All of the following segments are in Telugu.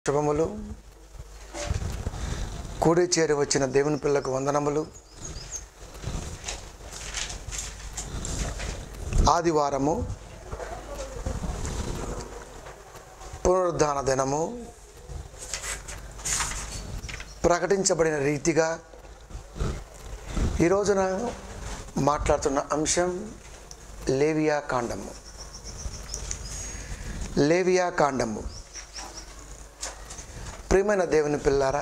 శుభములు. కూడి చేరి వచ్చిన దేవుని పిల్లకు వందనములు. ఆదివారము, పునరుద్ధాన దినము. ప్రకటించబడిన రీతిగా ఈ రోజున మాట్లాడుతున్న అంశం లేవియా కాండము. లేవియా కాండము. ప్రియమైన దేవుని పిల్లారా,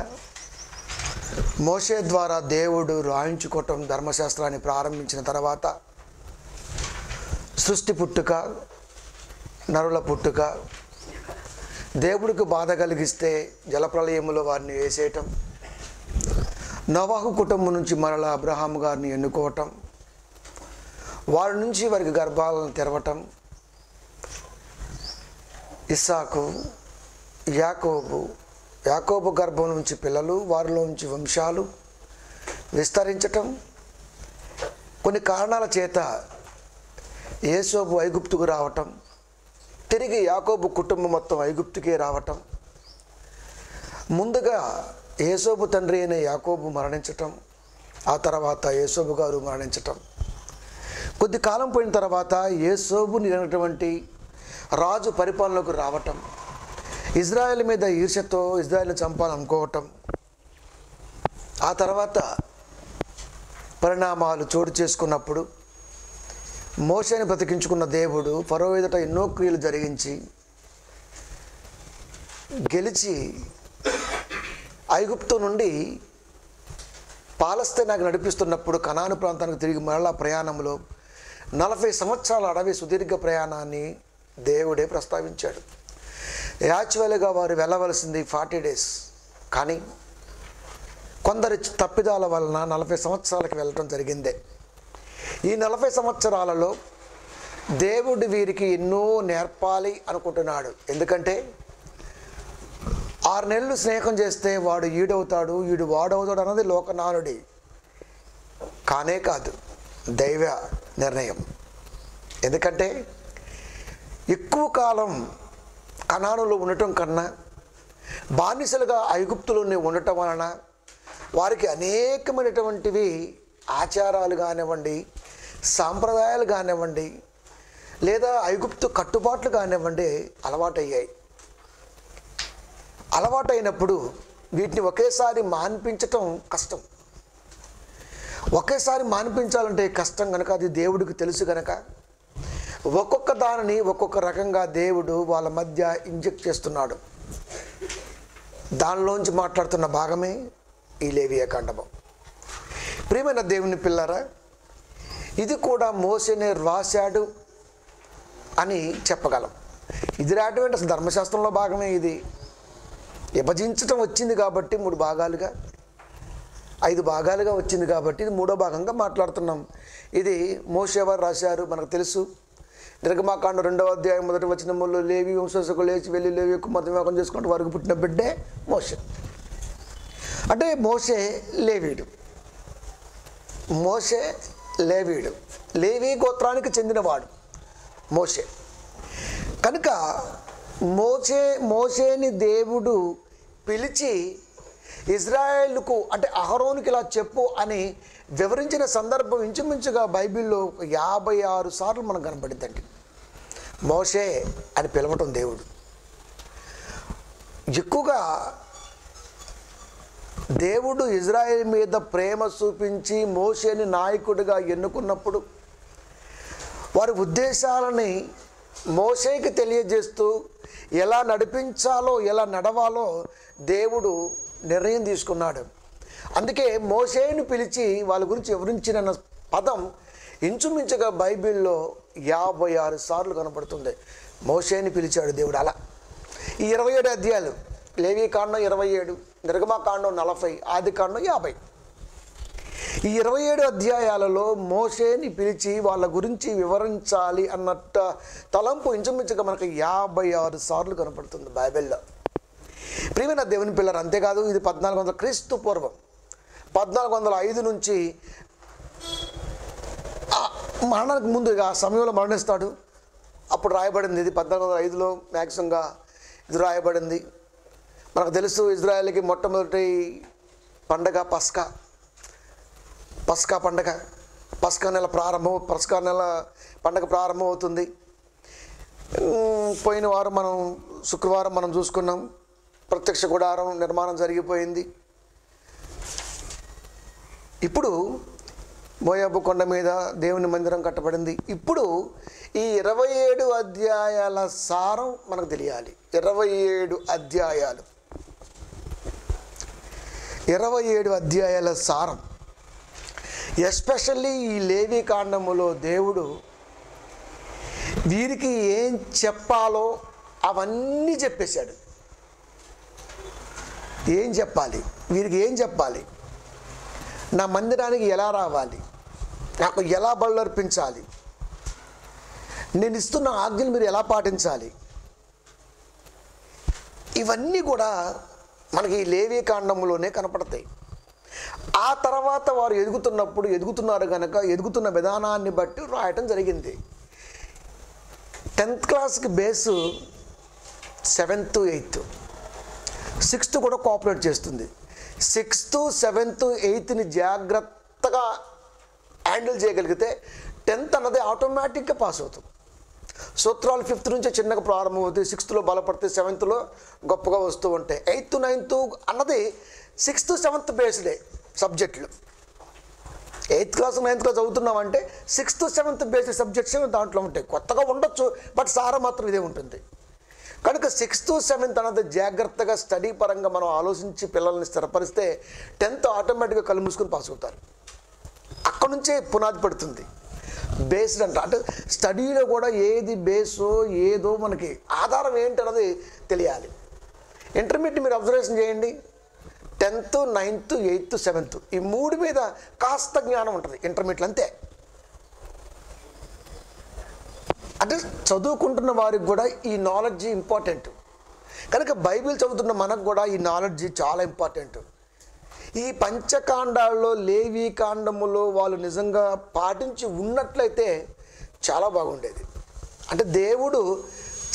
మోషే ద్వారా దేవుడు రాయించుకోవటం ధర్మశాస్త్రాన్ని ప్రారంభించిన తర్వాత సృష్టి పుట్టుక, నరుల పుట్టుక, దేవుడికి బాధ కలిగిస్తే జలప్రలయములో వారిని వేసేయటం, నోవాహు కుటుంబం నుంచి మరలా అబ్రహాము గారిని ఎన్నుకోవటం, వారి నుంచి వారికి గర్భాలను తెరవటం, ఇస్సాకు, యాకోబు గర్భం నుంచి పిల్లలు, వారిలో నుంచి వంశాలు విస్తరించటం, కొన్ని కారణాల చేత యేసోబు ఐగుప్తుకు రావటం, తిరిగి యాకోబు కుటుంబం మొత్తం ఐగుప్తుకే రావటం, ముందుగా యేసోబు తండ్రి అయిన యాకోబు మరణించటం, ఆ తర్వాత యేసోబు గారు మరణించటం, కొద్ది కాలం పోయిన తర్వాత యేసోబు నిలనటువంటి రాజు పరిపాలనకు రావటం, ఇజ్రాయెల్ మీద ఈర్ష్యతో ఇజ్రాయెల్ని చంపాలనుకోవటం, ఆ తర్వాత పరిణామాలు చోటు చేసుకున్నప్పుడు మోషేని బ్రతికించుకున్న దేవుడు ఫరో ఎదుట ఎన్నో క్రియలు జరిగించి గెలిచి ఐగుప్తు నుండి పాలస్తీనాకు నడిపిస్తున్నప్పుడు కనాను ప్రాంతానికి తిరిగి మరలా ప్రయాణంలో 40 సంవత్సరాల అడవి సుదీర్ఘ ప్రయాణాన్ని దేవుడే ప్రస్తావించాడు. యాక్చువల్గా వారు వెళ్ళవలసింది 40 days, కానీ కొందరి తప్పిదాల వలన 40 సంవత్సరాలకు వెళ్ళటం జరిగిందే. ఈ 40 సంవత్సరాలలో దేవుడు వీరికి ఎన్నో నేర్పాలి అనుకుంటున్నాడు. ఎందుకంటే 6 నెలలు స్నేహం చేస్తే వాడు ఈడవుతాడు, ఈడు వాడవుతాడు అన్నది లోకనానుడి, కానే కాదు, దైవ నిర్ణయం. ఎందుకంటే ఎక్కువ కాలం కనానులో ఉండటం కన్నా బానిసలుగా ఐగుప్తులోనే ఉండటం వలన వారికి అనేకమైనటువంటివి ఆచారాలు కానివ్వండి, సాంప్రదాయాలు కానివ్వండి, లేదా ఐగుప్తు కట్టుబాట్లు కానివ్వండి అలవాటయ్యాయి. అలవాటైనప్పుడు వీటిని ఒకేసారి మాన్పించటం కష్టం. ఒకేసారి మాన్పించాలంటే కష్టం కనుక, అది దేవుడికి తెలుసు కనుక ఒక్కొక్క దానిని ఒక్కొక్క రకంగా దేవుడు వాళ్ళ మధ్య ఇంజెక్ట్ చేస్తున్నాడు. దానిలోంచి మాట్లాడుతున్న భాగమే ఈ లేవియా కాండము. ప్రియమైన దేవుని పిల్లరా, ఇది కూడా మోషేనే రాశాడు అని చెప్పగలం. ఇది రాయటం అసలు ధర్మశాస్త్రంలో భాగమే. ఇది విభజించటం వచ్చింది కాబట్టి 3 భాగాలుగా 5 భాగాలుగా వచ్చింది కాబట్టి ఇది 3వ భాగంగా మాట్లాడుతున్నాం. ఇది మోషే వారు రాశారు, మనకు తెలుసు. నిర్గమాకాండం 2వ అధ్యాయం 1వ వచనంలో లేవి వంశస్థులు లేచి వెళ్ళి లేవి కుమార్తె వివాహం చేసుకుంటూ వారికి పుట్టిన బిడ్డే మోషే. అంటే మోషే లేవీడు, మోషే లేవీడు, లేవి గోత్రానికి చెందినవాడు మోషే. కనుక మోషేని దేవుడు పిలిచి ఇజ్రాయేలుకు అంటే అహరోనుకి ఇలా చెప్పు అని వివరించిన సందర్భం ఇంచుమించుగా బైబిల్లో 56 సార్లు మనకు కనబడిందండి. మోషే అని పిలవటం దేవుడు ఎక్కువగా. దేవుడు ఇజ్రాయేల్ మీద ప్రేమ చూపించి మోషేని నాయకుడిగా ఎన్నుకున్నప్పుడు వారి ఉద్దేశాలని మోషేకి తెలియజేస్తూ ఎలా నడిపించాలో, ఎలా నడవాలో దేవుడు నిర్ణయం తీసుకున్నాడు. అందుకే మోషేని పిలిచి వాళ్ళ గురించి వివరించిన పదం ఇంచుమించుగా బైబిల్లో 56 సార్లు కనపడుతుంది. మోషేని పిలిచాడు దేవుడు. అలా ఈ 27 అధ్యాయాలు, లేవి కాండం 27, నిర్గమాకాండం 40, ఆది కాండం 50, ఈ 27 అధ్యాయాలలో మోషేని పిలిచి వాళ్ళ గురించి వివరించాలి అన్నట్టు తలంపు ఇంచుమించుగా మనకు 56 సార్లు కనపడుతుంది బైబిల్లో. ప్రియమైన దేవుని పిల్లలు, అంతేకాదు ఇది 1400 క్రీస్తు పూర్వం 1405 నుంచి మరణానికి ముందు ఆ సమయంలో మరణిస్తాడు. అప్పుడు రాయబడింది ఇది 1405లో మ్యాక్సిమంగా ఇది రాయబడింది. మనకు తెలుసు ఇజ్రాయెల్కి మొట్టమొదటి పండగ పస్కా పండగ. పస్కా నెల పండగ ప్రారంభం అవుతుంది. పోయిన వారం శుక్రవారం మనం చూసుకున్నాం, ప్రత్యక్ష గుడారం నిర్మాణం జరిగిపోయింది. ఇప్పుడు మోయాబు కొండ మీద దేవుని మందిరం కట్టబడింది. ఇప్పుడు ఈ 27 అధ్యాయాల సారం మనకు తెలియాలి. 27 అధ్యాయాల సారం, ఎస్పెషల్లీ ఈ లేవి కాండములో దేవుడు వీరికి ఏం చెప్పాలో అవన్నీ చెప్పేశాడు. ఏం చెప్పాలి, వీరికి ఏం చెప్పాలి, నా మందిరానికి ఎలా రావాలి, నాకు ఎలా బలులు అర్పించాలి, నేను ఇస్తున్న ఆజ్ఞలు మీరు ఎలా పాటించాలి, ఇవన్నీ కూడా మనకి ఈ లేవి కాండంలోనే కనపడతాయి. ఆ తర్వాత వారు ఎదుగుతున్నారు కనుక ఎదుగుతున్న విధానాన్ని బట్టి రాయటం జరిగింది. 10th క్లాస్కి బేసు 7th 8th, 6th కూడా కోఆపరేట్ చేస్తుంది. 6th 7th 8th జాగ్రత్తగా హ్యాండిల్ చేయగలిగితే 10th అన్నది ఆటోమేటిక్గా పాస్ అవుతుంది. సూత్రాలు 5th నుంచే చిన్నగా ప్రారంభమవుతాయి, 6thలో బలపడితే 7thలో గొప్పగా వస్తూ ఉంటాయి. 8th 9th అన్నది 6th 7th బేస్డే సబ్జెక్టులు. 8th క్లాస్ 9th క్లాస్ చదువుతున్నామంటే 6th 7th బేస్డ్ సబ్జెక్ట్స్ దాంట్లో ఉంటాయి. కొత్తగా ఉండొచ్చు, బట్ సారం మాత్రం ఇదే ఉంటుంది. కనుక 6th 7th అన్నది జాగ్రత్తగా స్టడీ పరంగా మనం ఆలోచించి పిల్లల్ని స్థిరపరిస్తే 10th ఆటోమేటిక్గా కళ్ళు మూసుకొని పాస్ అవుతారు. అక్కడ నుంచే పునాది పడుతుంది. బేస్డ్ అంటే స్టడీలో కూడా ఏది బేసో ఏదో మనకి ఆధారం ఏంటన్నది తెలియాలి. ఇంటర్మీడియట్ మీరు అబ్జర్వేషన్ చేయండి, 10th 9th 8th 7th ఈ 3 మీద కాస్త జ్ఞానం ఉంటుంది ఇంటర్మీడియట్లో, అంతే. అంటే చదువుకుంటున్న వారికి కూడా ఈ నాలెడ్జ్ ఇంపార్టెంట్. కనుక బైబిల్ చదువుతున్న మనకు కూడా ఈ నాలెడ్జ్ చాలా ఇంపార్టెంట్. ఈ పంచకాండాల్లో లేవి కాండములో వాళ్ళు నిజంగా పాటించి ఉన్నట్లయితే చాలా బాగుండేది. అంటే దేవుడు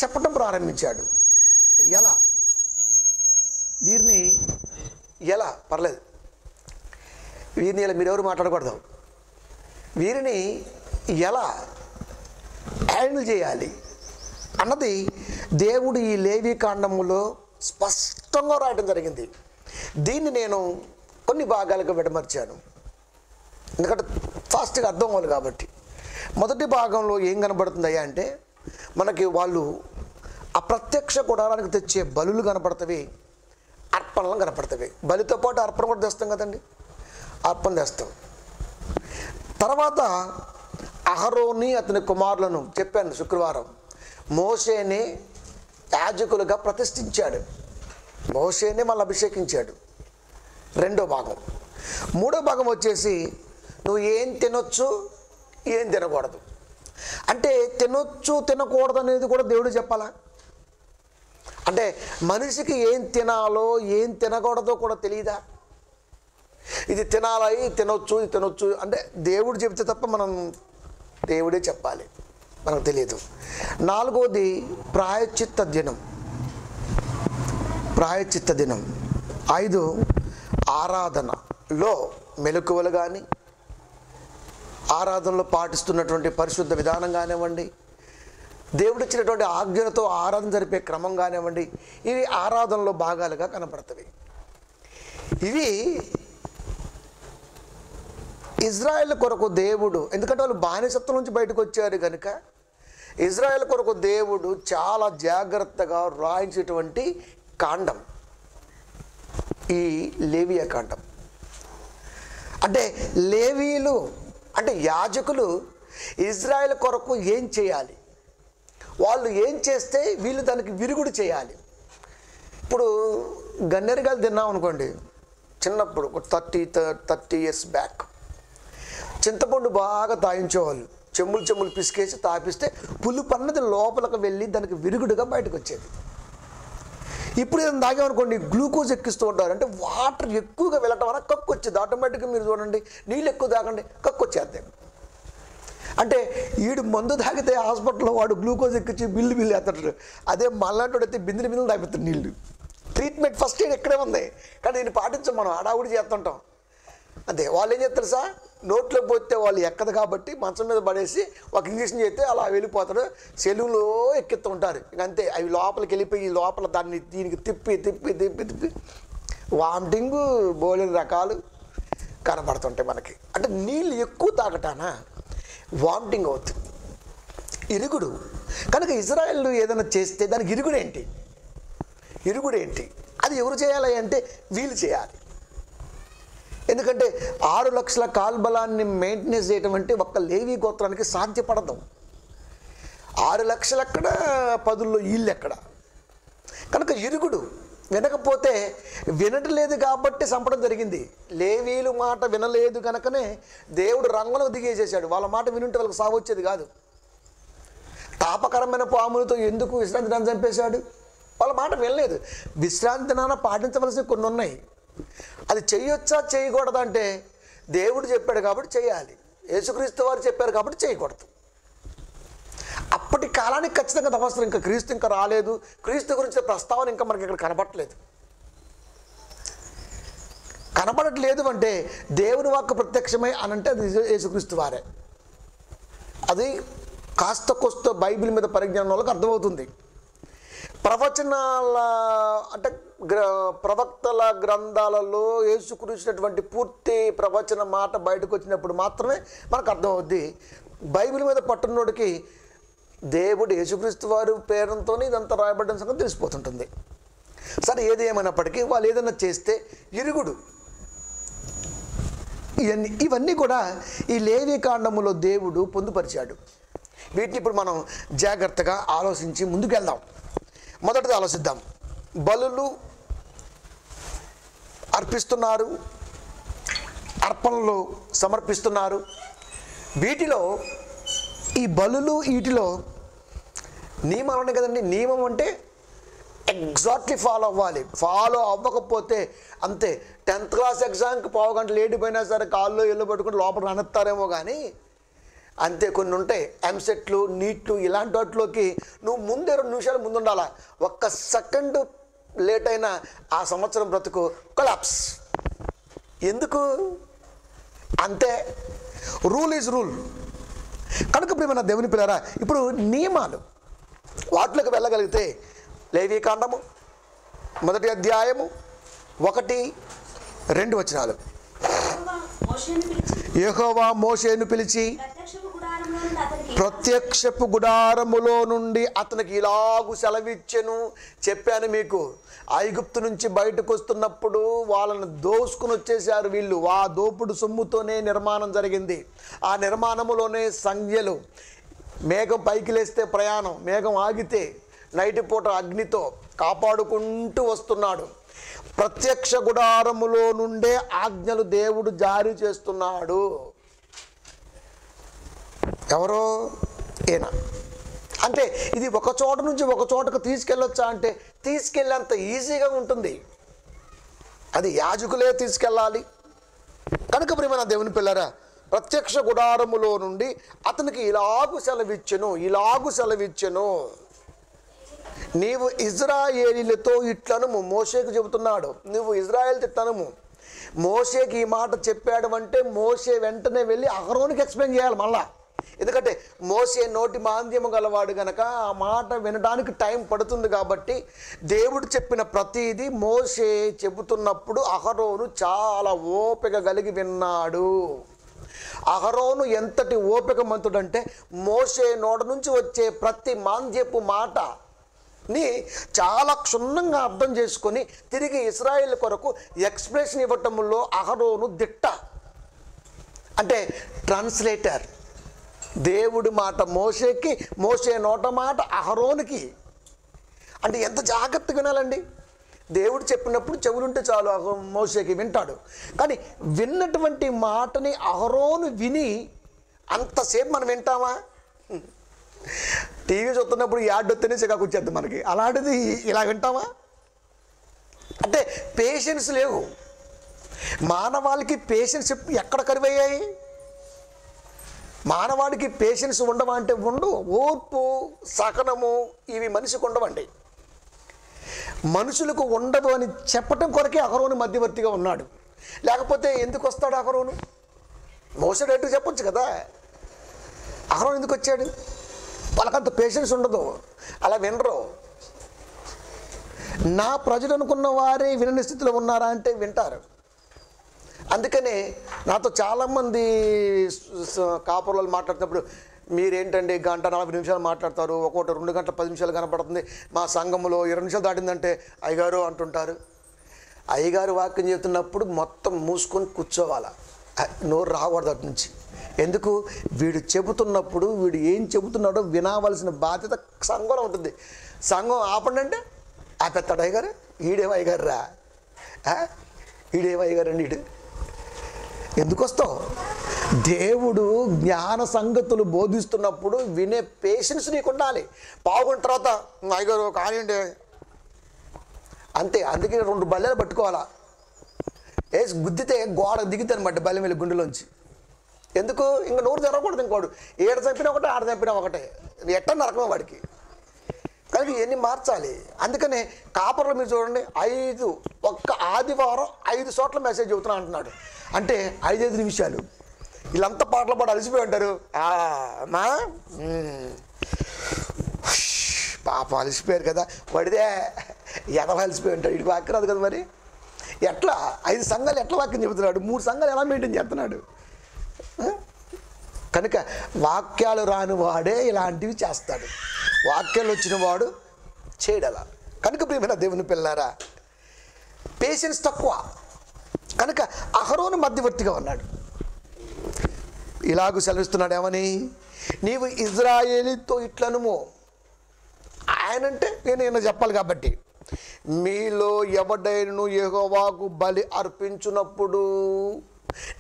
చెప్పటం ప్రారంభించాడు. ఎలా వీరిని ఎలా పర్లేదు, వీరిని ఇలా మీరెవరు మాట్లాడకూడదు, వీరిని ఎలా హ్యాండిల్ చేయాలి అన్నది దేవుడు ఈ లేవి కాండములో స్పష్టంగా రాయడం జరిగింది. దీన్ని నేను కొన్ని భాగాలుగా విడమర్చాను, ఎందుకంటే ఫాస్ట్గా అర్థం అవ్వాలి కాబట్టి. మొదటి భాగంలో ఏం కనబడుతుందయ్యా అంటే మనకి వాళ్ళు అప్రత్యక్ష గుడారానికి తెచ్చే బలులు కనపడతవి, అర్పణలు కనపడతవి. బలితో పాటు అర్పణ కూడా తెస్తాం కదండి, అర్పణ తెస్తాం. తర్వాత అహరోని అతని కుమారులను చెప్పాను శుక్రవారం, మోషేని యాజకులుగా ప్రతిష్ఠించాడు, మోషేని మళ్ళీ అభిషేకించాడు. రెండో భాగం. మూడో భాగం వచ్చేసి నువ్వు ఏం తినొచ్చు ఏం తినకూడదు, అంటే తినొచ్చు తినకూడదు అనేది కూడా దేవుడు చెప్పాలా? అంటే మనిషికి ఏం తినాలో ఏం తినకూడదో కూడా తెలియదా? ఇది తినాలి, తినొచ్చు, ఇది తినొచ్చు అంటే దేవుడు చెబితే తప్ప మనం దేవుడే చెప్పాలి, మనకు తెలియదు. నాలుగోది ప్రాయశ్చిత్త దినం. 5 ఆరాధనలో మెలకువలు కానీ, ఆరాధనలో పాటిస్తున్నటువంటి పరిశుద్ధ విధానం కానివ్వండి, దేవుడు ఇచ్చినటువంటి ఆజ్ఞలతో ఆరాధన జరిపే క్రమం కానివ్వండి, ఇవి ఆరాధనలో భాగాలుగా కనపడతాయి. ఇవి ఇజ్రాయెల్ కొరకు దేవుడు, ఎందుకంటే వాళ్ళు బానిసత్వం నుంచి బయటకు వచ్చారు కనుక ఇజ్రాయెల్ కొరకు దేవుడు చాలా జాగ్రత్తగా రాయించేటువంటి కాండం ఈ లేవియా కాండం. అంటే లేవీలు అంటే యాజకులు ఇజ్రాయెల్ కొరకు ఏం చేయాలి, వాళ్ళు ఏం చేస్తే వీళ్ళు దానికి విరుగుడు చేయాలి. ఇప్పుడు గన్నేరుగాయలు తిన్నాం అనుకోండి, చిన్నప్పుడు ఒక 30 years బ్యాక్ చింతపండు బాగా తాగించేవాళ్ళు, చెమ్ములు పిసికేసి తాపిస్తే పులుపు అన్నది లోపలికి వెళ్ళి దానికి విరుగుడుగా బయటకు వచ్చేది. ఇప్పుడు ఏదైనా తాగామనుకోండి గ్లూకోజ్ ఎక్కిస్తూ ఉంటారు, అంటే వాటర్ ఎక్కువగా వెళ్ళటం వల్ల కక్కు వచ్చేది. ఆటోమేటిక్గా మీరు చూడండి, నీళ్ళు ఎక్కువ తాగండి కక్కు వచ్చేద్దాం. అంటే వీడు మందు తాగితే హాస్పిటల్లో వాడు గ్లూకోజ్ ఎక్కించి బిల్లు వేస్తాడు, అదే మళ్ళాంటి అయితే బిందులు తాగుతాడు నీళ్ళు. ట్రీట్మెంట్ ఫస్ట్ ఎయిడ్ ఎక్కడే ఉంది, కానీ దీన్ని పాటించాం మనం, హడావుడి చేస్తుంటాం. అంతే. వాళ్ళు ఏం చేస్తారు సార్, నోట్లో పోతే వాళ్ళు ఎక్కదు కాబట్టి మంచం మీద పడేసి ఒక ఇంజక్షన్ చేస్తే అలా వెళ్ళిపోతాడు, సెలవులో ఎక్కిస్తూ ఉంటారు. ఇంక అంతే, అవి లోపలికి వెళ్ళిపోయి లోపల దాన్ని దీనికి తిప్పి తిప్పి తిప్పి తిప్పి వామిటింగ్ బోలెడు రకాలు కనబడుతుంటాయి మనకి. అంటే నీళ్ళు ఎక్కువ తాగటానా వామిటింగ్ అవుతుంది, ఇరుగుడు. కనుక ఇజ్రాయెల్ ఏదైనా చేస్తే దానికి ఇరుగుడేంటి, ఇరుగుడేంటి? అది ఎవరు చేయాలి అంటే వీళ్ళు చేయాలి. ఎందుకంటే 6 లక్షల కాల్బలాన్ని మెయింటెనెన్స్ చేయటం అంటే ఒక్క లేవీ గోత్రానికి సాధ్యపడదు. 6 లక్షలు ఎక్కడ, 10లో వీళ్ళు ఎక్కడ? కనుక ఇరుగుడు. వినకపోతే వినట్లేదు కాబట్టి చంపడం జరిగింది. లేవీలు మాట వినలేదు కనుకనే దేవుడు రంగంలో దిగేసేసాడు. వాళ్ళ మాట వినుంటే వాళ్ళకి సాగు వచ్చేది కాదు. తాపకరమైన పాములతో ఎందుకు విశ్రాంతి దినాన్ని చంపేశాడు? వాళ్ళ మాట వినలేదు. విశ్రాంతి దినాన పాటించవలసినవి కొన్ని ఉన్నాయి. అది చేయొచ్చా చేయకూడదా అంటే దేవుడు చెప్పాడు కాబట్టి చేయాలి, యేసుక్రీస్తు వారు చెప్పారు కాబట్టి చేయకూడదు. అప్పటి కాలానికి ఖచ్చితంగా అవసరం. ఇంకా క్రీస్తు ఇంకా రాలేదు, క్రీస్తు గురించి ప్రస్తావన ఇంకా మనకి ఇక్కడ కనబడట్లేదు. కనబడట్లేదు అంటే దేవుని వాక్కు ప్రత్యక్షమై అనంటే అది యేసుక్రీస్తు వారే. అది కాస్త కోస్త బైబిల్ మీద పరిజ్ఞానం వాళ్ళకి అర్థమవుతుంది. ప్రవచనాల అంటే ప్రవక్తల గ్రంథాలలో యేసుక్రీస్తున్నటువంటి పూర్తి ప్రవచన మాట బయటకు వచ్చినప్పుడు మాత్రమే మనకు అర్థమవుద్ది. బైబిల్ మీద పట్టున్నోడికి దేవుడు యేసుక్రీస్తు వారి పేరుతోనే ఇదంతా రాయబడిన సంగతి తెలిసిపోతుంటుంది. సరే, ఏది ఏమైనప్పటికీ వాళ్ళు ఏదైనా చేస్తే ఇరుగుడు. ఇవన్నీ కూడా ఈ లేవీ కాండములో దేవుడు పొందుపరిచాడు. వీటిని ఇప్పుడు మనం జాగ్రత్తగా ఆలోచించి ముందుకెళ్దాం. మొదటిది ఆలోచిద్దాం. బలులు అర్పిస్తున్నారు, అర్పణలు సమర్పిస్తున్నారు. వీటిలో ఈ బలులు వీటిలో నియమాలు ఉన్నాయి కదండి. నియమం అంటే ఎగ్జాక్ట్లీ ఫాలో అవ్వాలి. ఫాలో అవ్వకపోతే అంతే. 10th క్లాస్ ఎగ్జామ్కి 15 గంటలు లేడిపోయినా సరే కాళ్ళు ఇల్లు పట్టుకుని లోపల రానిస్తారేమో కానీ అంతే. కొన్ని ఉంటాయి ఎంసెట్లు, నీట్లు, ఇలాంటి వాటిలోకి నువ్వు ముందు 2 నిమిషాలు ముందు ఉండాలా. ఒక్క సెకండ్ లేట్ అయినా ఆ సంవత్సరం బ్రతుకు కొలాప్స్. ఎందుకు? అంతే. Rule is rule. కనుక ప్రియమైన దేవుని పిల్లరా, ఇప్పుడు నియమాలు వాటిలోకి వెళ్ళగలిగితే లేవీకాండము 1వ అధ్యాయము 1-2 వచనాలు. యెహోవా మోషేను పిలిచి ప్రత్యక్షపు గుడారములో నుండి అతనికి ఇలాగు సెలవిచ్చెను. చెప్పాను మీకు, ఐగుప్తు నుంచి బయటకు వస్తున్నప్పుడు వాళ్ళని దోసుకుని వచ్చేసారు వీళ్ళు. ఆ దోపుడు సొమ్ముతోనే నిర్మాణం జరిగింది. ఆ నిర్మాణములోనే సంజ్ఞలు. మేఘం పైకి లేస్తే ప్రయాణం, మేఘం ఆగితే నైట్ పూట అగ్నితో కాపాడుకుంటూ వస్తున్నాడు. ప్రత్యక్ష గుడారములో నుండే ఆజ్ఞలు దేవుడు జారీ చేస్తున్నాడు. ఎవరో ఈయన. అంటే ఇది ఒక చోట నుంచి ఒక చోటకు తీసుకెళ్ళొచ్చా అంటే తీసుకెళ్ళేంత ఈజీగా ఉంటుంది. అది యాజకులే తీసుకెళ్ళాలి. కనుక ప్రియమైన దేవుని పిల్లరా, ప్రత్యక్ష గుడారములో నుండి అతనికి ఇలాగు సెలవిచ్చెను. నీవు ఇజ్రాయేలీలతో ఇట్లనుము. మోషేకు చెబుతున్నాడు, నువ్వు ఇజ్రాయేల్తో ఇట్లనుము. మోషేకి ఈ మాట చెప్పాడు అంటే మోషే వెంటనే వెళ్ళి అహరోనుకి ఎక్స్ప్లెయిన్ చేయాలి మళ్ళా. ఎందుకంటే మోషే నోటి మాంద్యము గలవాడు గనక ఆ మాట వినడానికి టైం పడుతుంది. కాబట్టి దేవుడు చెప్పిన ప్రతిదీ మోషే చెబుతున్నప్పుడు అహరోను చాలా ఓపిక కలిగి విన్నాడు. అహరోను ఎంతటి ఓపిక మంతుడంటే మోషే నోట నుంచి వచ్చే ప్రతి మాంద్యపు మాటని చాలా క్షుణ్ణంగా అర్థం చేసుకొని తిరిగి ఇశ్రాయేలు కొరకు ఎక్స్ప్రెషన్ ఇవ్వటంలో అహరోను దిట్ట. అంటే ట్రాన్స్లేటర్. దేవుడి మాట మోషేకి, మోషే నోట మాట అహరోనుకి. అంటే ఎంత జాగ్రత్తగా వినాలండి. దేవుడు చెప్పినప్పుడు చెవులుంటే చాలు, మోషేకి వింటాడు. కానీ విన్నటువంటి మాటని అహరోను విని అంతసేపు మనం వింటామా? టీవీ చూస్తున్నప్పుడు యాడ్ వస్తేనే చికాకు వచ్చేద్ది మనకి. అలాంటిది ఇలా వింటామా? అంటే పేషెన్స్ లేవు. మానవాళికి పేషెన్స్ ఎక్కడ కరువయ్యాయి? మానవాడికి పేషెన్స్ ఉండవా అంటే ఉండు. ఓర్పు, సహనము ఇవి మనిషికి ఉండవండి. మనుషులకు ఉండదు అని చెప్పటం కొరకే అహరోను మధ్యవర్తిగా ఉన్నాడు. లేకపోతే ఎందుకు వస్తాడు అహరోను? మోసే డైరెక్ట్గా చెప్పొచ్చు కదా. అహరోను ఎందుకు వచ్చాడు? వాళ్ళకంత పేషెన్స్ ఉండదు, అలా వినరు. నా ప్రజలు అనుకున్న వారే వినని స్థితిలో ఉన్నారా అంటే వింటారు. అందుకనే నాతో చాలామంది కాపురాలు మాట్లాడుతున్నప్పుడు, మీరేంటండి గంట 40 నిమిషాలు మాట్లాడతారు, ఒక్కొక్కటి 2 గంటల 10 నిమిషాలు కనపడుతుంది, మా సంఘంలో 20 నిమిషాలు దాటిందంటే అయ్యగారు అంటుంటారు. అయ్యగారు వాక్యం చెబుతున్నప్పుడు మొత్తం మూసుకొని కూర్చోవాలా, నోరు రాకూడదు అటు నుంచి. ఎందుకు? వీడు చెబుతున్నప్పుడు వీడు ఏం చెబుతున్నాడో వినవలసిన బాధ్యత సంఘంలో ఉంటుంది. సంఘం ఆపండి అంటే ఆపేస్తాడు అయ్యగారు. ఈడేమో అయ్యగారు రా, ఈడేమో అయ్యగారు అండి, ఈడు ఎందుకు వస్తావు? దేవుడు జ్ఞాన సంగతులు బోధిస్తున్నప్పుడు వినే పేషెన్స్ నీకు ఉండాలి. పావుగంట తర్వాత అయ్యగారు కానివ్వండి అంతే. అందుకే 2 బల్లెలు పట్టుకోవాలా, వేసి గుద్దితే గోడ దిగుతాను అనమాట బల్లె మీద గుండెలోంచి. ఎందుకు? ఇంకా నోరు తెరవకూడదు. ఇంకోడు ఏడు చంపినా ఒకటే, ఆడ చంపినా ఒకటే, ఎట్ట నరకమే వాడికి. కానీ ఇవన్నీ మార్చాలి. అందుకనే కాపర్లో మీరు చూడండి, ఒక్క ఆదివారం 5 చోట్ల మెసేజ్ చెబుతున్నా అంటున్నాడు. అంటే 5 నిమిషాలు వీళ్ళంతా పాటలు పాడు అలసిపోయి ఉంటారు. అమ్మా పాప అలసిపోయారు కదా, వాడిదే అలసిపోయి ఉంటాడు. వీడికి వాక్యం రాదు కదా. మరి ఎట్లా 5 సంఘాలు ఎట్లా వాక్యం చెబుతున్నాడు? 3 సంఘాలు ఎలా మెయింటైన్ చేస్తున్నాడు? కనుక వాక్యాలు రాని వాడే ఇలాంటివి చేస్తాడు, వాక్యాలు వచ్చిన వాడు చేయడలా. కనుక ప్రియమైన దేవుని పిల్లారా, పేషెన్స్ తక్కువ. కనుక అహరోను మధ్యవర్తిగా ఉన్నాడు. ఇలాగూ సెలవిస్తున్నాడు ఏమని? నీవు ఇజ్రాయేలీతో ఇట్లనుమో. ఆయనంటే నేను చెప్పాలి కాబట్టి, మీలో ఎవడైనను యెహోవాకు బలి అర్పించున్నప్పుడు,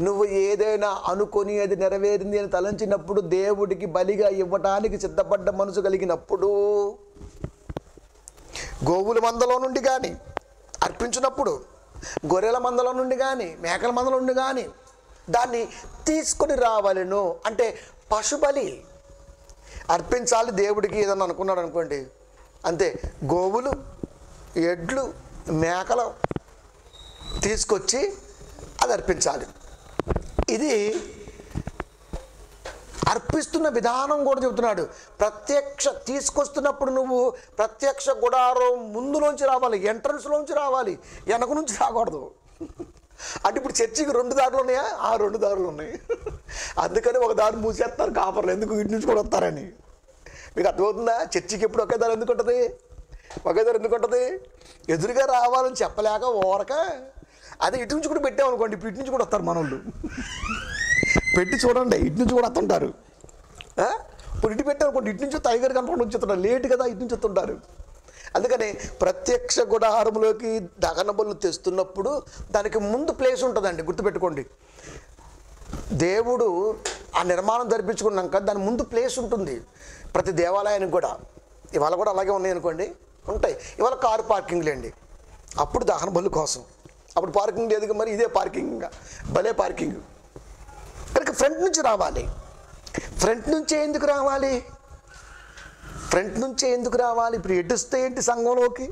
నువ్వు ఏదైనా అనుకొని అది నెరవేరింది అని తలంచినప్పుడు, దేవుడికి బలిగా ఇవ్వటానికి సిద్ధపడ్డ మనసు కలిగినప్పుడు, గోవుల మందలో నుండి కానీ అర్పించినప్పుడు, గొర్రెల మందలో నుండి కానీ మేకల మందలో నుండి కానీ దాన్ని తీసుకొని రావాలను. అంటే పశుబలి అర్పించాలి దేవుడికి. ఏదన్నా అనుకున్నాడు అనుకోండి, అంతే, గోవులు ఎడ్లు మేకలు తీసుకొచ్చి అది అర్పించాలి. ఇది అర్పిస్తున్న విధానం కూడా చెబుతున్నాడు. తీసుకొస్తున్నప్పుడు నువ్వు ప్రత్యక్ష గుడారం ముందులోంచి రావాలి, ఎంట్రన్స్లోంచి రావాలి, వెనక నుంచి రాకూడదు. అంటే ఇప్పుడు చర్చికి 2 దారులు ఉన్నాయా? 2 దారులు ఉన్నాయి. అందుకని ఒక దారి మూసేస్తారు కాపర్లు, ఎందుకు ఇటు నుంచి కూడా వస్తారని. మీకు అర్థమవుతుందా? చర్చికి ఎప్పుడు ఒకే దారి ఎందుకు ఉంటుంది? ఒకే దారి ఎందుకు ఉంటుంది? ఎదురుగా రావాలని చెప్పలేక ఓరక అదే ఇటు నుంచి కూడా పెట్టామనుకోండి, ఇప్పుడు ఇటు నుంచి కూడా వస్తారు మనోళ్ళు. పెట్టి చూడండి, ఇటు నుంచి కూడా వస్తుంటారు. ఇప్పుడు ఇటు పెట్టామనుకోండి, ఇటు నుంచి టైగర్ కనపడి వచ్చేస్తుంటారు, లేట్ కదా ఇటు నుంచి వస్తుంటారు. అందుకని ప్రత్యక్ష గుడారంలోకి దహన బలులు తెస్తున్నప్పుడు దానికి ముందు ప్లేస్ ఉంటుందండి, గుర్తుపెట్టుకోండి. దేవుడు ఆ నిర్మాణం జరిపించుకున్నాక దాని ముందు ప్లేస్ ఉంటుంది ప్రతి దేవాలయానికి కూడా. ఇవాళ కూడా అలాగే ఉన్నాయి అనుకోండి, ఉంటాయి. ఇవాళ కారు పార్కింగ్లేండి, అప్పుడు దహన బలు కోసం. అప్పుడు పార్కింగ్ లేదు, మరి ఇదే పార్కింగ్, భలే పార్కింగ్. కనుక ఫ్రంట్ నుంచి రావాలి. ఫ్రంట్ నుంచే ఎందుకు రావాలి? ఫ్రంట్ నుంచే ఎందుకు రావాలి? ఇప్పుడు ఎటు వస్తే ఏంటి సంఘంలోకి?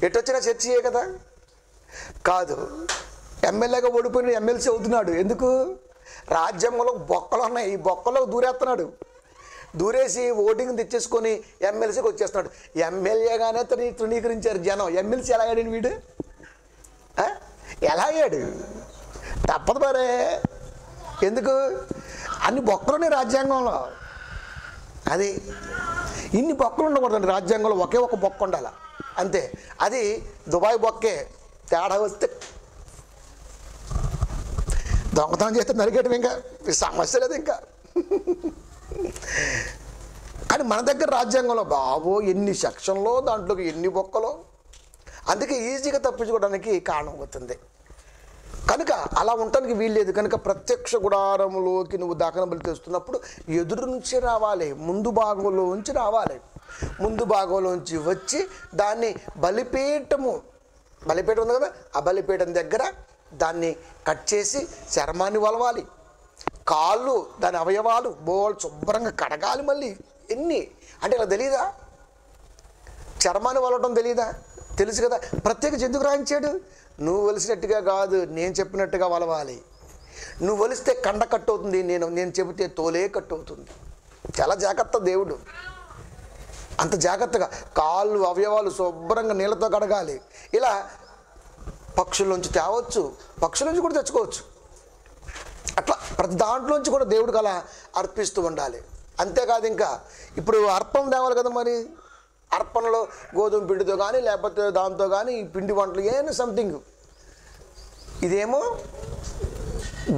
ఎటు వచ్చినా చర్చియే కదా. కాదు, ఎమ్మెల్యేగా ఓడిపోయిన ఎమ్మెల్సీ అవుతున్నాడు. ఎందుకు? రాజ్యాంగంలో బొక్కలు ఉన్నాయి, ఈ బొక్కలో దూరేస్తున్నాడు. దూరేసి ఓటింగ్ తెచ్చేసుకొని ఎమ్మెల్సీకి వచ్చేస్తున్నాడు. ఎమ్మెల్యేగానే తృణీకరించారు జనం. ఎమ్మెల్సీ ఎలా అయ్యాడు వీడు? ఎలా అయ్యాడు? తప్పదు మరే. ఎందుకు? అన్ని బొక్కలున్నాయి రాజ్యాంగంలో. అది ఇన్ని బొక్కలు ఉండకూడదండి రాజ్యాంగంలో, ఒకే ఒక బొక్క ఉండాలి అంతే. అది దుబాయ్ బొక్కే. తేడా వస్తే దొంగతనం చేస్తే నరికేయటం, ఇంకా సమస్య లేదు ఇంకా. కానీ మన దగ్గర రాజ్యాంగంలో బాబో ఎన్ని సెక్షన్లో, దాంట్లోకి ఎన్ని బొక్కలో. అందుకే ఈజీగా తప్పించుకోవడానికి కారణం అవుతుంది. కనుక అలా ఉండటానికి వీల్లేదు. కనుక ప్రత్యక్ష గుడారంలోకి నువ్వు దహన బలి తెస్తున్నప్పుడు ఎదురు నుంచి రావాలి, ముందు భాగంలోంచి రావాలి. ముందు భాగంలోంచి వచ్చి దాన్ని బలిపీఠం ఉంది కదా, ఆ బలిపీఠం దగ్గర దాన్ని కట్ చేసి చర్మాన్ని వలవాలి, కాళ్ళు దాని అవయవాలు బోల్ శుభ్రంగా కడగాలి. మళ్ళీ ఎన్ని అంటే ఇలా తెలీదా? చర్మాన్ని వలవటం తెలీదా? తెలుసు కదా. ప్రత్యేకించి ఎందుకు రాయించాడు? నువ్వు ఒలిసినట్టుగా కాదు, నేను చెప్పినట్టుగా వలవాలి. నువ్వు ఒలిస్తే కండ కట్టు అవుతుంది, నేను చెబితే తోలే కట్టు అవుతుంది. చాలా జాగ్రత్త దేవుడు. అంత జాగ్రత్తగా కాళ్ళు అవయవాలు శుభ్రంగా నీళ్ళతో కడగాలి. ఇలా పక్షుల్లోంచి తేవచ్చు, పక్షుల్లోంచి కూడా తెచ్చుకోవచ్చు. అట్లా ప్రతి దాంట్లోంచి కూడా దేవుడికి అలా అర్పిస్తూ ఉండాలి. అంతేకాదు, ఇంకా ఇప్పుడు అర్పణ తేవాలి కదా. మరి అర్పణలో గోధుమ పిండితో కానీ లేకపోతే దాంతో కానీ పిండి వంటలు ఏమైనా సంథింగ్. ఇదేమో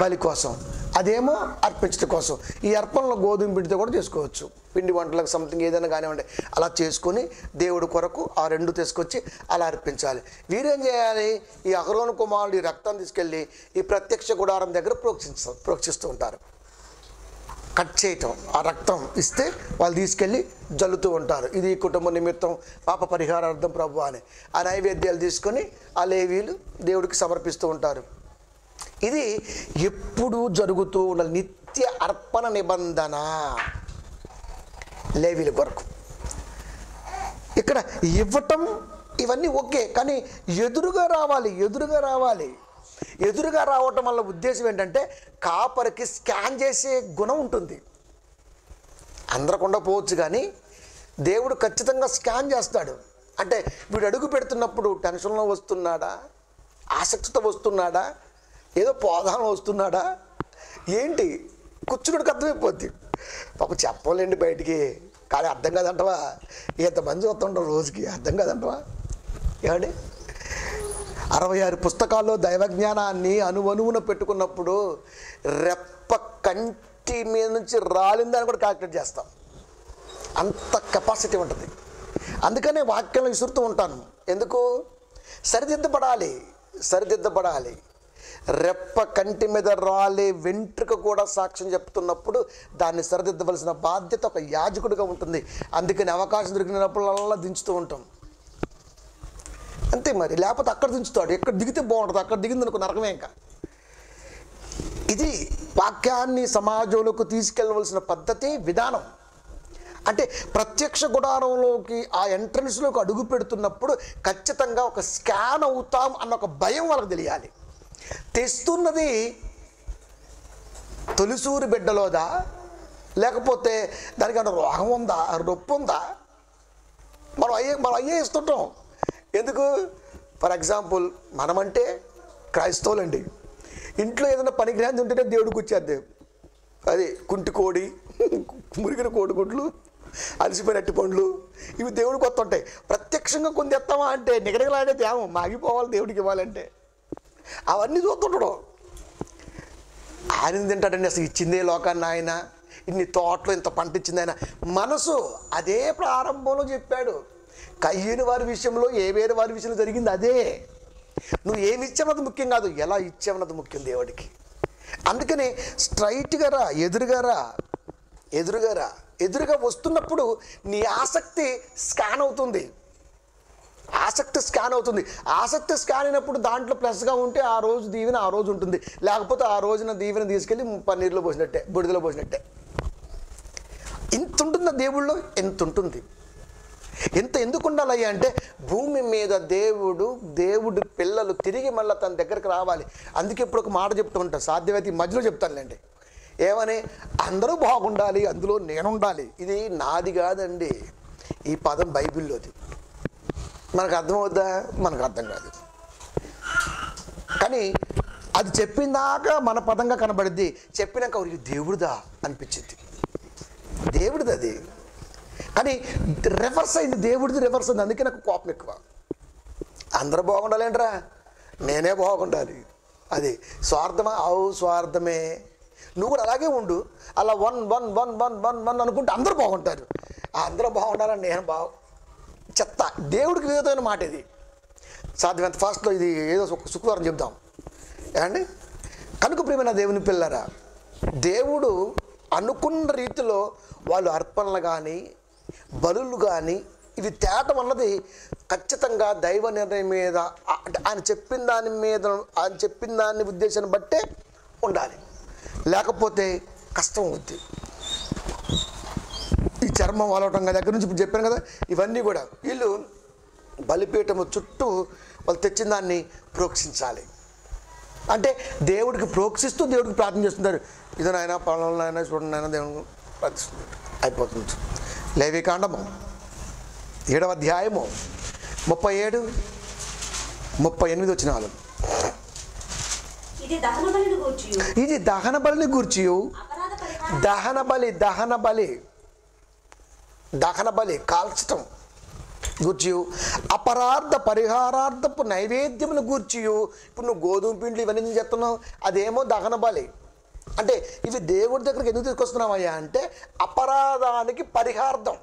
బలి కోసం, అదేమో అర్పించడం కోసం. ఈ అర్పణలో గోధుమ పిండితో కూడా చేసుకోవచ్చు. పిండి వంటలకు సంథింగ్ ఏదైనా కానివ్వండి, అలా చేసుకొని దేవుడి కొరకు ఆ రెండు తీసుకొచ్చి అలా అర్పించాలి. వీరేం చేయాలి? ఈ అహరోను కుమారుడు ఈ రక్తాన్ని తీసుకెళ్ళి ఈ ప్రత్యక్ష గుడారం దగ్గర ప్రోక్షిస్తూ ఉంటారు. కట్ చేయటం, ఆ రక్తం ఇస్తే వాళ్ళు తీసుకెళ్ళి జల్లుతూ ఉంటారు. ఇది కుటుంబ నిమిత్తం పాప పరిహారార్థం ప్రభు అని ఆ నైవేద్యాలు తీసుకొని ఆ లేవీలు దేవుడికి సమర్పిస్తూ ఉంటారు. ఇది ఎప్పుడూ జరుగుతూ ఉండాలి. నిత్య అర్పణ నిబంధన లేవీల కొరకు. ఇక్కడ ఇవ్వటం ఇవన్నీ ఓకే, కానీ ఎదురుగా రావాలి. ఎదురుగా రావటం వల్ల ఉద్దేశం ఏంటంటే కాపరికి స్కాన్ చేసే గుణం ఉంటుంది. అందరకుండా పోవచ్చు, కానీ దేవుడు ఖచ్చితంగా స్కాన్ చేస్తాడు. అంటే వీడు అడుగు పెడుతున్నప్పుడు టెన్షన్లో వస్తున్నాడా, ఆసక్తితో వస్తున్నాడా, ఏదో పోదానం వస్తున్నాడా, ఏంటి కూర్చున్నాడికి అర్థమైపోద్ది. పాప చెప్పలేండి బయటికి, కానీ అర్థం కాదంటవా? ఎంతమంది వస్తుంటారు రోజుకి, అర్థం కాదంటవా? ఏమండి, 66 పుస్తకాల్లో దైవజ్ఞానాన్ని అణువణువున పెట్టుకున్నప్పుడు రెప్ప కంటి మీద నుంచి రాలిందని కూడా క్యాల్కులేట్ చేస్తాం. అంత కెపాసిటీ ఉంటుంది. అందుకనే వాక్యంలో విసురుతూ ఉంటాను. ఎందుకు? సరిదిద్దబడాలి. రెప్ప కంటి మీద రాలే వెంట్రుక కూడా సాక్ష్యం చెప్తున్నప్పుడు దాన్ని సరిదిద్దవలసిన బాధ్యత ఒక యాజకుడిగా ఉంటుంది. అందుకని అవకాశం దొరికినప్పుడల్లా దించుతూ ఉంటాం. అంతే మరి, లేకపోతే అక్కడ దించుతాడు. ఎక్కడ దిగితే బాగుంటుంది, అక్కడ దిగింది అనుకో నరకమే. ఇంకా ఇది వాక్యాన్ని సమాజంలోకి తీసుకెళ్ళవలసిన పద్ధతి, విధానం. అంటే ప్రత్యక్ష గుడారంలోకి ఆ ఎంట్రన్స్లోకి అడుగు పెడుతున్నప్పుడు ఖచ్చితంగా ఒక స్కాన్ అవుతాం అన్న ఒక భయం వాళ్ళకి తెలియాలి. తెస్తున్నది తొలిసూరి బిడ్డలోదా, లేకపోతే దానికి ఏమైనా రోగం ఉందా, నొప్పి ఉందా? మనం అయ్యే ఇస్తుంటాం. ఎందుకు? ఫర్ ఎగ్జాంపుల్, మనమంటే క్రైస్తవులండి. ఇంట్లో ఏదైనా పనికిరాంది ఉంటేనే దేవుడికి వచ్చేద్ది. అది కుంటి కోడి, మురిగిన కోడిగుడ్లు, అలసిపోయిన అట్టి పండ్లు, ఇవి దేవుడికి వస్తుంటాయి. ప్రత్యక్షంగా కొన్ని ఎత్తామా అంటే నిగడగలాడే తేమో మాగిపోవాలి దేవుడికి ఇవ్వాలంటే. అవన్నీ చూస్తుంటాడు. ఆయన తింటాడండి, అసలు ఇచ్చిందే లోకాన్ని ఆయన, ఇన్ని తోటలో ఇంత పంట ఇచ్చింది ఆయన. మనసు అదే ప్రారంభంలో చెప్పాడు. కయ్యని వారి విషయంలో, ఏ వేరే వారి విషయంలో జరిగింది అదే. నువ్వు ఏమి ఇచ్చావన్నది ముఖ్యం కాదు, ఎలా ఇచ్చావన్నది ముఖ్యం దేవుడికి. అందుకని స్ట్రైట్గా రా, ఎదురుగా వస్తున్నప్పుడు నీ ఆసక్తి స్కాన్ అవుతుంది. ఆసక్తి స్కాన్ అయినప్పుడు దాంట్లో ప్లస్గా ఉంటే ఆ రోజు దీవెన ఆ రోజు ఉంటుంది. లేకపోతే ఆ రోజున దీవెన తీసుకెళ్ళి పన్నీరులో పోసినట్టే, బుడిదలో పోసినట్టే. ఇంత ఉంటుందా దేవుళ్ళో? ఎంత ఉంటుంది. ఎంత ఎందుకు ఉండాలయ్యా అంటే భూమి మీద దేవుడు పిల్లలు తిరిగి మళ్ళీ తన దగ్గరికి రావాలి. అందుకే ఇప్పుడు ఒక మాట చెప్తూ ఉంటాను, సాధ్యమైతే ఈ మధ్యలో చెప్తానులేండి. ఏమని? అందరూ బాగుండాలి, అందులో నేనుండాలి. ఇది నాది కాదండి, ఈ పదం బైబిల్లోది. మనకు అర్థమవుద్దా? మనకు అర్థం కాదు. కానీ అది చెప్పిందాక మన పదంగా కనబడిద్ది, చెప్పినాక ఇది దేవుడిదా అనిపించింది. దేవుడిది అది, కానీ రివర్స్ అయింది. దేవుడిది రివర్స్ అయింది. అందుకే నాకు కోపం ఎక్కువ. అందరూ బాగుండాలి ఏంట్రా, నేనే బాగుండాలి. అది స్వార్థమా? స్వార్థమే. నువ్వు కూడా అలాగే ఉండు. అలా వన్ అనుకుంటే అందరూ బాగుంటారు. అందరూ బాగుండాలని నేను చెత్త. దేవుడికి విరోధమైన మాట ఇది. సాధ్యమైనంత ఫాస్ట్లో ఇది ఏదో శుక్రవారం చెప్దాం ఏమండి. కనుక ప్రియమైన దేవుని పిల్లరా, దేవుడు అనుకున్న రీతిలో వాళ్ళు అర్పణలు కానీ బలులు కానీ ఇవి తేటం అన్నది ఖచ్చితంగా దైవ నిర్ణయం మీద, ఆయన చెప్పిన దాని ఉద్దేశాన్ని బట్టే ఉండాలి. లేకపోతే కష్టం అవుద్ది. ఈ చర్మం వలవటం దగ్గర నుంచి ఇప్పుడు చెప్పాను కదా, ఇవన్నీ కూడా వీళ్ళు బలిపీఠము చుట్టూ వాళ్ళు తెచ్చిన దాన్ని ప్రోక్షించాలి. అంటే దేవుడికి ప్రోక్షిస్తూ దేవుడికి ప్రార్థన చేస్తున్నారు. ఇది నాయన పనులైనా చూడండి ఆయన దేవుని ప్రార్థిస్తుంది, అయిపోతుంది. లేవికాండము 7వ అధ్యాయము 37, 38 వచనాలు. ఇది దహన బలిని గూర్చి, దహన బలి కాల్చటం గూర్చి, అపరాధ పరిహారార్థపు నైవేద్యమును గూర్చి. ఇప్పుడు నువ్వు గోధుమ పిండి ఇవన్నీ చెప్తున్నావు, అదేమో దహన బలి. అంటే ఇవి దేవుడి దగ్గరికి ఎందుకు తీసుకొస్తున్నావయ్యా అంటే అపరాధానికి పరిహారం,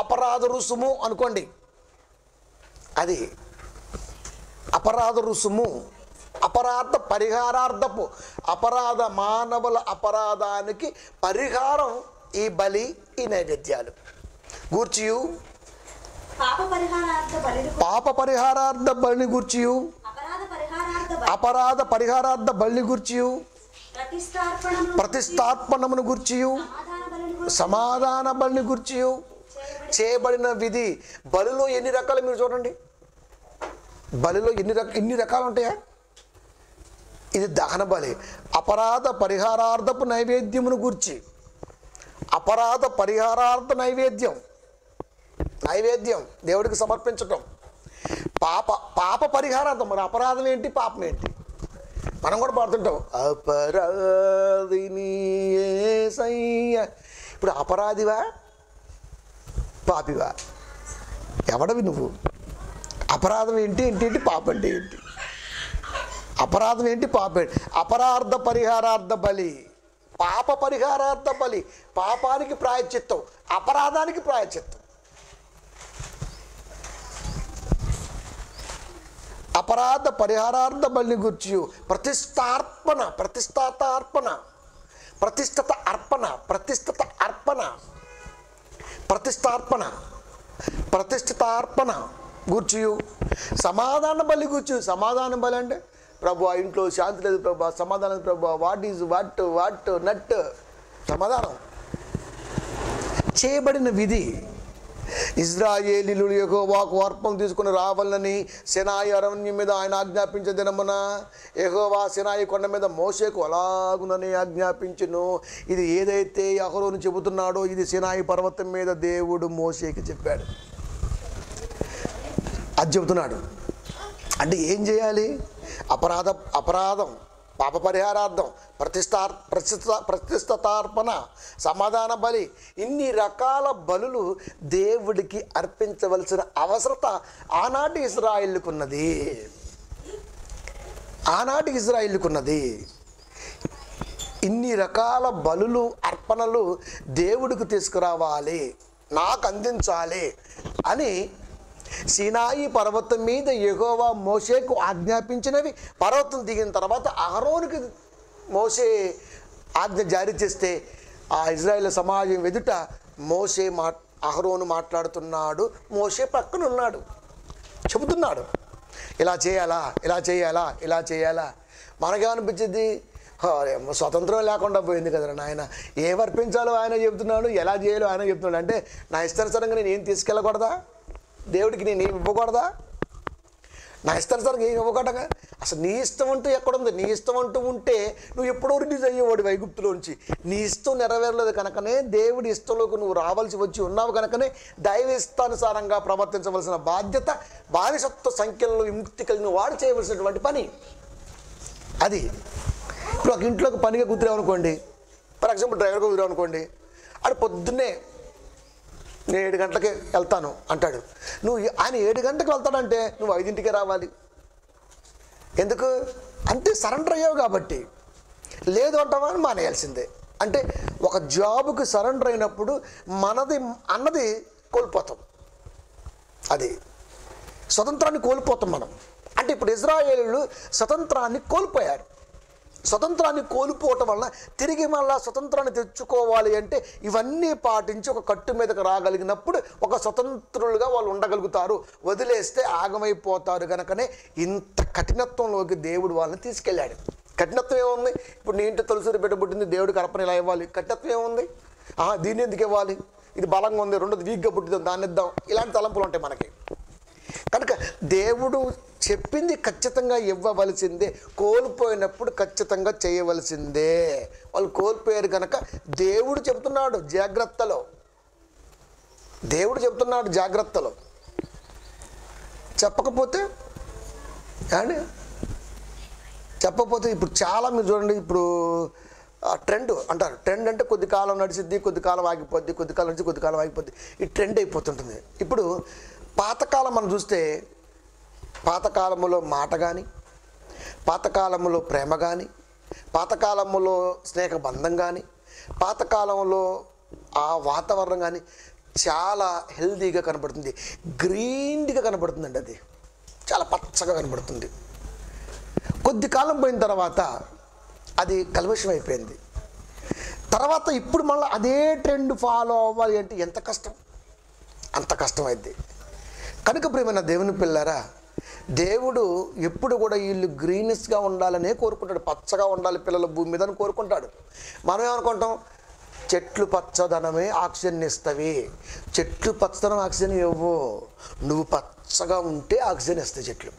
అపరాధ రుసుము అనుకోండి. అది అపరాధ రుసుము, అపరాధ పరిహారార్థపు, అపరాధ మానవుల అపరాధానికి పరిహారం ఈ బలి, ఈ నైవేద్యాలు గూర్చి. పాప పరిహారార్థ బలిని గూర్చి, అపరాధ పరిహారార్థ బలిని గూర్చి, ప్రతిష్టార్పణమును గూర్చి, సమాధాన బలిని గూర్చి చేయబడిన విధి. బలిలో ఎన్ని రకాలు మీరు చూడండి, బలిలో ఎన్ని రకాలు ఉంటాయా? ఇది దహన బలి. అపరాధ పరిహారార్థపు నైవేద్యమును గూర్చి, అపరాధ పరిహారార్థ నైవేద్యం దేవుడికి సమర్పించటం. పాప పరిహారార్థం. మరి అపరాధం ఏంటి, పాపం ఏంటి? మనం కూడా పాడుతుంటాం, అపరాధిని యేసయ్య. ఇప్పుడు అపరాధివా పాపివా? ఎవడవి నువ్వు? అపరాధం ఏంటి, ఏంటి పాపం అంటే ఏంటి? అపరాధం ఏంటి, పాపం ఏంటి? అపరాధ పరిహారార్థ బలి, పాప పరిహారార్థ బలి. పాపానికి ప్రాయశ్చిత్తం, అపరాధానికి ప్రాయశ్చిత్తం. అపరాధ పరిహారార్థ బలిని గూర్చి, ప్రతిష్ఠిత అర్పణ గూర్చి, సమాధాన బలి గూర్చి. సమాధాన బలి అంటే ప్రభు ఆ ఇంట్లో శాంతి లేదు ప్రభు, సమాధానం ప్రభు, వాట్ నట్ సమాధానం చేయబడిన విధి. ఇజ్రాయేలీయులు యెహోవాకు అర్పణ తీసుకుని రావాలని సినాయి అరణ్యం మీద ఆయన ఆజ్ఞాపించే దినమున యెహోవా సినాయి కొండ మీద మోషేకు అలాగునని ఆజ్ఞాపించును. ఇది ఏదైతే అహరోను చెబుతున్నాడో ఇది సినాయి పర్వతం మీద దేవుడు మోషేకి చెప్పాడు. అది చెబుతున్నాడు. అంటే ఏం చేయాలి? అపరాధం, పాప పరిహారార్థం, ప్రతిష్ఠితార్పణ, సమాధాన బలి, ఇన్ని రకాల బలులు దేవుడికి అర్పించవలసిన అవసరత ఆనాటి ఇజ్రాయిల్కున్నది. ఇన్ని రకాల బలులు, అర్పణలు దేవుడికి తీసుకురావాలి, నాకు అందించాలి అని సీనాయి పర్వతం మీద యెహోవా మోషేకు ఆజ్ఞాపించినవి. పర్వతం దిగిన తర్వాత అహరోనుకి మోషే ఆజ్ఞ జారీ చేస్తే ఆ ఇజ్రాయేల్ సమాజం ఎదుట అహరోను మాట్లాడుతున్నాడు, మోషే పక్కన ఉన్నాడు, చెబుతున్నాడు ఇలా చేయాలా. మనకేమనిపించింది? స్వతంత్రం లేకుండా పోయింది కదా నాయన, ఏం అర్పించాలో ఆయన చెబుతున్నాడు, ఎలా చేయాలో ఆయన చెప్తున్నాడు. అంటే నా ఇష్టానుసారంగా నేను ఏం తీసుకెళ్ళకూడదా? దేవుడికి నేను ఏమి ఇవ్వకూడదా? నా ఇష్టానుసారంగా ఏమి ఇవ్వకూడగా? అసలు నీ ఇష్టం అంటూ ఎక్కడుంది? నీ ఇష్టం అంటూ ఉంటే నువ్వు ఎప్పుడో రిలీజ్ అయ్యేవాడు ఐగుప్తులోంచి. నీ ఇష్టం నెరవేరలేదు కనుకనే, దేవుడి ఇష్టంలోకి నువ్వు రావాల్సి వచ్చి ఉన్నావు కనుకనే దైవ ఇష్టానుసారంగా ప్రవర్తించవలసిన బాధ్యత బానిసత్వ సంఖ్యలో విముక్తి కలిగిన వాడు చేయవలసినటువంటి పని అది. ఇప్పుడు ఒక ఇంట్లోకి పనిగా కుదిరామనుకోండి, ఫర్ ఎగ్జాంపుల్ డ్రైవర్గా కుదిరామనుకోండి, అది పొద్దున్నే నేను 7 గంటలకే వెళ్తాను అంటాడు. ఆయన 7 గంటలకు వెళ్తాడంటే నువ్వు 5ంటికే రావాలి. ఎందుకు అంటే సరెండర్ అయ్యావు కాబట్టి. లేదు అంటావా అని మానేయాల్సిందే. అంటే ఒక జాబుకి సరెండర్ అయినప్పుడు మనది అన్నది కోల్పోతాం, అది స్వతంత్రాన్ని కోల్పోతాం మనం. అంటే ఇప్పుడు ఇజ్రాయేలీయులు స్వతంత్రాన్ని కోల్పోయారు. స్వతంత్రాన్ని కోల్పోవటం వల్ల తిరిగి మళ్ళా స్వతంత్రాన్ని తెచ్చుకోవాలి అంటే ఇవన్నీ పాటించి ఒక కట్టు మీదకు రాగలిగినప్పుడు ఒక స్వతంత్రులుగా వాళ్ళు ఉండగలుగుతారు. వదిలేస్తే ఆగమైపోతారు. కనుకనే ఇంత కఠినత్వంలోకి దేవుడు వాళ్ళని తీసుకెళ్ళాడు. కఠినత్వం ఏముంది? ఇప్పుడు నీ ఇంటి తొలసూరి బిడ్డ పుట్టింది, దేవుడికి అర్పణ ఇలా ఇవ్వాలి. కఠినత్వం ఏముంది? దీన్ని ఎందుకు ఇవ్వాలి? ఇది బలంగా ఉంది, రెండోది వీక్గా పుట్టిద్దాం, దాన్ని ఇద్దాం, ఇలాంటి తలంపులు ఉంటాయి మనకి. కనుక దేవుడు చెప్పింది ఖచ్చితంగా ఇవ్వవలసిందే, కోల్పోయినప్పుడు ఖచ్చితంగా చేయవలసిందే. వాళ్ళు కోల్పోయారు కనుక దేవుడు చెప్తున్నాడు జాగ్రత్తలో, దేవుడు చెప్తున్నాడు జాగ్రత్తలో. చెప్పకపోతే అండి, చెప్పకపోతే ఇప్పుడు చాలా మీరు చూడండి, ఇప్పుడు ట్రెండ్ అంటారు. ట్రెండ్ అంటే కొద్ది కాలం నడిచిద్ది, కొద్ది కాలం ఆగిపోద్ది, కొద్ది కాలం నడిచి కొద్ది కాలం ఆగిపోద్ది, ఈ ట్రెండ్ అయిపోతుంటుంది. ఇప్పుడు పాతకాలం మనం చూస్తే, పాతకాలములో మాట కానీ, పాతకాలంలో ప్రేమ కానీ, పాతకాలంలో స్నేహ బంధం కానీ, పాతకాలంలో ఆ వాతావరణం కానీ చాలా హెల్తీగా కనబడుతుంది, గ్రీన్గా కనబడుతుందండి. అది చాలా పచ్చగా కనబడుతుంది. కొద్ది కాలం పోయిన తర్వాత అది కల్మషం అయిపోయింది. తర్వాత ఇప్పుడు మళ్ళీ అదే ట్రెండ్ ఫాలో అవ్వాలి అంటే ఎంత కష్టం, అంత కష్టమైంది. కనుక ప్రియమైన దేవుని పిల్లారా, దేవుడు ఎప్పుడు కూడా వీళ్ళు గ్రీనెస్గా ఉండాలనే కోరుకుంటాడు, పచ్చగా ఉండాలి పిల్లలు భూమి మీద అని కోరుకుంటాడు. మనం ఏమనుకుంటాం, చెట్లు పచ్చదనమే ఆక్సిజన్ ఇస్తవి. చెట్లు పచ్చదనం ఆక్సిజన్ ఇవ్వు, నువ్వు పచ్చగా ఉంటే ఆక్సిజన్ ఇస్తాయి చెట్లు.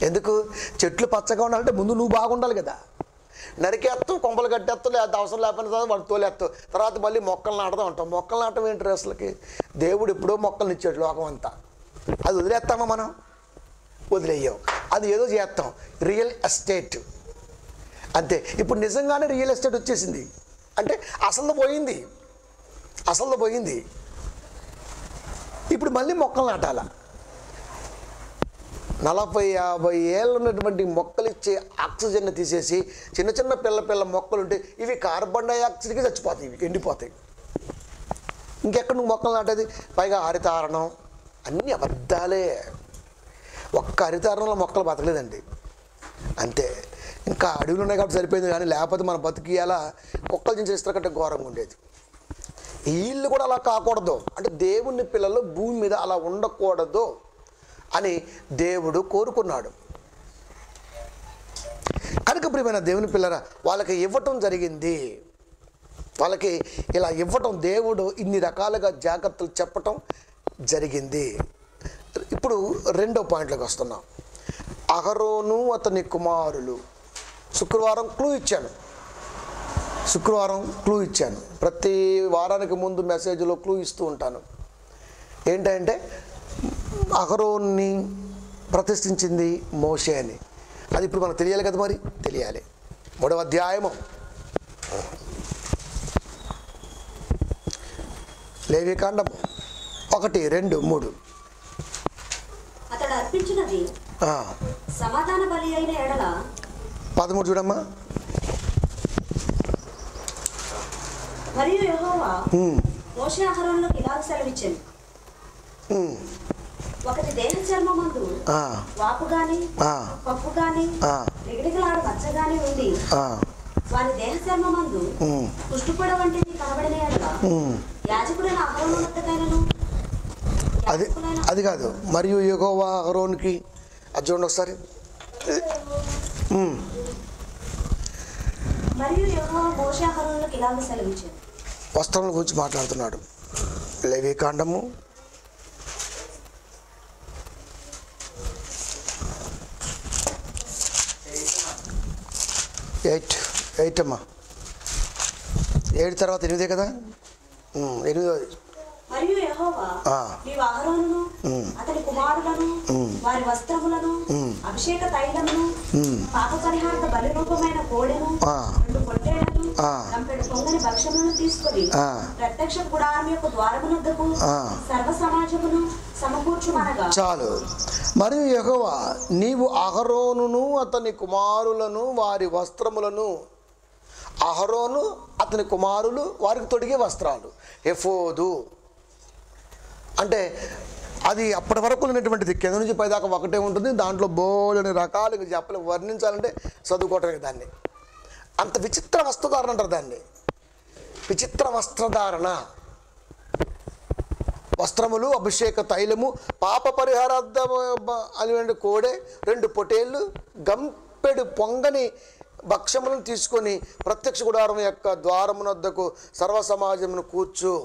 ఎందుకు? చెట్లు పచ్చగా ఉండాలంటే ముందు నువ్వు బాగుండాలి కదా. నరికేస్తాం, కొంపలు కట్టేస్తాం, లేదా అవసరం లేకపోయిన తర్వాత వాడు తోలేస్తాం, తర్వాత మళ్ళీ మొక్కలు నాటడం అంటాం. మొక్కలు నాటడం ఏంటి అసలుకి? దేవుడు ఎప్పుడో మొక్కలు ఇచ్చాడు లోకం అంతా, అది వదిలేస్తామా మనం? వదిలేయం. అది ఏదో చేస్తాం, రియల్ ఎస్టేట్ అంతే. ఇప్పుడు నిజంగానే రియల్ ఎస్టేట్ వచ్చేసింది అంటే అసలు పోయింది, అసలు పోయింది. ఇప్పుడు మళ్ళీ మొక్కలు నాటాల. 40-50 ఏళ్ళు ఉన్నటువంటి మొక్కలు ఇచ్చే ఆక్సిజన్ తీసేసి చిన్న చిన్న పిల్ల మొక్కలు ఉంటే ఇవి కార్బన్ డైఆక్సైడ్కి చచ్చిపోతాయి, ఇవి ఎండిపోతాయి. ఇంకెక్కడ నువ్వు మొక్కలు నాటేది? పైగా హరితారణం అన్నీ అబద్ధాలే. ఒక్క హరితారణంలో మొక్కలు బతకలేదండి, అంతే. ఇంకా అడవులు ఉన్నాయి కాబట్టి సరిపోయింది, కానీ లేకపోతే మన బతికియాల కుక్కలు చించేస్తారు కంటే ఘోరంగా ఉండేది. వీళ్ళు కూడా అలా కాకూడదు అంటే దేవుని పిల్లలు భూమి మీద అలా ఉండకూడదు అని దేవుడు కోరుకున్నాడు. కనుక ప్రియమైన దేవుని పిల్లరా, వాళ్ళకి ఇవ్వటం జరిగింది. వాళ్ళకి ఇలా ఇవ్వటం, దేవుడు ఇన్ని రకాలుగా జాగ్రత్తలు చెప్పటం జరిగింది. ఇప్పుడు రెండో పాయింట్లోకి వస్తున్నాం. అహరోను అతని కుమారులు. శుక్రవారం క్లూ ఇచ్చాను. ప్రతి వారానికి ముందు మెసేజ్లో క్లూ ఇస్తూ ఉంటాను. ఏంటంటే అహరోన్ని ప్రతిష్ఠించింది మోషే అని. అది ఇప్పుడు మనకు తెలియాలి కదా, మరి తెలియాలి. 3వ అధ్యాయము లేవికాండము 1, 2, 3. అతడు అర్పించినది సమాధాన బలి అయిన ఎడల 13 చూడమ్మా. మరియు యెహోవా మోషే అహరోనులకు ఇలా సెలవిచ్చెను, ఒకటి దేహ చర్మమందు వాపు గాని పప్పు గాని నిగనిగలాడు మచ్చ గాని ఉండి వారి దేహ చర్మమందు కుష్టుపొడ వంటిది కనబడిన ఎడల యాజకుడైన అహరోను వద్దకైనను. అది కాదు, మరియు యెహోవా అహరోనుకి, అది చూడండి ఒకసారి. మరియు యెహోవా మోషే అహరోనులకు ఇలాగ సెలవిచ్చెను. వస్త్రముల గురించి మాట్లాడుతున్నాడు. లేవికాండము 8 అమ్మా. 7 తర్వాత 8 కదా. 8. మరియు యెహోవా నీవు అహరోనును అతని కుమారులను వారి వస్త్రములను అభిషేక తైలమును పాప పరిహారక బలి రూపమైన కోడెను 2 పొట్టేళ్లను కంపెడు పొంగని భక్ష్యములను తీసుకొని ప్రత్యక్ష గుడారం యొక్క ద్వారమునొద్దకు సర్వ సమాజమును సమకూర్చుమనగా. చాలు. మరియు యెహోవా నీవు అహరోనును అతని కుమారులను వారి వస్త్రములను, అహరోను అతని కుమారులు వారికి తొడిగే వస్త్రాలు, ఎఫోదు అంటే అది అప్పటి వరకు ఉన్నటువంటిది, కింద నుంచి పైదాకా ఒకటే ఉంటుంది. దాంట్లో బోలని రకాలుగా చెప్పలు వర్ణించాలంటే చదువుకోవటమే దాన్ని. అంత విచిత్ర వస్త్రధారణ అంటారు దాన్ని, విచిత్ర వస్త్రధారణ. వస్త్రములు, అభిషేక తైలము, పాప పరిహారార్థము అని కోడె, 2 పొటేళ్ళు, గంపెడు పొంగని భక్ష్యములను తీసుకొని ప్రత్యక్ష గుడారం యొక్క ద్వారమునొద్దకు సర్వ సమాజమును కూర్చు.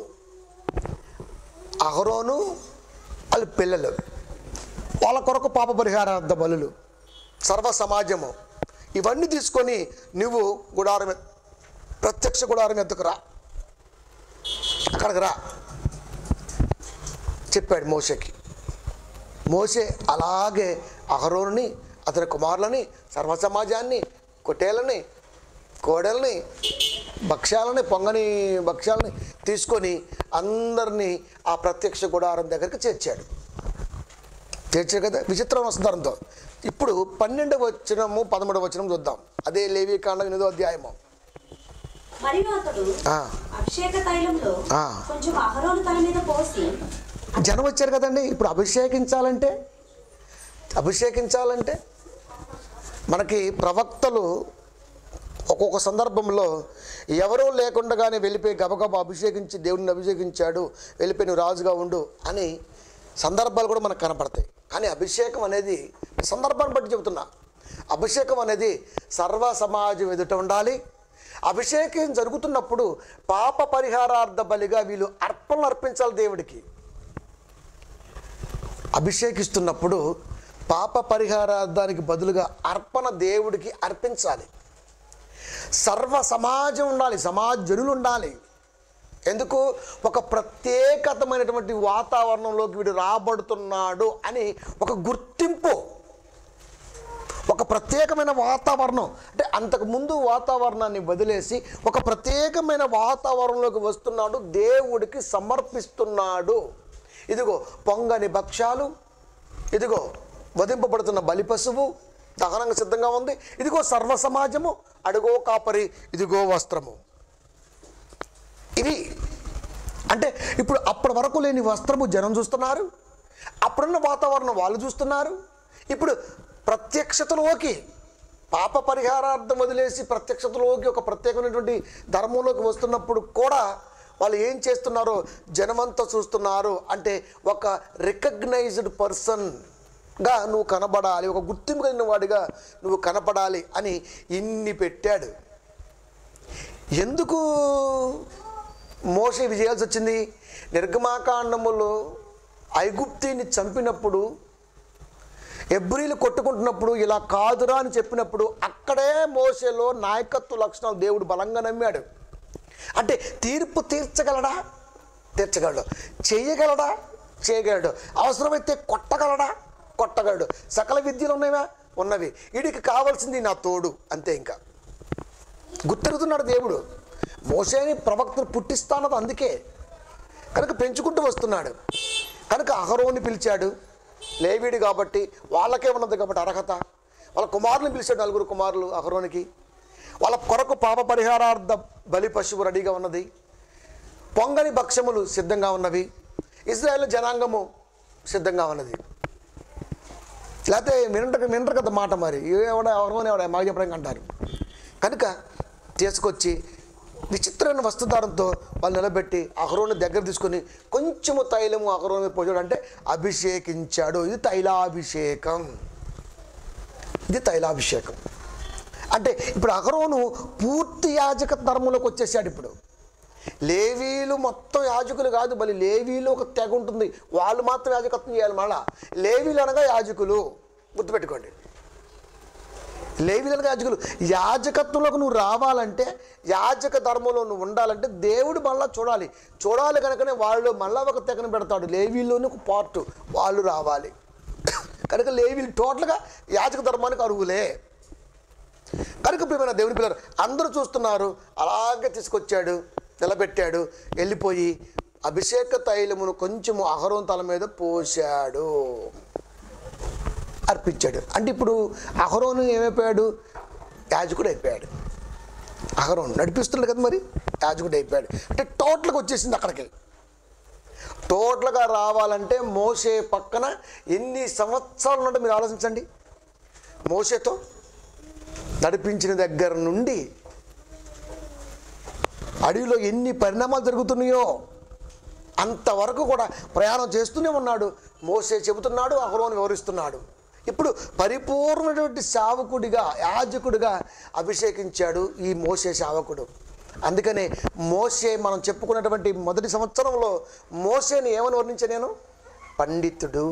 అహరోను వాళ్ళ పిల్లలు, వాళ్ళ కొరకు పాప పరిహారార్థ బలులు, సర్వ సమాజము, ఇవన్నీ తీసుకొని నువ్వు గుడారం, ప్రత్యక్ష గుడారం ఎద్దుకు రా, అక్కడికి రా చెప్పాడు మోషేకి. మోషే అలాగే అహరోనుని, అతని కుమారులని, సర్వ సమాజాన్ని, కొట్టేళ్ళని, కోడల్ని, భక్ష్యాలని, పొంగని భక్ష్యాలని తీసుకొని అందరినీ ఆ ప్రత్యక్ష గుడారం దగ్గరికి చేర్చాడు కదా. విచిత్రం వస్తుందారంతో. ఇప్పుడు 12వ వచనము 13వ వచనం చూద్దాం. అదే లేవీకాండం 8వ అధ్యాయము. మరియు అతడు అభిషేక తైలంలో కొంచెం అహరోను తల మీద పోసి, జనం వచ్చారు కదండి. ఇప్పుడు అభిషేకించాలంటే మనకి ప్రవక్తలు ఒక్కొక్క సందర్భంలో ఎవరూ లేకుండానే వెళ్ళిపోయి గబగబా అభిషేకించి దేవుడిని అభిషేకించాడు, వెళ్ళిపోయి నువ్వు రాజుగా ఉండు అని సందర్భాలు కూడా మనకు కనపడతాయి. కానీ అభిషేకం అనేది సందర్భాన్ని బట్టి చెబుతున్నా, అభిషేకం అనేది సర్వ సమాజం ఎదుట ఉండాలి. అభిషేకం జరుగుతున్నప్పుడు పాప పరిహారార్థ బలిగా వీళ్ళు అర్పణలు అర్పించాలి దేవుడికి. అభిషేకిస్తున్నప్పుడు పాప పరిహారార్థానికి బదులుగా అర్పణ దేవుడికి అర్పించాలి. సర్వ సమాజం ఉండాలి, సమాజనులు ఉండాలి. ఎందుకు? ఒక ప్రత్యేకతమైనటువంటి వాతావరణంలోకి వీడు రాబడుతున్నాడు అని ఒక గుర్తింపు, ఒక ప్రత్యేకమైన వాతావరణం. అంటే అంతకుముందు వాతావరణాన్ని వదిలేసి ఒక ప్రత్యేకమైన వాతావరణంలోకి వస్తున్నాడు, దేవుడికి సమర్పిస్తున్నాడు. ఇదిగో పొంగని భక్ష్యాలు, ఇదిగో వధింపబడుతున్న బలి పశువు దహనంగా సిద్ధంగా ఉంది, ఇదిగో సర్వ సమాజము, అడుగో కాపరి, ఇదిగో వస్త్రము. ఇవి అంటే ఇప్పుడు అప్పటి వరకు లేని వస్త్రము జనం చూస్తున్నారు, అప్పుడున్న వాతావరణం వాళ్ళు చూస్తున్నారు. ఇప్పుడు ప్రత్యక్షతలోకి, పాప పరిహారార్థం వదిలేసి ప్రత్యక్షతలోకి ఒక ప్రత్యేకమైనటువంటి ధర్మంలోకి వస్తున్నప్పుడు కూడా వాళ్ళు ఏం చేస్తున్నారో జనమంతా చూస్తున్నారు. అంటే ఒక రికగ్నైజ్డ్ పర్సన్గా నువ్వు కనబడాలి, ఒక గుర్తింపు కలిగిన వాడిగా నువ్వు కనపడాలి అని ఇన్ని పెట్టాడు. ఎందుకు మోషే ఇది చేయాల్సి వచ్చింది? నిర్గమాకాండములో ఐగుప్తీని చంపినప్పుడు, ఎబ్రీలు కొట్టుకుంటున్నప్పుడు ఇలా కాదురా అని చెప్పినప్పుడు అక్కడే మోషేలో నాయకత్వ లక్షణాలు దేవుడు బలంగా నమ్మాడు. అంటే తీర్పు తీర్చగలడా? తీర్చగలడు. చేయగలడు. అవసరమైతే కొట్టగలడు. సకల విద్యలు ఉన్నాయా? ఉన్నవి. వీడికి కావాల్సింది నా తోడు, అంతే. ఇంకా గుర్తెరుగుతున్నాడు దేవుడు. మోషేని ప్రవక్తను పుట్టిస్తానది అందుకే, కనుక పెంచుకుంటూ వస్తున్నాడు. కనుక అహరోని పిలిచాడు, లేవీడు కాబట్టి వాళ్ళకే ఉన్నది కాబట్టి అర్హత. వాళ్ళ కుమారుని పిలిచాడు, 4 కుమారులు అహరోనికి. వాళ్ళ కొరకు పాప పరిహారార్థ బలి పశువు రెడీగా ఉన్నది, పొంగని భక్ష్యములు సిద్ధంగా ఉన్నవి, ఇశ్రాయేలు జనాంగము సిద్ధంగా ఉన్నది. లేకపోతే వినరు కదా మాట. మరి ఎవరైనా మాకు చెప్పడానికి అంటారు. కనుక తీసుకొచ్చి విచిత్రమైన వస్త్రధారంతో వాళ్ళు నిలబెట్టి అహరోను దగ్గర తీసుకొని కొంచెము తైలము అహరోను పోసాడు, అంటే అభిషేకించాడు. ఇది తైలాభిషేకం. అంటే ఇప్పుడు అహరోను పూర్తి యాజక ధర్మంలోకి వచ్చేసాడు. ఇప్పుడు లేవీలు మొత్తం యాజకులు కాదు, మళ్ళీ లేవీలు ఒక తెగ ఉంటుంది, వాళ్ళు మాత్రం యాజకత్వం చేయాలి. మళ్ళా లేవీలు అనగా యాజకులు, గుర్తుపెట్టుకోండి. లేవీలు అనగా యాజకులు. యాజకత్వంలోకి నువ్వు రావాలంటే, యాజక ధర్మంలో నువ్వు ఉండాలంటే దేవుడు మళ్ళీ చూడాలి కనుకనే వాళ్ళు మళ్ళీ ఒక తెగను పెడతాడు. లేవీల్లోని ఒక పార్ట్ వాళ్ళు రావాలి. కనుక లేవీలు టోటల్గా యాజక ధర్మానికి అర్హులే. కనుక ప్రియమైన దేవుని పిల్లలు అందరూ చూస్తున్నారు. అలాగే తీసుకొచ్చాడు, నిలబెట్టాడు, వెళ్ళిపోయి అభిషేక తైలమును కొంచెము అహరోను తల మీద పోశాడు, అర్పించాడు. అంటే ఇప్పుడు అహరోను ఏమైపోయాడు? యాజకుడు అయిపోయాడు. అహరోను నడిపిస్తున్నాడు కదా, మరి యాజకుడు అయిపోయాడు. అంటే టోటల్గా వచ్చేసింది అక్కడికి. టోటల్గా రావాలంటే మోషే పక్కన ఎన్ని సంవత్సరాలు ఉన్నట్టు మీరు ఆలోచించండి. మోషేతో నడిపించిన దగ్గర నుండి అడవిలో ఎన్ని పరిణామాలు జరుగుతున్నాయో అంతవరకు కూడా ప్రయాణం చేస్తూనే ఉన్నాడు. మోషే చెబుతున్నాడు, అహరోను వివరిస్తున్నాడు. ఇప్పుడు పరిపూర్ణమైనటువంటి సేవకుడిగా, యాజకుడిగా అభిషేకించాడు ఈ మోషే సేవకుడు. అందుకనే మోషే మనం చెప్పుకున్నటువంటి మొదటి సంవత్సరంలో మోషేని ఏమని వర్ణించా నేను? పండితుడు.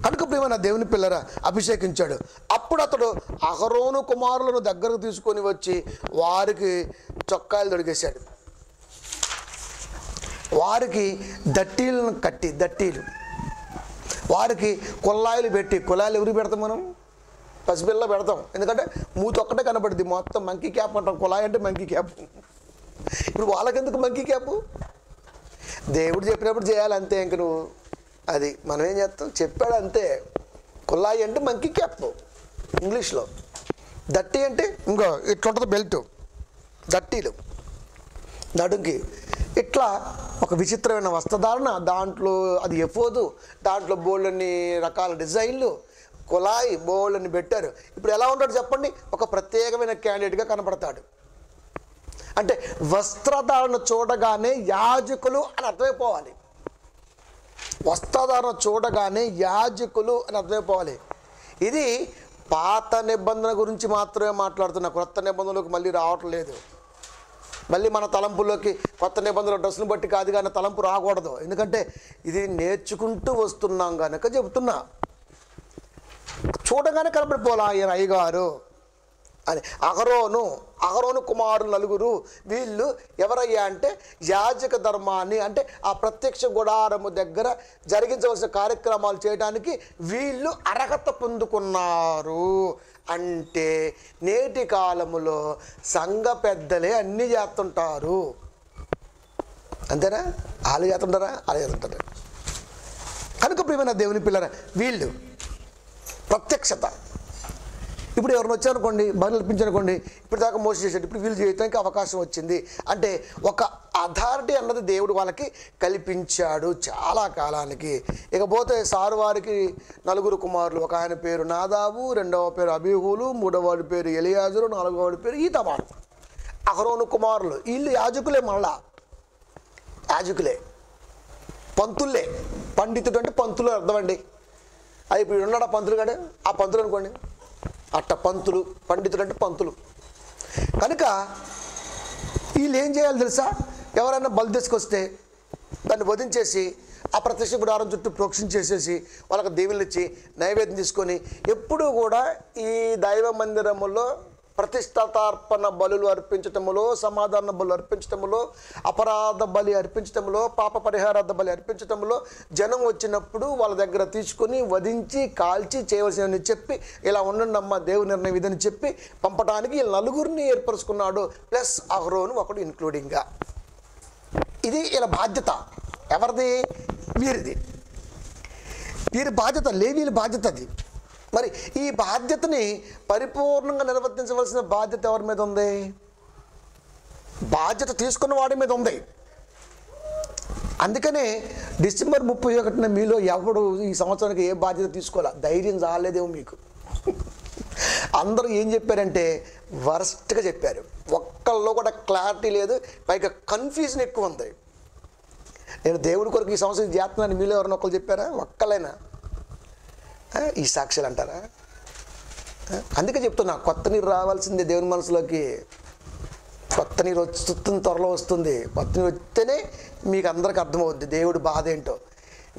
కనుక ప్రియమైన దేవుని పిల్లరా అభిషేకించాడు. అప్పుడు అతడు అహరోను కుమారులను దగ్గరకు తీసుకొని వచ్చి వారికి చొక్కాయలు తొడిగేశాడు. వారికి దట్టీలను కట్టి, వారికి కుల్లాయిలు పెట్టి, కుల్లాయిలు ఎవరికి పెడతాం మనం? పసిపిల్ల పెడతాం. ఎందుకంటే మూతి ఒక్కటే కనబడుద్ది, మొత్తం మంకీ క్యాప్ అంటాం. కుళాయి అంటే మంకీ క్యాప్. ఇప్పుడు వాళ్ళకెందుకు మంకీ క్యాప్? దేవుడు చెప్పినప్పుడు చేయాలి అంతే. ఇంక నువ్వు అది మనం ఏం చేస్తాం? చెప్పాడు అంతే. కుల్లాయి అంటే మంకీ క్యాప్ ఇంగ్లీష్లో. దట్టి అంటే ఇంకో ఇట్లుంటుంది బెల్ట్, దట్టీలు నడుంకి. ఇట్లా ఒక విచిత్రమైన వస్త్రధారణ, దాంట్లో అది ఎఫోదు, దాంట్లో బోళ్ళని రకాల డిజైన్లు, కులాయి బోళ్ళని పెట్టారు. ఇప్పుడు ఎలా ఉంటాడు చెప్పండి? ఒక ప్రత్యేకమైన క్యాండిడేట్గా కనపడతాడు. అంటే వస్త్రధారణ చూడగానే యాజకులు అని అర్థమైపోవాలి. వస్త్రధారణ చూడగానే యాజకులు అని అర్థమైపోవాలి. ఇది పాత నిబంధన గురించి మాత్రమే మాట్లాడుతున్నా, క్రొత్త నిబంధనలోకి మళ్ళీ రావట్లేదు. మళ్ళీ మన తలంపుల్లోకి కొత్త నిబంధనలు డ్రెస్సును బట్టి కాదు కానీ తలంపు రాకూడదు. ఎందుకంటే ఇది నేర్చుకుంటూ వస్తున్నాం కనుక చెబుతున్నా. చూడగానే కనపడిపోలా ఈయన అయ్యగారు అని. అహరోను కుమారులు నలుగురు. వీళ్ళు ఎవరయ్యా అంటే యాజక ధర్మాన్ని, అంటే ఆ ప్రత్యక్ష గుడారము దగ్గర జరిగించవలసిన కార్యక్రమాలు చేయడానికి వీళ్ళు అర్హత పొందుకున్నారు. అంటే నేటి కాలములో సంఘ పెద్దలే అన్నీ చేస్తుంటారు. అంతేనా? వాళ్ళు చేస్తుంటారా? అలా చేస్తుంటారా? కనుక ప్రియమైన దేవుని పిల్లరా, వీళ్ళు ప్రత్యక్షత. ఇప్పుడు ఎవరిని వచ్చారనుకోండి, బలి అర్పించారనుకోండి, ఇప్పుడు దాకా మోసం చేశాడు, ఇప్పుడు వీళ్ళు చేయడానికి అవకాశం వచ్చింది. అంటే ఒక అథారిటీ అన్నది దేవుడు వాళ్ళకి కల్పించాడు చాలా కాలానికి. ఇకపోతే సారు వారికి నలుగురు కుమారులు. ఒక ఆయన పేరు నాదాబు, రెండవ పేరు అబీహూలు, మూడవ వాడి పేరు ఎలియాజరు, నాలుగవ వాడి పేరు ఈతమాను. అహరోను కుమారులు. వీళ్ళు యాజకులే, మళ్ళా యాజకులే, పంతులే. పండితుడు అంటే పంతులు అర్థం అండి. అది ఇప్పుడు ఉన్నాడు ఆ పంతులు కాడే, ఆ పంతులు అనుకోండి, అట్ట పంతులు. పండితుడు అంటే పంతులు. కనుక వీళ్ళు ఏం చేయాలి తెలుసా? ఎవరైనా బలి తీసుకొస్తే దాన్ని వధించేసి ఆ ప్రత్యక్ష గుడారం చుట్టూ ప్రోక్షించేసేసి వాళ్ళకి దీవెనలు ఇచ్చి నైవేద్యం తీసుకొని, ఎప్పుడూ కూడా ఈ దైవ మందిరములో ప్రతిష్టాతార్పణ బలులు అర్పించటములో, సమాధాన బలు అర్పించటములో, అపరాధ బలి అర్పించటములో, పాప పరిహారార్థ బలి అర్పించటములో జనం వచ్చినప్పుడు వాళ్ళ దగ్గర తీసుకొని వధించి కాల్చి చేయవలసినవి చెప్పి, ఇలా ఉండండి అమ్మ దేవుని నిర్ణయం ఇదని చెప్పి పంపడానికి ఈ నలుగురిని ఏర్పరుచుకున్నాడు. ప్లస్ అహరోను ఒకడు ఇన్క్లూడింగ్గా. ఇది ఇలా బాధ్యత. ఎవరిది? వీరిది. వీరి బాధ్యత, లేవీల బాధ్యత అది. మరి ఈ బాధ్యతని పరిపూర్ణంగా నిర్వర్తించవలసిన బాధ్యత ఎవరి మీద ఉంది? బాధ్యత తీసుకున్న వాడి మీద ఉంది. అందుకనే డిసెంబర్ 31న మీలో ఎవడు ఈ సంవత్సరానికి ఏ బాధ్యత తీసుకోవాలా? ధైర్యం చాలేదేమో మీకు. అందరూ ఏం చెప్పారంటే వరస్ట్గా చెప్పారు. ఒక్కళ్ళలో కూడా క్లారిటీ లేదు, పైగా కన్ఫ్యూజన్ ఎక్కువ ఉంది. నేను దేవుడి కొరకు ఈ సంవత్సరం చేస్తున్నాను మీలో ఎవరైనా ఒకళ్ళు చెప్పారా? ఒక్కలైనా? ఈ సాక్ష్యాలు అంటారా? అందుకే చెప్తున్నా, కొత్త నీరు రావాల్సిందే దేవుని మనసులోకి. కొత్త నీరు వస్తుంది, త్వరలో వస్తుంది. కొత్త నీరు వస్తేనే మీకు అందరికి అర్థమవుద్ది దేవుడు బాధ ఏంటో.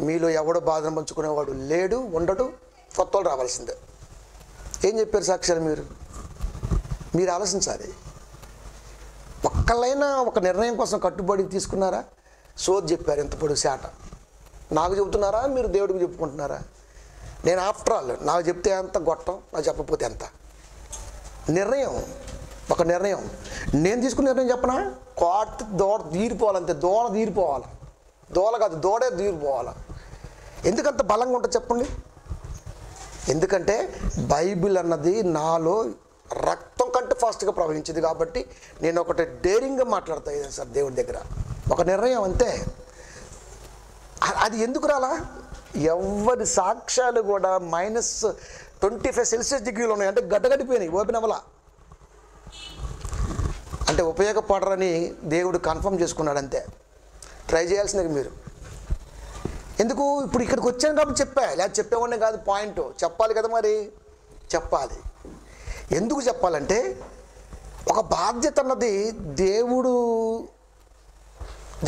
మీలో ఎవడో బాధను పంచుకునేవాడు లేడు, ఉండడు. కొత్త వాళ్ళు రావాల్సిందే. ఏం చెప్పారు సాక్ష్యాలు? మీరు ఆలోచించాలి. ఒక్కళ్ళైనా ఒక నిర్ణయం కోసం కట్టుబడి తీసుకున్నారా? సోది చెప్పారు ఎంత పొడి శాట. నాకు చెబుతున్నారా? మీరు దేవుడికి చెప్పుకుంటున్నారా? నేను ఆఫ్టర్ ఆల్, నాకు చెప్తే ఎంత గొట్టం, నాకు చెప్పకపోతే ఎంత. నిర్ణయం, ఒక నిర్ణయం. నేను తీసుకున్న నిర్ణయం చెప్పనా? దోడ తీరిపోవాలంతే. దోడ తీరిపోవాలి. దోల కాదు, దోడే తీరిపోవాలి. ఎందుకంత బలంగా ఉంటుంది చెప్పండి? ఎందుకంటే బైబిల్ అన్నది నాలో రక్తం కంటే ఫాస్ట్గా ప్రవహించింది కాబట్టి నేను ఒకటి డేరింగ్గా మాట్లాడతాను సార్ దేవుడి దగ్గర. ఒక నిర్ణయం అంతే. అది ఎందుకు రాలా? ఎవరి సాక్ష్యాలు కూడా -25°C ఉన్నాయి. అంటే గడ్డగట్టిపోయినాయి, ఓపెన్ అవ్వాల. అంటే ఉపయోగపడరని దేవుడు కన్ఫర్మ్ చేసుకున్నాడు అంతే. ట్రై చేయాల్సిందే మీరు. ఎందుకు? ఇప్పుడు ఇక్కడికి వచ్చాను కాబట్టి చెప్పా, లేదా చెప్పేవాడినే కాదు. పాయింట్ చెప్పాలి కదా, మరి చెప్పాలి. ఎందుకు చెప్పాలంటే ఒక బాధ్యత అన్నది దేవుడు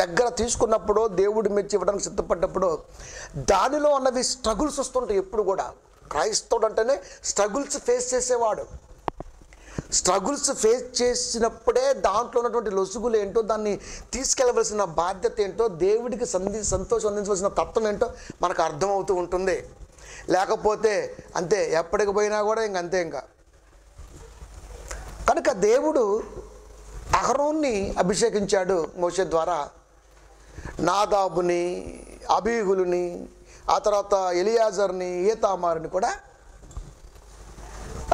దగ్గర తీసుకున్నప్పుడు, దేవుడు మెచ్చి ఇవ్వడానికి సిద్ధపడ్డప్పుడు దానిలో అన్నవి స్ట్రగుల్స్ వస్తుంటాయి. ఎప్పుడు కూడా క్రైస్తవుడు అంటేనే స్ట్రగుల్స్ ఫేస్ చేసేవాడు. స్ట్రగుల్స్ ఫేస్ చేసినప్పుడే దాంట్లో ఉన్నటువంటి లొసుగులు ఏంటో, దాన్ని తీసుకెళ్ళవలసిన బాధ్యత ఏంటో, దేవుడికి సంతోషం అందించవలసిన తత్వం ఏంటో మనకు అర్థమవుతూ ఉంటుంది. లేకపోతే అంతే, ఎప్పటికి పోయినా కూడా ఇంకంతే. కనుక దేవుడు అహరోన్ని అభిషేకించాడు మోషే ద్వారా. నాదాబుని, అబీహులుని, ఆ తర్వాత ఎలియాజర్ని, ఈతామారుని కూడా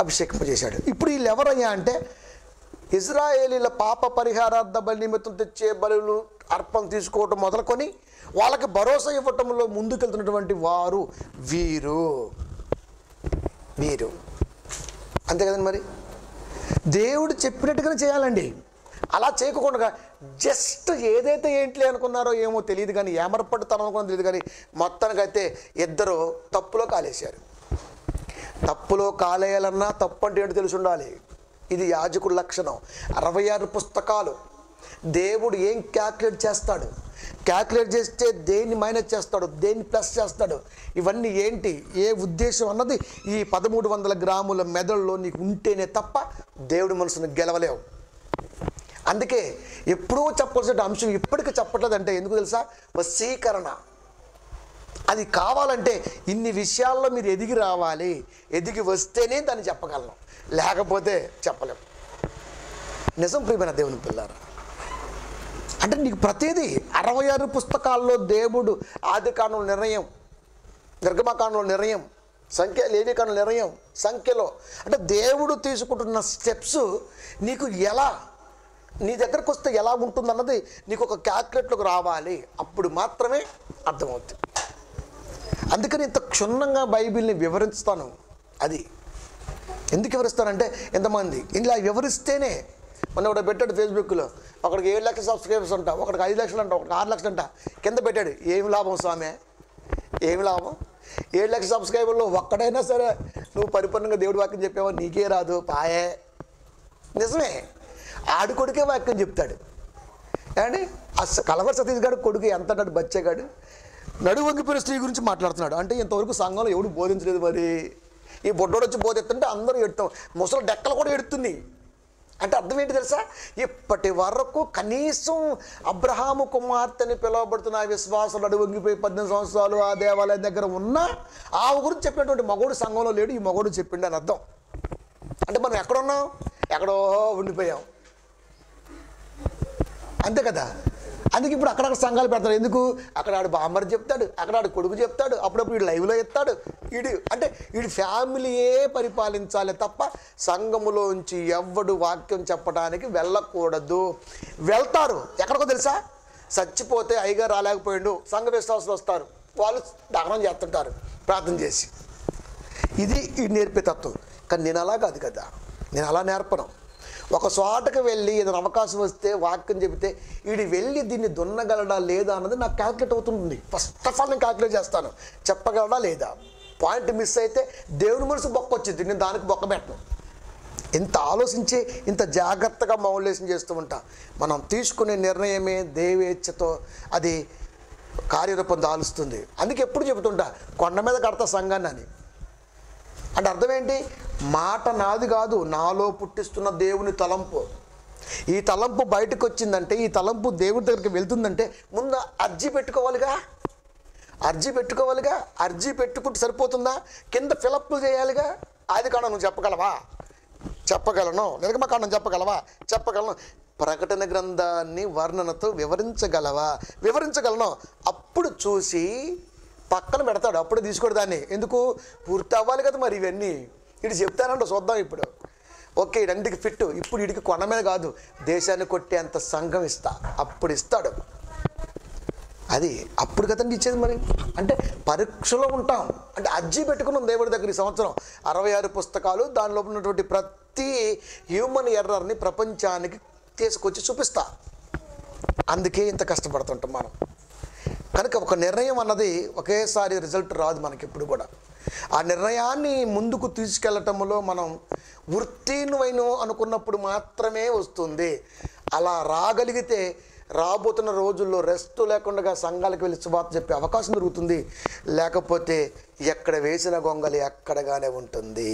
అభిషేకింపజేశాడు. ఇప్పుడు వీళ్ళు ఎవరయ్యా అంటే ఇజ్రాయేలీల పాప పరిహారార్థ బలి నిమిత్తం తెచ్చే బలులు అర్పణ తీసుకోవటం మొదలుకొని వాళ్ళకి భరోసా ఇవ్వటంలో ముందుకెళ్తున్నటువంటి వారు వీరు. అంతే కదండి. మరి దేవుడు చెప్పినట్టుగానే చేయాలండి. అలా చేయకుండా జస్ట్ ఏదైతే ఏంటి అనుకున్నారో ఏమో తెలియదు, కానీ ఏమరపడుతారో అనుకున్నా తెలియదు, కానీ మొత్తానికైతే ఇద్దరు తప్పులో కాలేశారు. తప్పులో కాలేయాలన్నా తప్పు అంటే ఏంటో తెలిసి ఉండాలి. ఇది యాజకుడి లక్షణం. 66 పుస్తకాలు దేవుడు ఏం క్యాల్కులేట్ చేస్తాడు, క్యాల్కులేట్ చేస్తే దేన్ని మైనస్ చేస్తాడు, దేన్ని ప్లస్ చేస్తాడు, ఇవన్నీ ఏంటి, ఏ ఉద్దేశం అన్నది ఈ 1300 గ్రాముల మెదడులో నీకు ఉంటేనే తప్ప దేవుడి మనసును గెలవలేవు. అందుకే ఎప్పుడూ చెప్పవలసిన అంశం ఇప్పటికీ చెప్పట్లేదంటే ఎందుకు తెలుసా? వశీకరణ. అది కావాలంటే ఇన్ని విషయాల్లో మీరు ఎదిగి రావాలి, ఎదిగి వస్తేనే దాన్ని చెప్పగలను, లేకపోతే చెప్పలేం. నిజం ప్రియమైన దేవుని పిల్లారా. అంటే నీకు ప్రతిదీ 66 పుస్తకాల్లో దేవుడు ఆదికాండంలో నిర్ణయం, నిర్గమకాండంలో నిర్ణయం, లేవికాండంలో నిర్ణయం, సంఖ్యలో అంటే దేవుడు తీసుకుంటున్న స్టెప్స్ నీకు ఎలా, నీ దగ్గరకు వస్తే ఎలా ఉంటుందన్నది నీకు ఒక క్యాల్కులేట్లోకి రావాలి. అప్పుడు మాత్రమే అర్థమవుతుంది. అందుకని ఇంత క్షుణ్ణంగా బైబిల్ని వివరిస్తాను. అది ఎందుకు వివరిస్తానంటే ఎంతమంది ఇలా వివరిస్తేనే. మొన్న ఒకటి పెట్టాడు ఫేస్బుక్లో, ఒకడికి 7 లక్షల సబ్స్క్రైబర్స్ అంట, ఒకడికి 5 లక్షలు అంట, ఒకటికి 6 లక్షలు అంట. కింద పెట్టాడు, ఏమి లాభం స్వామి, ఏమి లాభం? 7 లక్షల సబ్స్క్రైబర్లో ఒక్కడైనా సరే నువ్వు పరిపూర్ణంగా దేవుడి వాక్యం చెప్పావో నీకే రాదు పాయే. నిజమే, ఆడి కొడుకే వాక్యం చెప్తాడు. ఏమండి, ఆ కలవర్ సతీష్ గారు కొడుకు ఎంత అన్నాడు, బచ్చేగాడు నడు వంగిపోయిన స్త్రీ గురించి మాట్లాడుతున్నాడు. అంటే ఇంతవరకు సంఘంలో ఎవడు బోధించలేదు. మరి ఈ బొడ్డోడు వచ్చి బోధిస్తుంటే అందరూ ఎడతాం, ముసలి డెక్కలు కూడా ఎడుతుంది. అంటే అర్థం ఏంటి తెలుసా? ఇప్పటి వరకు కనీసం అబ్రహాము కుమార్తెని పిలువబడుతున్న ఆ విశ్వాసాలు నడు వంగిపోయి 18 సంవత్సరాలు ఆ దేవాలయం దగ్గర ఉన్న ఆ గురించి చెప్పినటువంటి మగోడు సంఘంలో లేడు, ఈ మగోడు చెప్పిండు అని అర్థం. అంటే మనం ఎక్కడున్నాం, ఎక్కడో ఉండిపోయాం. అంతే కదా. అందుకే ఇప్పుడు అక్కడక్కడ సంఘాలు పెడతారు. ఎందుకు? అక్కడ ఆడు బామ్మర్ చెప్తాడు, అక్కడ ఆడు కొడుకు చెప్తాడు, అప్పుడప్పుడు వీడు లైవ్లో ఎత్తాడు. వీడి ఫ్యామిలీయే పరిపాలించాలి తప్ప సంఘములోంచి ఎవ్వడు వాక్యం చెప్పడానికి వెళ్ళకూడదు. వెళ్తారు ఎక్కడికో తెలుసా? చచ్చిపోతే అయ్యగారు రాలేకపోయిండు, సంఘ విశ్వాసులు వస్తారు, వాళ్ళు దహనం చేస్తుంటారు ప్రార్థన చేసి. ఇది నేర్పే తత్వం. కానీ నేను అలా కాదు కదా, నేను అలా నేర్పను. ఒక చోటకు వెళ్ళి ఏదైనా అవకాశం వస్తే వాక్యం చెబితే వీడు వెళ్ళి దీన్ని దున్నగలడా లేదా అన్నది నాకు క్యాల్కులేట్ అవుతుంది. ఫస్ట్ ఆఫ్ ఆల్ నేను క్యాల్కులేట్ చేస్తాను, చెప్పగలడా లేదా. పాయింట్ మిస్ అయితే దేవుని మనసు బొక్క వచ్చింది, నేను దానికి బొక్క పెట్టను. ఇంత ఆలోచించి ఇంత జాగ్రత్తగా మౌల్యేషన్ చేస్తూ ఉంటా. మనం తీసుకునే నిర్ణయమే దేవేచ్ఛతో అది కార్యరూపం దాలుస్తుంది. అందుకే ఎప్పుడు చెబుతుంటా, కొండ మీద కడతా సంఘాన్ని అని. అంటే అర్థం ఏంటి? మాట నాది కాదు, నాలో పుట్టిస్తున్న దేవుని తలంపు. ఈ తలంపు బయటకు వచ్చిందంటే, ఈ తలంపు దేవుడి దగ్గరికి వెళ్తుందంటే ముందు అర్జీ పెట్టుకోవాలిగా. అర్జీ పెట్టుకుంటే సరిపోతుందా? కింద ఫిలప్లు చేయాలిగా. ఆదికాండం నువ్వు చెప్పగలవా? చెప్పగలను. నిర్గమకాండం చెప్పగలను. ప్రకటన గ్రంథాన్ని వర్ణనతో వివరించగలను. అప్పుడు చూసి పక్కన పెడతాడు, అప్పుడే తీసుకోడు దాన్ని. ఎందుకు? పూర్తి అవ్వాలి కదా మరి ఇవన్నీ. ఇటు చెప్తానంటే చూద్దాం ఇప్పుడు. ఓకే, ఇడంటికి ఫిట్. ఇప్పుడు వీడికి కొండ మీద కాదు, దేశాన్ని కొట్టేంత సంఘం ఇస్తా, అప్పుడు ఇస్తాడు. అది అప్పుడు కదండి ఇచ్చేది. మరి అంటే పరీక్షలో ఉంటాం. అంటే అర్జీ పెట్టుకున్నాం దేవుడి దగ్గర. ఈ సంవత్సరం 66 పుస్తకాలు, దానిలో ఉన్నటువంటి ప్రతి హ్యూమన్ ఎర్రర్ని ప్రపంచానికి తీసుకొచ్చి చూపిస్తా. అందుకే ఇంత కష్టపడుతుంటాం మనం. కనుక ఒక నిర్ణయం అన్నది ఒకేసారి రిజల్ట్ రాదు మనకి ఎప్పుడు కూడా. ఆ నిర్ణయాన్ని ముందుకు తీసుకెళ్లటంలో మనం ఉత్తీర్ణమైన అనుకున్నప్పుడు మాత్రమే వస్తుంది. అలా రాగలిగితే రాబోతున్న రోజుల్లో రెస్ట్ లేకుండా సంఘాలకు వెళ్ళి సువార్త చెప్పే అవకాశం దొరుకుతుంది. లేకపోతే ఎక్కడ వేసిన గొంగలి ఎక్కడగానే ఉంటుంది.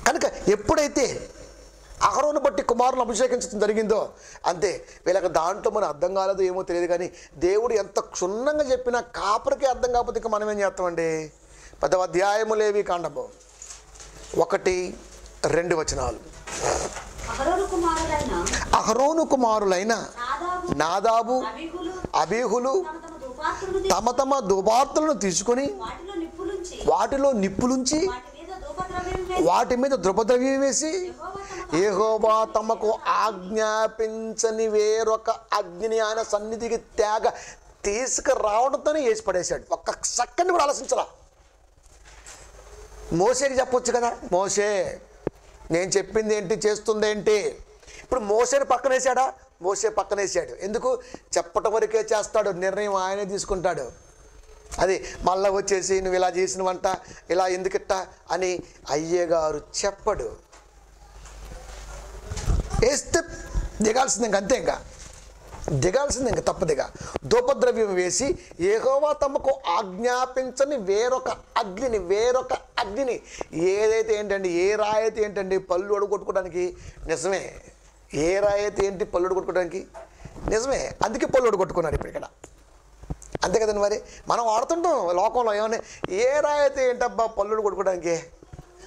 కనుక ఎప్పుడైతే అహరోను బట్టి కుమారులను అభిషేకించడం జరిగిందో అంతే. వీళ్ళకి దాంట్లో మనం అర్థం కాలేదో ఏమో తెలియదు, కానీ దేవుడు ఎంత క్షుణ్ణంగా చెప్పినా కాపరికి అర్థం కాకపోతే ఇక మనం ఏం చేస్తామండి? 10వ అధ్యాయము లేవి కాండము 1-2 వచనాలు. అహరోను కుమారులైన నాదాబు అబీహులు తమ తమ దుపార్తులను తీసుకొని వాటిలో నిప్పులుంచి వాటి మీద ద్రవ్యం వేసి యెహోవా తమకు ఆజ్ఞాపించని వేరొక అగ్నిని ఆయన సన్నిధికి తేగ తీసుకురావడంతోనే వేసి పడేశాడు. ఒక్క సెకండ్ కూడా ఆలోచించరా. మోసేకి చెప్పొచ్చు కదా, మోసే నేను చెప్పింది ఏంటి, చేస్తుంది ఏంటి. ఇప్పుడు మోసేని పక్కనేసాడా? మోసే పక్కనేసాడు. ఎందుకు? చెప్పటం వరకే చేస్తాడు, నిర్ణయం ఆయనే తీసుకుంటాడు. అది మళ్ళీ వచ్చేసి నువ్వు ఇలా చేసినవంట, ఇలా ఎందుకిట్ట అని అయ్యగారు చెప్పడు. వేస్తే దిగాల్సింది, ఇంక అంతే, ఇంకా దిగాల్సింది, ఇంక తప్పదిగా. ధూపద్రవ్యం వేసి యెహోవా తమకు ఆజ్ఞాపించని వేరొక అగ్నిని ఏదైతే ఏంటండి, ఏ రాయితే ఏంటండి పళ్ళు ఒడగొట్టుకోవడానికి? నిజమే. ఏ రాయితే ఏంటి పళ్ళు ఒడగొట్టుకోవడానికి? నిజమే. అందుకే పళ్ళు ఒడగొట్టుకున్నాడు ఇప్పుడు ఇక్కడ. అంతే కదండి. మరి మనం వాడుతుంటాం లోకంలో ఏమన్నా, ఏ రాయితే ఏంటబ్బా పళ్ళు కొట్టుకోవడానికి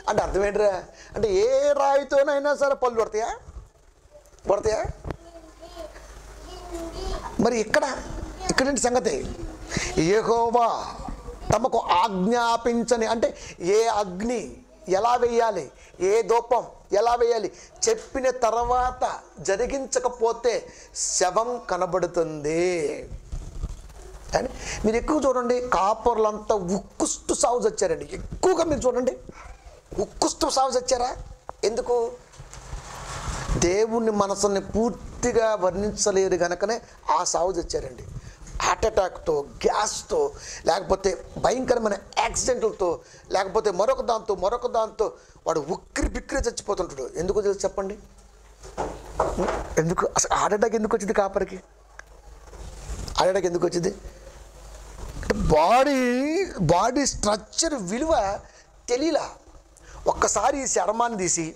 అంటే అర్థం ఏంటిరా అంటే ఏ రాయితోనైనా సరే పళ్ళు పడతాయా? మరి ఇక్కడేంటి సంగతి? యెహోవా తమకు ఆజ్ఞాపించని అంటే ఏ అగ్ని ఎలా వేయాలి, ఏ ధూపం ఎలా వేయాలి చెప్పిన తర్వాత జరిగించకపోతే శవం కనబడుతుంది. కానీ మీరు ఎక్కువ చూడండి, కాపర్లంతా ఉక్కుస్తూ సాగు చచ్చారండి. ఎక్కువగా మీరు చూడండి, ఉక్కుస్తూ సాగు చచ్చారా? ఎందుకు? దేవుని మనసుని పూర్తిగా వర్ణించలేరు కనుకనే ఆ సాగు చచ్చారండి. హార్ట్ అటాక్తో, గ్యాస్తో, లేకపోతే భయంకరమైన యాక్సిడెంట్లతో, లేకపోతే మరొక దాంతో వాడు ఉక్కిరి బిక్కిరి చచ్చిపోతుంటాడు. ఎందుకు తెలుసు చెప్పండి? ఎందుకు అసలు హార్ట్ అటాక్ ఎందుకు వచ్చింది కాపరికి? హార్ట్ అటాక్ ఎందుకు వచ్చింది? బాడీ స్ట్రక్చర్ విలువ తెలియలా. ఒక్కసారి ఈ చర్మాన్ని తీసి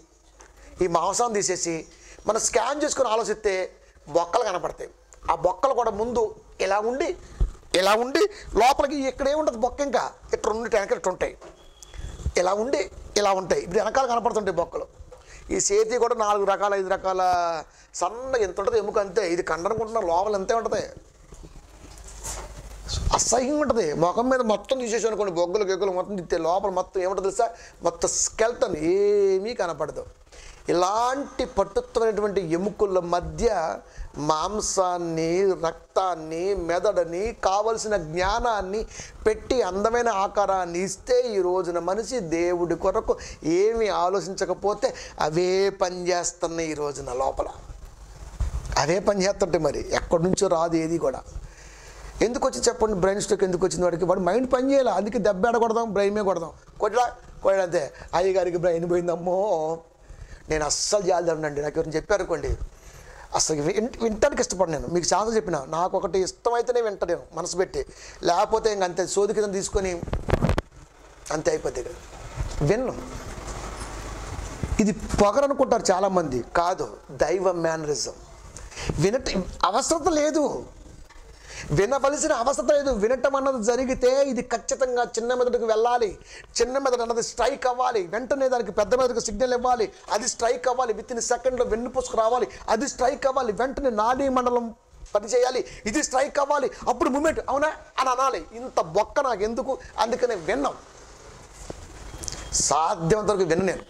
ఈ మాంసాన్ని తీసేసి మనం స్కాన్ చేసుకొని ఆలోచిస్తే బొక్కలు కనపడతాయి. ఆ బొక్కలు కూడా ముందు ఇలా ఉండి లోపలికి ఇక్కడ ఏముంటుంది బొక్క, ఇంకా ఇట్లా ఉండి వెనక ఇట్లా ఉంటాయి, ఇలా ఉంటాయి. ఇప్పుడు వెనకాల కనపడుతుంటాయి బొక్కలు. ఈ చేతి కూడా 4 రకాల 5 రకాల సన్నగా ఎంత ఉంటుంది ఎముక, అంతే. ఇది కండనుకుంటున్న లోపల ఎంతే ఉంటుంది, అసహ్యంగా ఉంటుంది. ముఖం మీద మొత్తం తీసేసి అనుకోండి, బొగ్గలు మొత్తం తిత్తే లోపల మొత్తం ఏముంటుంది తెలుసా? మొత్తం స్కెల్టన్ ఏమీ కనపడదు. ఇలాంటి పట్టుత్వమైనటువంటి ఎముకల మధ్య మాంసాన్ని, రక్తాన్ని, మెదడుని, కావలసిన జ్ఞానాన్ని పెట్టి అందమైన ఆకారాన్ని ఇస్తే ఈ రోజున మనిషి దేవుడి కొరకు ఏమీ ఆలోచించకపోతే అవే పనిచేస్తున్నాయి. ఈ రోజున లోపల అవే పనిచేస్తుంటాయి. మరి ఎక్కడి నుంచో రాదు ఏది కూడా. ఎందుకు వచ్చి చెప్పండి? బ్రెయిన్ స్ట్రోక్ ఎందుకు వచ్చింది వాడికి? వాడు మైండ్ పని చేయాలి. అందుకే దెబ్బ కొడదాం, బ్రెయిన్ మీద కొడదాం, కొట్టంతే. అయ్యగారికి బ్రెయిన్ పోయిందమ్మో, నేను అస్సలు జాలిదండి. నాకు ఎవరిని చెప్పారనుకోండి, అసలు వింటానికి ఇష్టపడి, నేను మీకు చాలా చెప్పిన, నాకు ఒకటి ఇష్టమైతేనే వింటా నేను మనసు పెట్టి, లేకపోతే ఇంక అంతే సోది కింద తీసుకొని అంతే అయిపోద్ది కదా. విన్ను. ఇది పొగరనుకుంటారు చాలామంది. కాదు, దైవ మేనరిజం. అవసరం లేదు, వినవలసిన అవసరం లేదు. వినటం అన్నది జరిగితే ఇది ఖచ్చితంగా చిన్న మెదడుకు వెళ్ళాలి. చిన్న మెదడు అన్నది స్ట్రైక్ అవ్వాలి. వెంటనే దానికి పెద్ద మెదడుకు సిగ్నల్ ఇవ్వాలి. అది స్ట్రైక్ అవ్వాలి. విత్-ఇన్ సెకండ్లో వెన్నుపూసుకు రావాలి. అది స్ట్రైక్ అవ్వాలి. వెంటనే నాడీ మండలం పనిచేయాలి. ఇది స్ట్రైక్ అవ్వాలి. అప్పుడు మూమెంట్ అవునా అని అనాలి. ఇంత బొక్క నాకు ఎందుకు? అందుకనే విన్నాం. సాధ్యమంత వరకు విన్న నేను.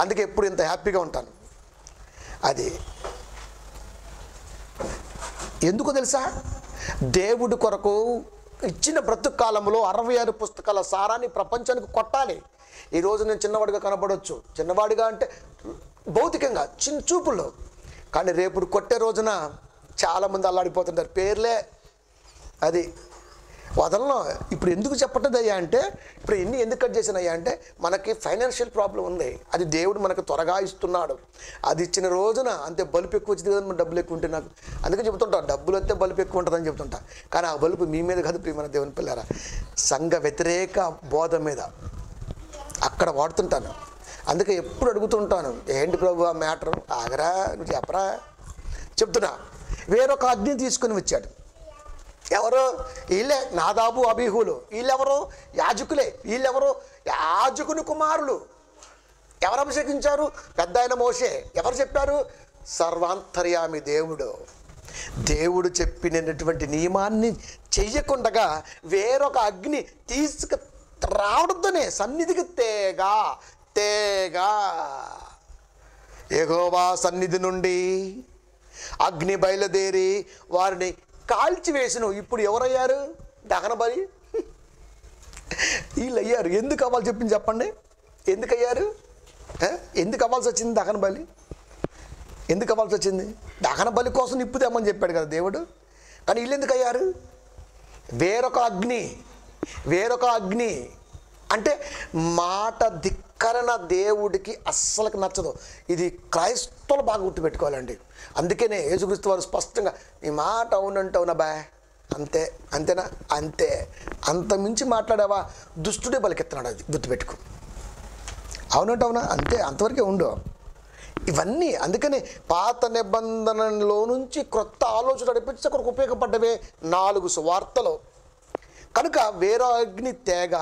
అందుకే ఎప్పుడు ఇంత హ్యాపీగా ఉంటాను. అది ఎందుకు తెలుసా? దేవుడి కొరకు ఇచ్చిన బ్రతుకు కాలంలో 66 పుస్తకాల సారాన్ని ప్రపంచానికి కొట్టాలి. ఈరోజు నేను చిన్నవాడిగా కనపడవచ్చు, చిన్నవాడిగా అంటే భౌతికంగా చిన్న చూపుల్లో, కానీ రేపు కొట్టే రోజున చాలామంది అల్లాడిపోతుంటారు. పేర్లే అది వదలను. ఇప్పుడు ఎందుకు చెప్పట్లేదయ్యా అంటే, ఇప్పుడు ఎందుకు కట్ చేసినయ్యా అంటే, మనకి ఫైనాన్షియల్ ప్రాబ్లం ఉంది. అది దేవుడు మనకు త్వరగా ఇస్తున్నాడు. అది ఇచ్చిన రోజున అంతే బలుపు ఎక్కువ వచ్చింది కదా, డబ్బులు ఎక్కువ ఉంటే నాకు అందుకే చెబుతుంటా, డబ్బులు వస్తే బలుపు ఎక్కువ ఉంటుందని చెబుతుంటా. కానీ ఆ బలుపు మీ మీద కాదు ప్రియమైన దేవుని పిల్లారా, సంఘ వ్యతిరేక బోధ మీద అక్కడ వాడుతుంటాను. అందుకే ఎప్పుడు అడుగుతుంటాను, ఏంటి ప్రభు ఆ మ్యాటర్, ఆగరా నువ్వు చెప్పరా చెప్తున్నా. వేరొక అగ్ని తీసుకుని వచ్చాడు. ఎవరు? వీళ్ళే నాదాబు అబీహులు. వీళ్ళెవరు? యాజకులే. వీళ్ళెవరు? యాజకుని కుమారులు. ఎవరు అభిషేకించారు? పెద్ద ఆయన మోషే. ఎవరు చెప్పారు? సర్వాంతర్యామి దేవుడు. దేవుడు చెప్పినటువంటి నియమాన్ని చెయ్యకుండగా వేరొక అగ్ని తీసుకు రావడంతోనే సన్నిధికి తేగా యెహోవా సన్నిధి నుండి అగ్ని బయలుదేరి వారిని కాల్చివేసును. ఇప్పుడు ఎవరయ్యారు? దహన బలి వీళ్ళు అయ్యారు. ఎందుకు అవ్వాలి చెప్పింది చెప్పండి. ఎందుకు అయ్యారు? ఎందుకు అవ్వాల్సి వచ్చింది దహన బలి? ఎందుకు అవ్వాల్సి వచ్చింది? దహన బలి కోసం నిప్పు తెమ్మని చెప్పాడు కదా దేవుడు. కానీ వీళ్ళు ఎందుకు అయ్యారు? వేరొక అగ్ని అంటే మాట ధిక్కరణ దేవుడికి అస్సలకు నచ్చదు. ఇది క్రైస్తవులు బాగా గుర్తుపెట్టుకోవాలండి. అందుకనే యేసుక్రీస్తు వారు స్పష్టంగా, నీ మాట అవునంటే అవునా బా, అంతేనా, అంతే, అంత మించి మాట్లాడావా దుష్టుడే బలికెత్తున్నాడు. అది గుర్తుపెట్టుకో. అవునంటే అవునా, అంతే, అంతవరకే ఉండు. ఇవన్నీ అందుకని పాత నిబంధనలో నుంచి క్రొత్త ఆలోచన నడిపించే కొరకు ఉపయోగపడ్డవే 4 సువార్తలు. కనుక వేరే అగ్ని తేగ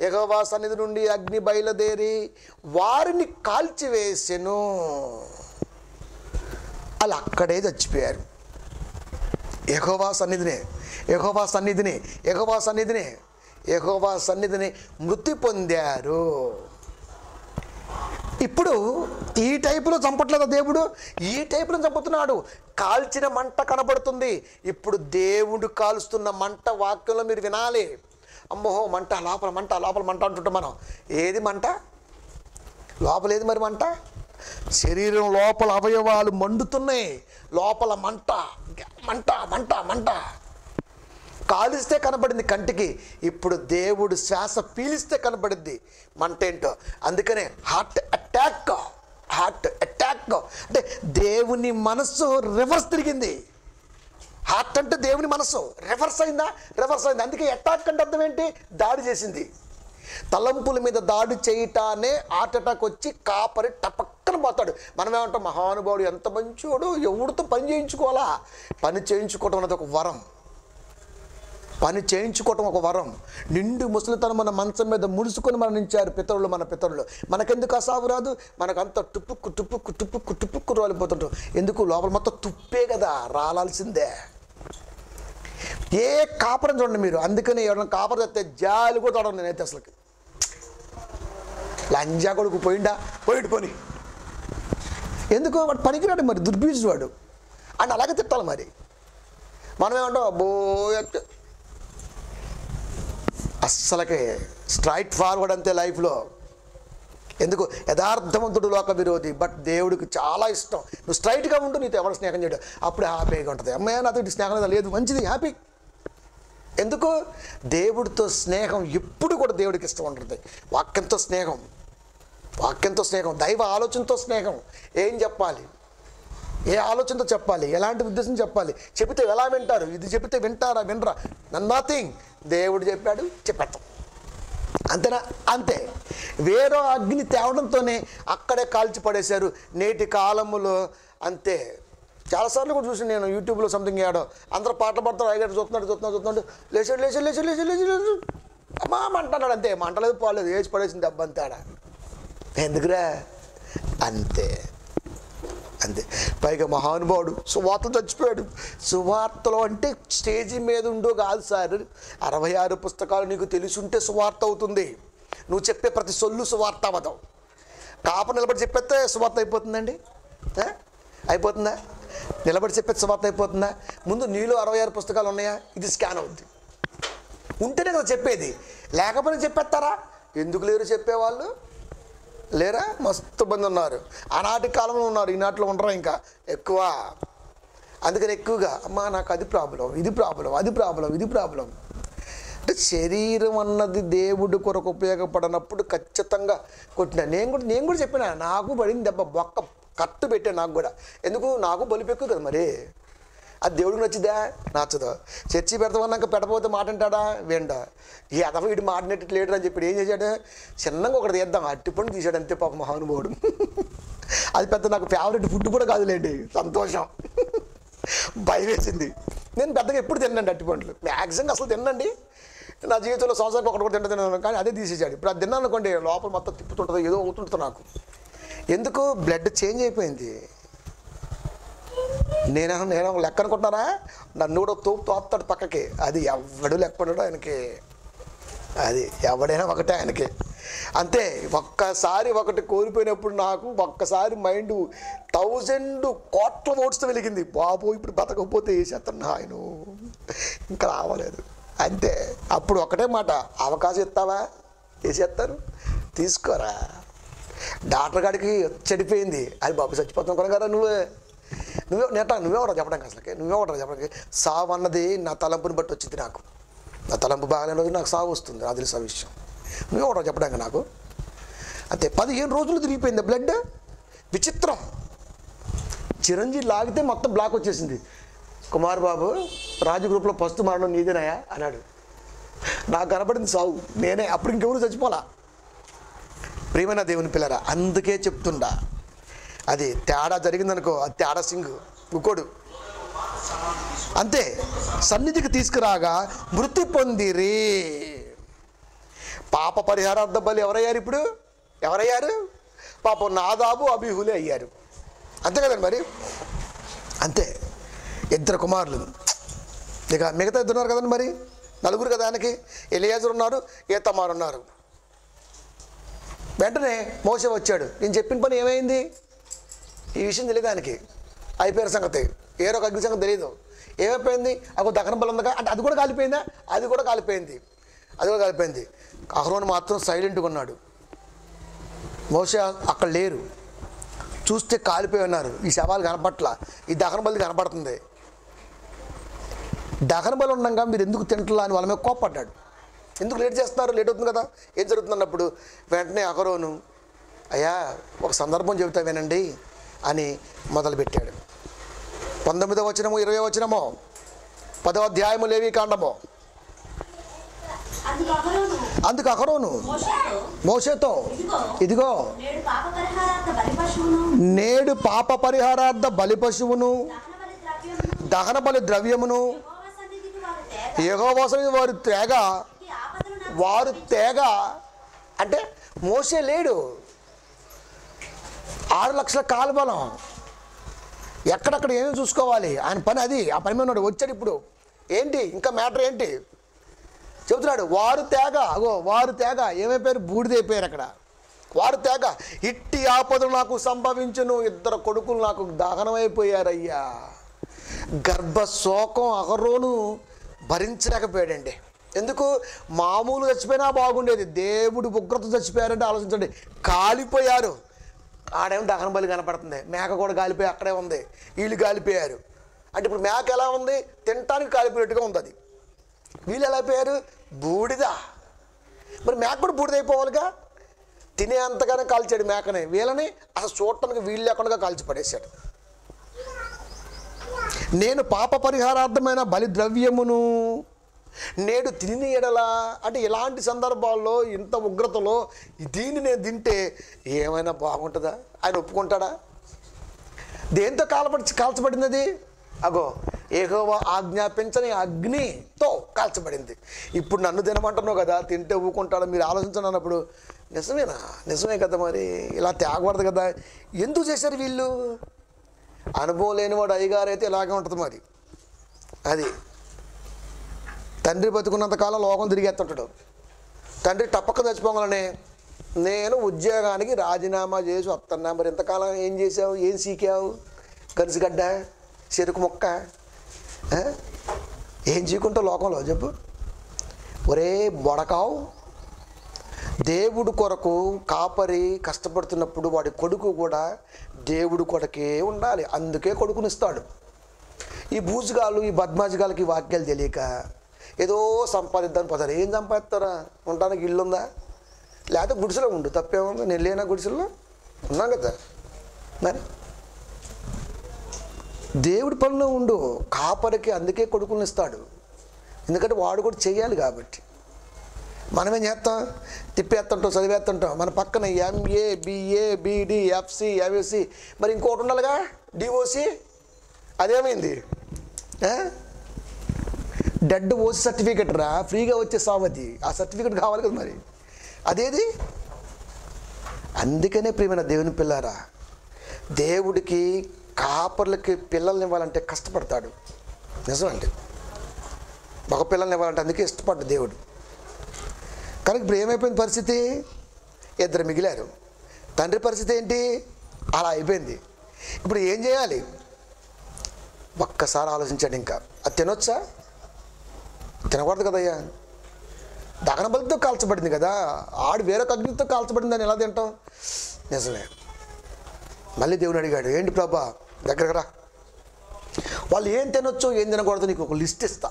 యెహోవా సన్నిధి నుండి అగ్ని బయలుదేరి వారిని కాల్చివేసెను. అలా అక్కడే చచ్చిపోయారు. యెహోవా సన్నిధిని మృతి పొందారు. ఇప్పుడు ఈ టైపులో చంపట్లేదా దేవుడు? ఈ టైపులో చంపుతున్నాడు. కాల్చిన మంట కనబడుతుంది. ఇప్పుడు దేవుడు కాలుస్తున్న మంట వాక్యంలో మీరు వినాలి. అమ్మో మంట, లోపల మంట అంటుంటాం మనం. ఏది మంట? లోపలేది మరి మంట? శరీరం లోపల అవయవాలు మండుతున్నాయి. లోపల మంట మంట మంట మంట కాలిస్తే కనబడింది కంటికి. ఇప్పుడు దేవుడు శ్వాస పీలిస్తే కనబడింది మంట ఏంటో. అందుకనే హార్ట్ అటాక్ అంటే దేవుని మనస్సు రివర్స్ తిరిగింది. హార్ట్ అంటే దేవుని మనస్సు రివర్స్ అయింది. అందుకే అటాక్ అంటే అర్థం ఏంటి? దాడి చేసింది. తలంపుల మీద దాడి చేయటానే హార్ట్ అటాక్ వచ్చి కాపరి టపక్కన పోతాడు. మనం ఏమంటాం, మహానుభావుడు ఎంత మంచోడు, ఎవరితో పని చేయించుకోవాలా. పని చేయించుకోవటం అనేది ఒక వరం. నిండు ముసలితనం మన మంచం మీద ముడుచుకొని మరణించారు మన పితరులు. మనకెందుకు అసావు రాదు? మనకంతా టుప్పుక్కు రాలిపోతుంటాం. ఎందుకు? లోపల మొత్తం తుప్పే కదా, రాలాల్సిందే. ఏ కాపరం చూడండి మీరు. అందుకని ఎవరైనా కాపరం చేస్తే జాలి కూడా తోడను నేనైతే అసలుకి. లంజా కొడుకు పోయి ఎందుకు? వాడు పనికిరాడు మరి, దుర్బీజుడు వాడు అని అలాగే తిట్టాలి మరి. మనం ఏమంటాం, అబ్బో అస్సలకే స్ట్రైట్ ఫార్వర్డ్ అంతే లైఫ్లో. ఎందుకు? యథార్థవంతుడు లోక విరోధి. బట్ దేవుడికి చాలా ఇష్టం నువ్వు స్ట్రైట్గా ఉంటూ నీతో ఎవరు స్నేహం చేయడం. అప్పుడు హ్యాపీగా ఉంటుంది. అమ్మాయి నాతో స్నేహం లేదు, మంచిది, హ్యాపీ. ఎందుకు? దేవుడితో స్నేహం ఎప్పుడు కూడా దేవుడికి ఇష్టం ఉంటుంది. వాక్యంతో స్నేహం, దైవ ఆలోచనతో స్నేహం. ఏం చెప్పాలి, ఏ ఆలోచనతో చెప్పాలి, ఎలాంటి ఉద్దేశం చెప్పాలి, చెబితే ఎలా వింటారు, ఇది చెబితే వినరా, నథింగ్. దేవుడు చెప్పాడు, చెప్పేస్తాం, అంతేనా? అంతే. వేరే అగ్ని తేవడంతోనే అక్కడే కాల్చి పడేశారు. నేటి కాలములో అంతే. చాలాసార్లు కూడా చూసి నేను యూట్యూబ్లో సంథింగ్ ఏడో అందరూ పాటలు పాడతారు, అయ్యాడు చూస్తున్నాడు, లేచాడు అమ్మా మంటన్నాడు. అంతే, మంటలేదు పోలేదు, వేసి పడేసింది దెబ్బ అంతేడా. ఎందుకురా? అంతే. పైగా మహానుభావుడు సువార్తలు చచ్చిపోయాడు. సువార్తలు అంటే స్టేజీ మీద ఉండో కాదు సార్. 66 పుస్తకాలు నీకు తెలిసి ఉంటే సువార్త అవుతుంది. నువ్వు చెప్పే ప్రతి సొల్లు సువార్త అవ్వదు. కాప నిలబడి చెప్పేస్తే సువార్త అయిపోతుందండి? అయిపోతుందా? నిలబడి చెప్పేది సువార్త అయిపోతుందా? ముందు నీలో 66 పుస్తకాలు ఉన్నాయా? ఇది స్కాన్ అవుద్ది. ఉంటేనే కదా చెప్పేది. లేకపోతే చెప్పేస్తారా? ఎందుకు లేరు చెప్పేవాళ్ళు? లేరా? మస్తు మంది ఉన్నారు. ఆనాటి కాలంలో ఉన్నారు, ఈనాటిలో ఉండరా ఇంకా ఎక్కువ. అందుకని ఎక్కువగా అమ్మా నాకు అది ప్రాబ్లం, ఇది ప్రాబ్లం. అంటే శరీరం అన్నది దేవుడి కొరకు ఉపయోగపడినప్పుడు ఖచ్చితంగా కొట్టినా. నేను కూడా చెప్పిన, నాకు పడింది దెబ్బ, బొక్క కట్టు పెట్టాను నాకు కూడా. ఎందుకు? నాకు బలిపు ఎక్కువ కదా మరి. అది దేవుడికి నచ్చిద్దా? నచ్చదు. చర్చి పెడతామన్నాక పెట్టకపోతే మాట అంటాడా? విండా. ఈ అదవ వీడు మాటినట్టు లేడు అని చెప్పి ఏం చేశాడు? చిన్నగా ఒకటి తీద్దాం, అట్టిపండు తీసాడు అంతే పాప మహానుభావుడు. అది పెద్ద నాకు ఫేవరెట్ ఫుడ్ కూడా కాదులేండి, సంతోషం. భయం వేసింది. నేను పెద్దగా ఎప్పుడు తిన్నాండి అట్టిపండ్లు, మ్యాక్సిమం అసలు తినండి. నా జీవితంలో సంవత్సరానికి ఒకటి కూడా తిన్నాను, కానీ అదే తీసేసాడు. ఇప్పుడు అది తిన్నాను అనుకోండి, లోపల మొత్తం తిప్పుతుంటుంది, ఏదో అవుతుంటుంది నాకు. ఎందుకు? బ్లడ్ చేంజ్ అయిపోయింది. నేను లెక్క అనుకుంటున్నారా? నన్ను కూడా తోపుతాడు పక్కకి. అది ఎవడు లెక్కపడాడు ఆయనకి, అది ఎవడైనా ఒకటే ఆయనకి. అంతే. ఒక్కసారి ఒకటి కోల్పోయినప్పుడు నాకు ఒక్కసారి మైండ్ 1000 కోట్ల ఓట్స్తో వెలిగింది. బాబు ఇప్పుడు బతకపోతే వేసేస్తాను ఆయన, ఇంకా రావలేదు. అంతే. అప్పుడు ఒకటే మాట, అవకాశం ఇస్తావా? వేసేస్తారు, తీసుకోరా. డాక్టర్ గారికి చెడిపోయింది. అది బాబు చచ్చిపోతాం కొనగారా నువ్వే ఒకటో చెప్పడానికి, అసలుకి నువ్వే ఒకటో చెప్పడానికి. సావు అన్నది నా తలంపుని బట్టి వచ్చింది. నాకు నా తలంపు బాగాలేని రోజు నాకు సావు వస్తుంది, నాకు తెలిసిన విషయం. నువ్వే ఒకటో చెప్పడానికి నాకు. అంతే. 15 రోజులు తిరిగిపోయింది బ్లడ్. విచిత్రం. చిరంజీవి లాగితే మొత్తం బ్లాక్ వచ్చేసింది. కుమార్ బాబు, రాజు గ్రూప్లో ఫస్ట్ మరణం నీదేనాయా అన్నాడు. నాకు కనపడింది సావు, నేనే. అప్పుడు ఇంకెవరు చచ్చిపోలా. ప్రియమైన దేవుని పిల్లరా, అందుకే చెప్తుండా, అది తేడా జరిగిందనుకో, అది తేడా సింగు ఇంకోడు. అంతే. సన్నిధికి తీసుకురాగా మృతి పొందిరి. పాప పరిహారార్థ బలి ఎవరయ్యారు ఇప్పుడు? ఎవరయ్యారు? పాపం నాదాబు అబీహులే అయ్యారు. అంతే కదండి మరి. అంతే. 2 కుమారులు. ఇక మిగతా 2 ఉన్నారు కదండి మరి, 4 కదా ఆయనకి. ఎలియాజరు ఉన్నారు, ఏతమారు ఉన్నారు. వెంటనే మోషే వచ్చాడు. నేను చెప్పిన పని ఏమైంది? ఈ విషయం తెలియదు ఆయనకి. అయిపోయిన సంగతి. ఏరొక అగ్ని సంగతి తెలియదు. ఏమైపోయింది? ఒక దహన బలం ఉందిగా అంటే అది కూడా కాలిపోయిందా? అది కూడా కాలిపోయింది. అహరోను మాత్రం సైలెంట్గా ఉన్నాడు. మోషే అక్కడ లేరు. చూస్తే కాలిపోయి ఉన్నారు. ఈ శవాలు కనపట్ల, ఈ దహన బలి కనపడుతుంది. దహన బలి ఉండగా మీరు ఎందుకు తింటలా అని వాళ్ళ మీద కోప్పడ్డాడు. ఎందుకు లేట్ చేస్తున్నారు? లేట్ అవుతుంది కదా, ఏం జరుగుతుంది అన్నప్పుడు వెంటనే అహరోను, అయ్యా ఒక సందర్భం చెబుతా వినండి అని మొదలుపెట్టాడు. 19వ వచనము, 20వ వచనము, 10వ అధ్యాయము లేవీకాండము. అందుకు అహరోను మోషేతో, ఇదిగో నేడు పాప పరిహారార్థ బలి పశువును, దహన బలి ద్రవ్యమును యెహోవా సన్నిధికి వారు తేగ అంటే మోషే లేడు. 6 లక్షల కాలుబలం, ఎక్కడక్కడ ఏమేమి చూసుకోవాలి, ఆయన పని అది. ఆ పని మీద ఉన్నాడు. వచ్చాడు ఇప్పుడు. ఏంటి ఇంకా మ్యాటర్ ఏంటి చెబుతున్నాడు. వారు తేగ ఏమైపోయారు? బూడిదైపోయారు అక్కడ. వారు తేగ ఇట్టి ఆపదలు నాకు సంభవించును, 2 కొడుకులు నాకు దహనమైపోయారయ్యా. గర్భశోకం అహరోను భరించలేకపోయాడండి. ఎందుకు? మామూలు చచ్చిపోయినా బాగుండేది, దేవుడు ఉగ్రత చచ్చిపోయారంటే ఆలోచించండి. కాలిపోయారు. ఆడేమో దహన బలి కనపడుతుంది, మేక కూడా కాలిపోయి అక్కడే ఉంది, వీళ్ళు కాలిపోయారు. అంటే ఇప్పుడు మేక ఎలా ఉంది? తినటానికి కాలిపోయినట్టుగా ఉంది. అది వీళ్ళు ఎలా అయిపోయారు? బూడిద. మరి మేక కూడా బూడిద అయిపోవాలిగా. తినే అంతగానే కాల్చాడు మేకని, వీళ్ళని అసలు చూడటానికి వీళ్ళు లేకుండా కాల్చి పడేశాడు. నేను పాప పరిహారార్థమైన బలి ద్రవ్యమును నేడు తిని ఎడలా అంటే ఇలాంటి సందర్భాల్లో, ఇంత ఉగ్రతలో దీన్ని నేను తింటే ఏమైనా బాగుంటుందా? ఆయన ఒప్పుకుంటాడా? దేంతో కాల్చబడింది అది? అగో యెహోవా ఆజ్ఞాపించని అగ్నితో కాల్చబడింది. ఇప్పుడు నన్ను తినమంటున్నావు కదా, తింటే ఊకుంటాడా? మీరు ఆలోచించండి అన్నప్పుడు నిజమే కదా, మరి ఇలా తేగకూడదు కదా. ఎందుకు చేశారు వీళ్ళు? అనుభవం లేనివాడు అయ్యగారు అయితే ఇలాగే ఉంటుంది మరి. అది తండ్రి బతుకున్నంతకాలం లోకం తిరిగేస్తుంటాడు. తండ్రి తప్పక చచ్చిపోగానే నేను ఉద్యోగానికి రాజీనామా చేసి వస్తున్నా. మరి ఇంతకాలం ఏం చేసావు? ఏం సీకావు? గరిసిగడ్డ, చెరుకు మొక్క, ఏం చీకుంటావు లోకంలో చెప్పు? ఒరే బొడకావు, దేవుడు కొరకు కాపరి కష్టపడుతున్నప్పుడు వాడి కొడుకు కూడా దేవుడు కొరకే ఉండాలి. అందుకే కొడుకునిస్తాడు. ఈ బూజుగాళ్ళు, ఈ బద్మాజుగాళ్ళకి వాక్యాలు తెలియక ఏదో సంపాదిద్దామని పోతారు. ఏం సంపాదిస్తారా? ఉండడానికి ఇల్లు ఉందా? లేకపోతే గుడిసెలో ఉండు, తప్పేముంది? నేను లేనా గుడిసెల్లో? ఉన్నాం కదా. మరి దేవుడి పనిలో ఉండు. కాపరికి అందుకే కొడుకులను ఇస్తాడు, ఎందుకంటే వాడు కూడా చెయ్యాలి కాబట్టి. మనమేం చేస్తాం? తిప్పేస్తుంటాం, చదివేస్తుంటాం. మన పక్కన MA, BA, BD, FC, MSc, మరి ఇంకోటి ఉండాలిగా, డిఓసి. అదేమైంది? డెడ్ ఓసి సర్టిఫికెట్ రా, ఫ్రీగా వచ్చే సావతి. ఆ సర్టిఫికెట్ కావాలి కదా మరి. అదేది? అందుకనే ప్రియమైన దేవుని పిల్లారా, దేవుడికి కాపర్లకి పిల్లల్ని ఇవ్వాలంటే కష్టపడతాడు. నిజమండి, మగ పిల్లల్ని ఇవ్వాలంటే అందుకే ఇష్టపడ్డాడు దేవుడు. కానీ ఇప్పుడు ఏమైపోయింది పరిస్థితి? ఇద్దరు మిగిలారు. తండ్రి పరిస్థితి ఏంటి? అలా అయిపోయింది. ఇప్పుడు ఏం చేయాలి? ఒక్కసారి ఆలోచించాడు. ఇంకా అది తినొచ్చా? తినకూడదు కదయ్యా. దహన బలితో కాల్చబడింది కదా, ఆడు వేరొక అగ్నితో కాల్చబడింది, అని ఎలా తింటాం? నిజమే. మళ్ళీ దేవుని అడిగాడు, ఏంటి ప్రభా, దగ్గరకు రా, వాళ్ళు ఏం తినొచ్చు ఏం తినకూడదు నీకు ఒక లిస్ట్ ఇస్తా.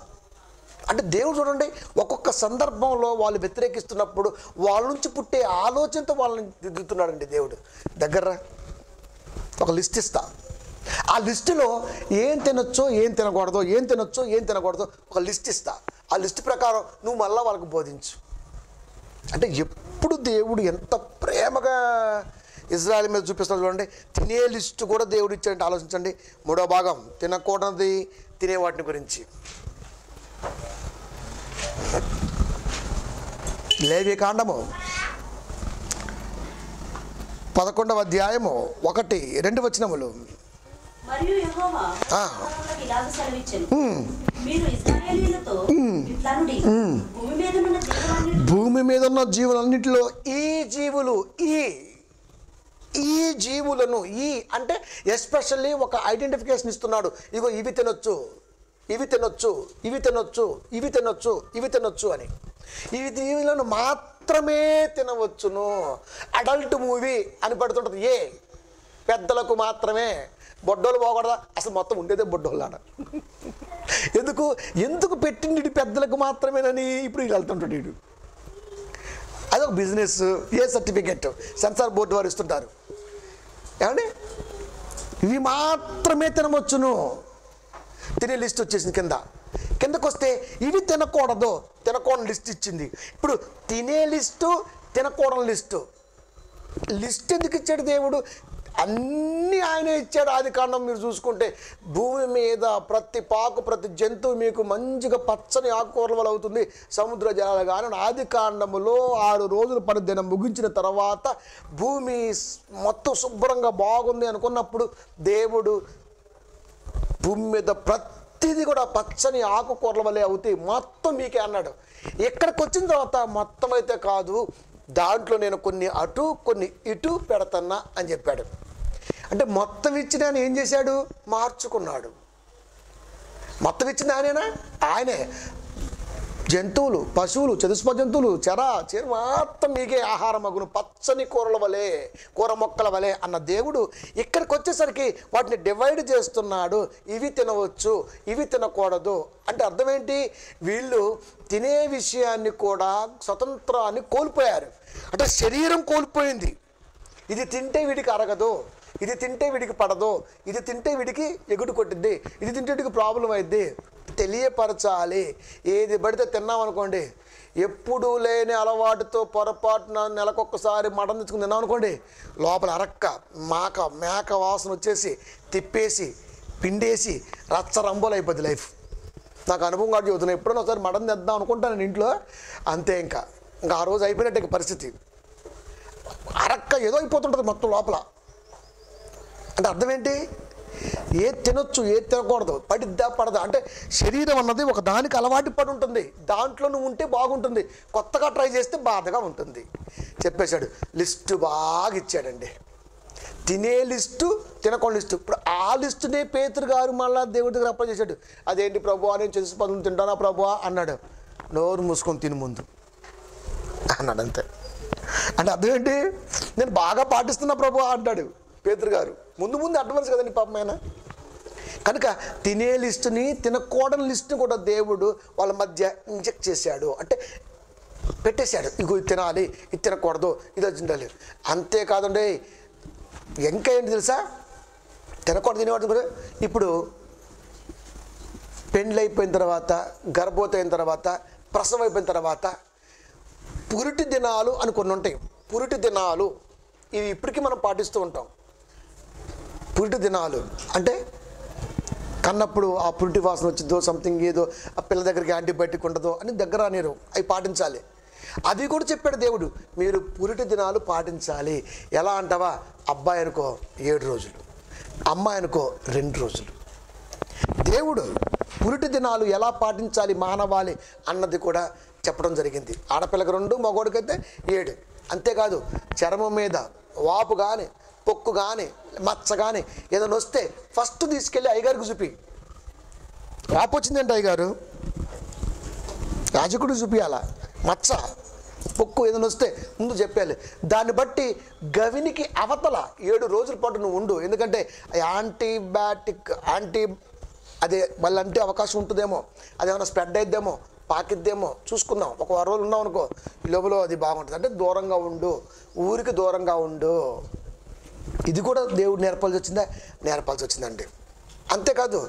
అంటే దేవుడు చూడండి, ఒక్కొక్క సందర్భంలో వాళ్ళు వ్యతిరేకిస్తున్నప్పుడు వాళ్ళ నుంచి పుట్టే ఆలోచనతో వాళ్ళని దిద్దుతున్నాడండి దేవుడు. దగ్గర ఒక లిస్ట్ ఇస్తా, ఆ లిస్టులో ఏం తినొచ్చో ఏం తినకూడదో, ఏం తినొచ్చో ఏం తినకూడదో ఒక లిస్ట్ ఇస్తా. ఆ లిస్ట్ ప్రకారం నువ్వు మళ్ళీ వాళ్ళకి బోధించు. అంటే ఎప్పుడు దేవుడు ఎంత ప్రేమగా ఇజ్రాయెల్ మీద చూపిస్తాడు చూడండి. తినే లిస్టు కూడా దేవుడు ఇచ్చాడంటే ఆలోచించండి. 3వ భాగం తినకూడనిది, తినే వాటిని గురించి. లేవికాండము 11వ అధ్యాయము 1-2 వచనములు. మరియు యెహోవా మోషేకు ఇలాగ సెలవిచ్చెను, మీరు ఇశ్రాయేలీయులతో ఇట్లనుడి, భూమి మీద ఉన్న జీవులన్నిటిలో ఈ జీవులను, ఈ అంటే ఎస్పెషల్లీ ఒక ఐడెంటిఫికేషన్ ఇస్తున్నాడు. ఇగో ఇవి తినొచ్చు, ఇవి తినొచ్చు, ఇవి తినొచ్చు, ఇవి తినొచ్చు, ఇవి తినొచ్చు అని. ఈ జీవులను మాత్రమే తినవచ్చును. అడల్ట్ మూవీ అని పడుతుంటుంది. పెద్దలకు మాత్రమే, బొడ్డోళ్ళు పోకూడదా? అసలు మొత్తం ఉండేదే బొడ్డోళ్ళు ఆడ. ఎందుకు పెట్టిండి పెద్దలకు మాత్రమేనని ఇప్పుడు వీళ్ళు వెళ్తుంటాడు వీడు. అదొక బిజినెస్. సర్టిఫికెట్ సెన్సార్ బోర్డు వారు ఇస్తుంటారు. ఏమండి, ఇవి మాత్రమే తినవచ్చును. తినే లిస్ట్ వచ్చేసింది. కిందకు వస్తే ఇవి తినకూడని లిస్ట్ ఇచ్చింది. ఇప్పుడు తినే లిస్టు, తినకూడని లిస్ట్ ఎందుకు ఇచ్చాడు దేవుడు? అన్నీ ఆయనే ఇచ్చాడు. ఆదికాండం మీరు చూసుకుంటే భూమి మీద ప్రతి పాకు, ప్రతి జంతువు మీకు మంచిగా పచ్చని ఆకుకూరల వల్ల అవుతుంది, సముద్ర జలాలు. కానీ ఆదికాండములో 6 రోజుల పనిదినం ముగించిన తర్వాత భూమి మొత్తం శుభ్రంగా బాగుంది అనుకున్నప్పుడు దేవుడు భూమి మీద ప్రతిదీ కూడా పచ్చని ఆకుకూరల వల్లే అవుతాయి, మొత్తం మీకే అన్నాడు. ఇక్కడికి వచ్చిన తర్వాత మొత్తం అయితే కాదు, దాంట్లో నేను కొన్ని అటు కొన్ని ఇటు పెడతన్నా అని చెప్పాడు. అంటే మొత్తం ఇచ్చిన ఆయన ఏం చేశాడు? మార్చుకున్నాడు. మొత్తం ఇచ్చింది ఆయనే. జంతువులు, పశువులు, చతుష్ప జంతువులు, చీర మొత్తం మీకే ఆహారం అగును, పచ్చని కూరల వలె, కూర మొక్కల వలె అన్న దేవుడు ఇక్కడికి వచ్చేసరికి వాటిని డివైడ్ చేస్తున్నాడు. ఇవి తినవచ్చు, ఇవి తినకూడదు. అంటే అర్థం ఏంటి? వీళ్ళు తినే విషయాన్ని కూడా స్వతంత్రాన్ని కోల్పోయారు. అంటే శరీరం కోల్పోయింది. ఇది తింటే వీడికి అరగదు, ఇది తింటే వీడికి పడదు, ఇది తింటే వీడికి ఎగుడు కొట్టిద్ది, ఇది తింటే వీడికి ప్రాబ్లం అయింది తెలియపరచాలి. ఏది పడితే తిన్నామనుకోండి, ఎప్పుడు లేని అలవాటుతో పొరపాటున నెలకొక్కసారి మటన్ తెచ్చుకుని తిన్నాం అనుకోండి, లోపల అరక్క మేక వాసన వచ్చేసి తిప్పేసి పిండేసి రచ్చరంబోలు అయిపోద్ది లైఫ్. నాకు అనుభవం కాదు చెబుతున్నాను. ఎప్పుడైనా ఒకసారి మటన్ తెద్దాం అనుకుంటాను నేను ఇంట్లో, అంతే ఇంకా ఆ రోజు అయిపోయినట్టే పరిస్థితి. అరక్క ఏదో అయిపోతుంటుంది మొత్తం లోపల. అంటే అర్థం ఏంటి? ఏది తినొచ్చు ఏది తినకూడదు, పడిద్దా పడదా అంటే శరీరం అన్నది ఒక దానికి అలవాటు పడి ఉంటుంది. దాంట్లో నువ్వు ఉంటే బాగుంటుంది, కొత్తగా ట్రై చేస్తే బాధగా ఉంటుంది. చెప్పేశాడు. లిస్టు బాగా ఇచ్చాడండి. తినే లిస్టు, తినకుండా లిస్టు. ఇప్పుడు ఆ లిస్టునే పేతురు గారు మళ్ళీ దేవుడి దగ్గర అప్లై చేశాడు. అదేంటి ప్రభువా, నేను చేసి పదులు తింటానా ప్రభువా అన్నాడు. నోరు మూసుకొని తిని ముందు అన్నాడు, అంతే. అంటే అర్థం ఏంటి? నేను బాగా పాటిస్తున్నా ప్రభువా అంటాడు పేతురు గారు. ముందు అడ్వాన్స్ కదండి పాపం ఆయన. కనుక తినే లిస్టుని తినకూడని లిస్టుని కూడా దేవుడు వాళ్ళ మధ్య ఇంజెక్ట్ చేశాడు. అంటే పెట్టేశాడు, ఇగో ఇది తినాలి, ఇది తినకూడదు, ఇది తినాలి. అంతేకాదండి, ఇంకా ఏంటి తెలుసా, తినకూడదు తినేవాడు కూడా. ఇప్పుడు పెండ్లి అయిపోయిన తర్వాత, గర్భవతి అయిన తర్వాత, ప్రసవం అయిపోయిన తర్వాత పురిటి దినాలు అని కొన్ని ఉంటాయి. పురిటి దినాలు ఇవి ఇప్పటికీ మనం పాటిస్తూ ఉంటాం. పురిటి దినాలు అంటే కన్నప్పుడు ఆ పురిటి వాసన వచ్చిందో సంథింగ్ ఏదో, ఆ పిల్ల దగ్గరికి యాంటీబయాటిక్ ఉండదో అని దగ్గర అనేరు, అవి పాటించాలి. అది కూడా చెప్పాడు దేవుడు, మీరు పురిటి దినాలు పాటించాలి. ఎలా అంటావా, అబ్బాయి అనుకో 7 రోజులు, అమ్మాయి అనుకో 2 రోజులు. దేవుడు పురిటి దినాలు ఎలా పాటించాలి మానవాళి అన్నది కూడా చెప్పడం జరిగింది. ఆడపిల్లకి 2, మగోడికైతే 7. అంతేకాదు చర్మం మీద వాపు కానీ, పొక్కు కానీ, మచ్చ కానీ ఏదైనా వస్తే ఫస్ట్ తీసుకెళ్ళి అయ్యగారికి చూపి. వాపు వచ్చిందంటే అయ్యగారు యాజకుడు చూపియాల. మచ్చ, పొక్కు ఏదైనా వస్తే ముందు చెప్పాలి. దాన్ని బట్టి గవినికి అవతల 7 రోజుల పాటు నువ్వు ఉండు. ఎందుకంటే అదే మళ్ళీ అంటే అవకాశం ఉంటుందేమో, అదేమన్నా స్ప్రెడ్ అయిద్దేమో, పాకిద్దేమో చూసుకుందాం. ఒక 10 రోజులు ఉన్నాం అనుకో, ఈ లోపల అది బాగుంటుంది. అంటే దూరంగా ఉండు, ఊరికి దూరంగా ఉండు. ఇది కూడా దేవుడు నేర్పాల్సి వచ్చిందండి. అంతేకాదు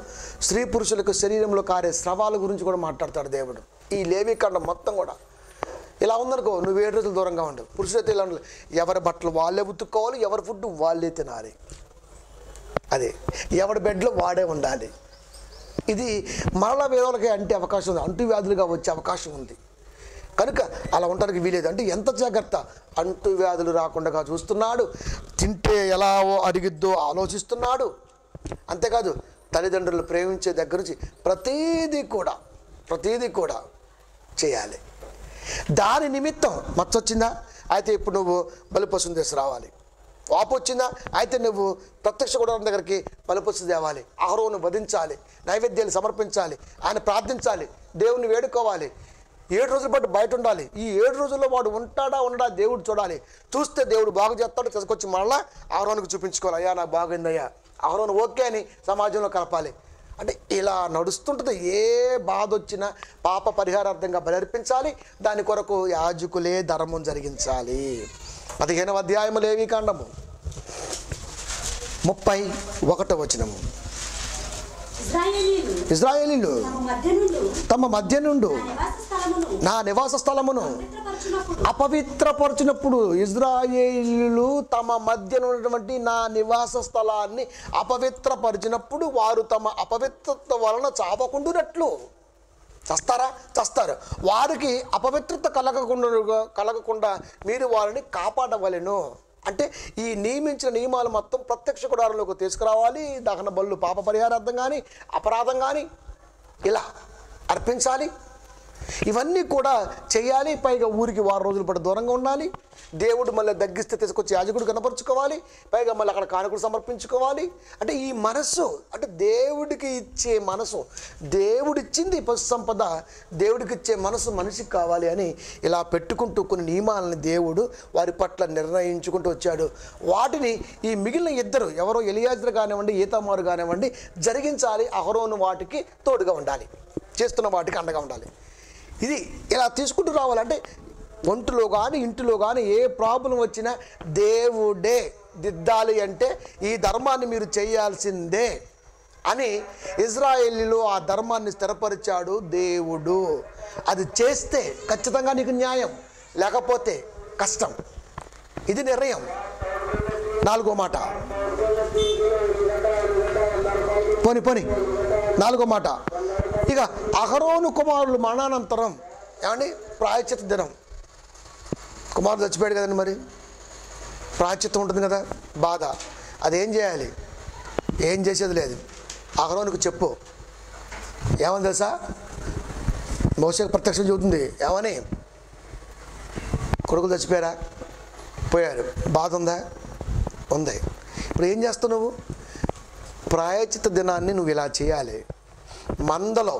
స్త్రీ పురుషులకు శరీరంలో కారే స్రవాల గురించి కూడా మాట్లాడతాడు దేవుడు. ఈ లేవీకాండం మొత్తం కూడా ఇలా ఉందనుకో, నువ్వు 7 రోజులు దూరంగా ఉండు. పురుషులైతే ఇలా ఉండాలి, ఎవరి బట్టలు వాళ్ళే ఉతుక్కోవాలి, ఎవరి ఫుడ్ వాళ్ళే తినాలి, అదే ఎవరి బెడ్లో వాడే ఉండాలి. ఇది మరలా వేదోలకి అంటే అవకాశం ఉంది, అంటువ్యాధులుగా వచ్చే అవకాశం ఉంది. కనుక అలా ఉండడానికి వీలేదు. అంటే ఎంత జాగ్రత్త, అంటువ్యాధులు రాకుండా చూస్తున్నాడు. తింటే ఎలా అడిగిద్దో ఆలోచిస్తున్నాడు. అంతేకాదు తల్లిదండ్రులు ప్రేమించే దగ్గర నుంచి ప్రతీదీ కూడా చేయాలి. దాని నిమిత్తం మచ్చొచ్చిందా, అయితే ఇప్పుడు నువ్వు బలిపశువుని తీసుకురావాలి. వాపు వచ్చిందా, అయితే నువ్వు ప్రత్యక్ష గుడారం దగ్గరికి బలిపశువు తేవాలి. అహరోను వధించాలి, నైవేద్యాలు సమర్పించాలి, ఆయన ప్రార్థించాలి, దేవుని వేడుకోవాలి. 7 రోజుల పాటు బయట ఉండాలి. ఈ 7 రోజుల్లో వాడు ఉంటాడా ఉండడా దేవుడు చూడాలి. చూస్తే దేవుడు బాగు చేస్తాడు. తీసుకొచ్చి మళ్ళా అహరోనుకు చూపించుకోవాలి, అయ్యా నాకు బాగుందయ్యా, అహరోను ఓకే అని సమాజంలో కలపాలి. అంటే ఇలా నడుస్తుంటుంది. ఏ బాధ వచ్చినా పాప పరిహారార్థంగా బలర్పించాలి. దాని కొరకు యాజకులే ధర్మం జరిగించాలి. 15వ అధ్యాయము లేవీకాండము 31వ వచనము. ఇశ్రాయేలీయులు తమ మధ్య నుండి నా నివాస స్థలమును అపవిత్రపరచినప్పుడు, ఇశ్రాయేలీయులు తమ మధ్య ఉన్నటువంటి నా నివాస స్థలాన్ని అపవిత్రపరిచినప్పుడు వారు తమ అపవిత్రత వలన చావకుండునట్లు. చస్తారు. వారికి అపవిత్రత కలగకుండా మీరు వారిని కాపాడవలెను. అంటే ఈ నియమించిన నియమాలు మొత్తం ప్రత్యక్ష గుడారంలోకి తీసుకురావాలి. దహన బలులు పాప పరిహారార్థం కానీ, అపరాధం కానీ ఇలా అర్పించాలి. ఇవన్నీ కూడా చేయాలి. పైగా ఊరికి 6 రోజుల పాటు దూరంగా ఉండాలి. దేవుడు మళ్ళీ దగ్గిస్తే తీసుకొచ్చి యాజకుడు కనపరుచుకోవాలి. పైగా మళ్ళీ అక్కడ కానుకలు సమర్పించుకోవాలి. అంటే ఈ మనస్సు, అంటే దేవుడికి ఇచ్చే మనసు, దేవుడిచ్చింది పశు సంపద, దేవుడికి ఇచ్చే మనసు మనిషికి కావాలి అని ఇలా పెట్టుకుంటూ కొన్ని నియమాలని దేవుడు వారి పట్ల నిర్ణయించుకుంటూ వచ్చాడు. వాటిని ఈ మిగిలిన ఇద్దరు, ఎవరో ఎలియాజరు కానివ్వండి, ఈతామారు కానివ్వండి, జరిగించాలి. అహరోను వాటికి తోడుగా ఉండాలి, చేస్తున్న వాటికి అండగా ఉండాలి. ఇది ఇలా తీసుకుంటూ రావాలంటే ఒంటిలో కానీ ఇంటిలో కానీ ఏ ప్రాబ్లం వచ్చినా దేవుడే దిద్దాలి. అంటే ఈ ధర్మాన్ని మీరు చేయాల్సిందే అని ఇశ్రాయేలీయులు ఆ ధర్మాన్ని స్థిరపరిచాడు దేవుడు. అది చేస్తే ఖచ్చితంగా నీకు న్యాయం, లేకపోతే కష్టం. ఇది నిర్ణయం. 4వ మాట, పోని 4వ మాట. ఇక అహరోను కుమారులు మరణానంతరం ఏమండి ప్రాయశ్చిత్త దినం. కుమారుడు చచ్చిపోయాడు కదండి, మరి ప్రాయశ్చిత్తం ఉంటుంది కదా, బాధ. అదేం చేయాలి? ఏం చేసేది లేదు. అహరోనుకు చెప్పు. ఏమని తెలుసా? మోషేకు ప్రత్యక్షం చెబుతుంది. ఏమని? కొడుకులు చచ్చిపోయారా? పోయారు. బాధ ఉందా? ఉంది. ఇప్పుడు ఏం చేస్తావు నువ్వు? ప్రాయశ్చిత్త దినాన్ని నువ్వు ఇలా చేయాలి. మందలో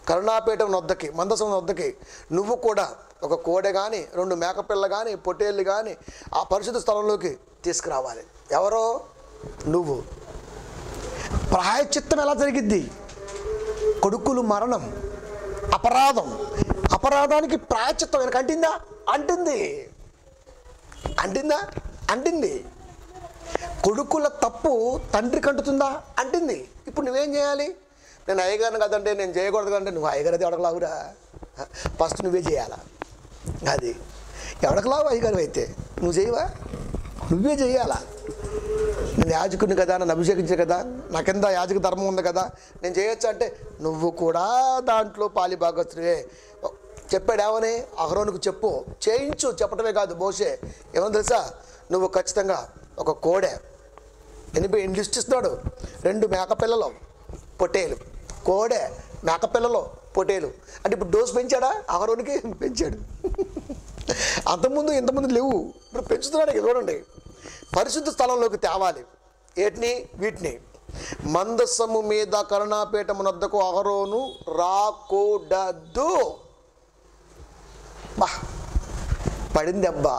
కరుణాపీఠం వద్దకి, మందసం వద్దకి నువ్వు కూడా ఒక కోడె కానీ, 2 మేకపిల్ల కానీ, పొట్టేళ్ళు కానీ ఆ పరిశుద్ధ స్థలంలోకి తీసుకురావాలి. ఎవరో? నువ్వు. ప్రాయశ్చిత్తం ఎలా జరిగిద్ది? కొడుకులు మరణం, అపరాధానికి ప్రాయశ్చిత్తం వెనక అంటిందా? అంటింది. కొడుకుల తప్పు తండ్రికి అంటుతుందా? అంటింది. ఇప్పుడు నువ్వేం చేయాలి? నేను అయ్యగారిని కదంటే, నేను చేయకూడదు కదంటే, నువ్వు అయ్యగారు అది ఎవడకలావురా? ఫస్ట్ నువ్వే చేయాలా? అది ఎవడకలావు అయ్యగారు అయితే నువ్వు చేయవా? నువ్వే చేయాలా? నేను యాజకుడిని కదా, నన్ను అభిషేకించే కదా, నాకెంత యాజక ధర్మం ఉంది కదా, నేను చేయొచ్చు అంటే నువ్వు కూడా దాంట్లో పాలి భాగస్తువే. చెప్పాడు ఏమని? అహరోనుకు చెప్పు, చేయించు. చెప్పటమే కాదు, మోషే ఏమో తెలుసా? నువ్వు ఖచ్చితంగా ఒక కోడె లిస్ట్ ఇస్తున్నాడు. 2 మేకపిల్లలు, పొట్టేలు. కోడె, మేకపిల్లలు, పొట్టేలు. అంటే ఇప్పుడు డోసు పెంచాడా? అహరోనికి పెంచాడు. అంతకుముందు ఇంతకుముందు లేవు, ఇప్పుడు పెంచుతున్నాడు. చూడండి, పరిశుద్ధ స్థలంలోకి తేవాలి. వీటిని మందసము మీద కరుణాపీఠమునొద్దకు అహరోను రాకూడదు. పడింది అబ్బా.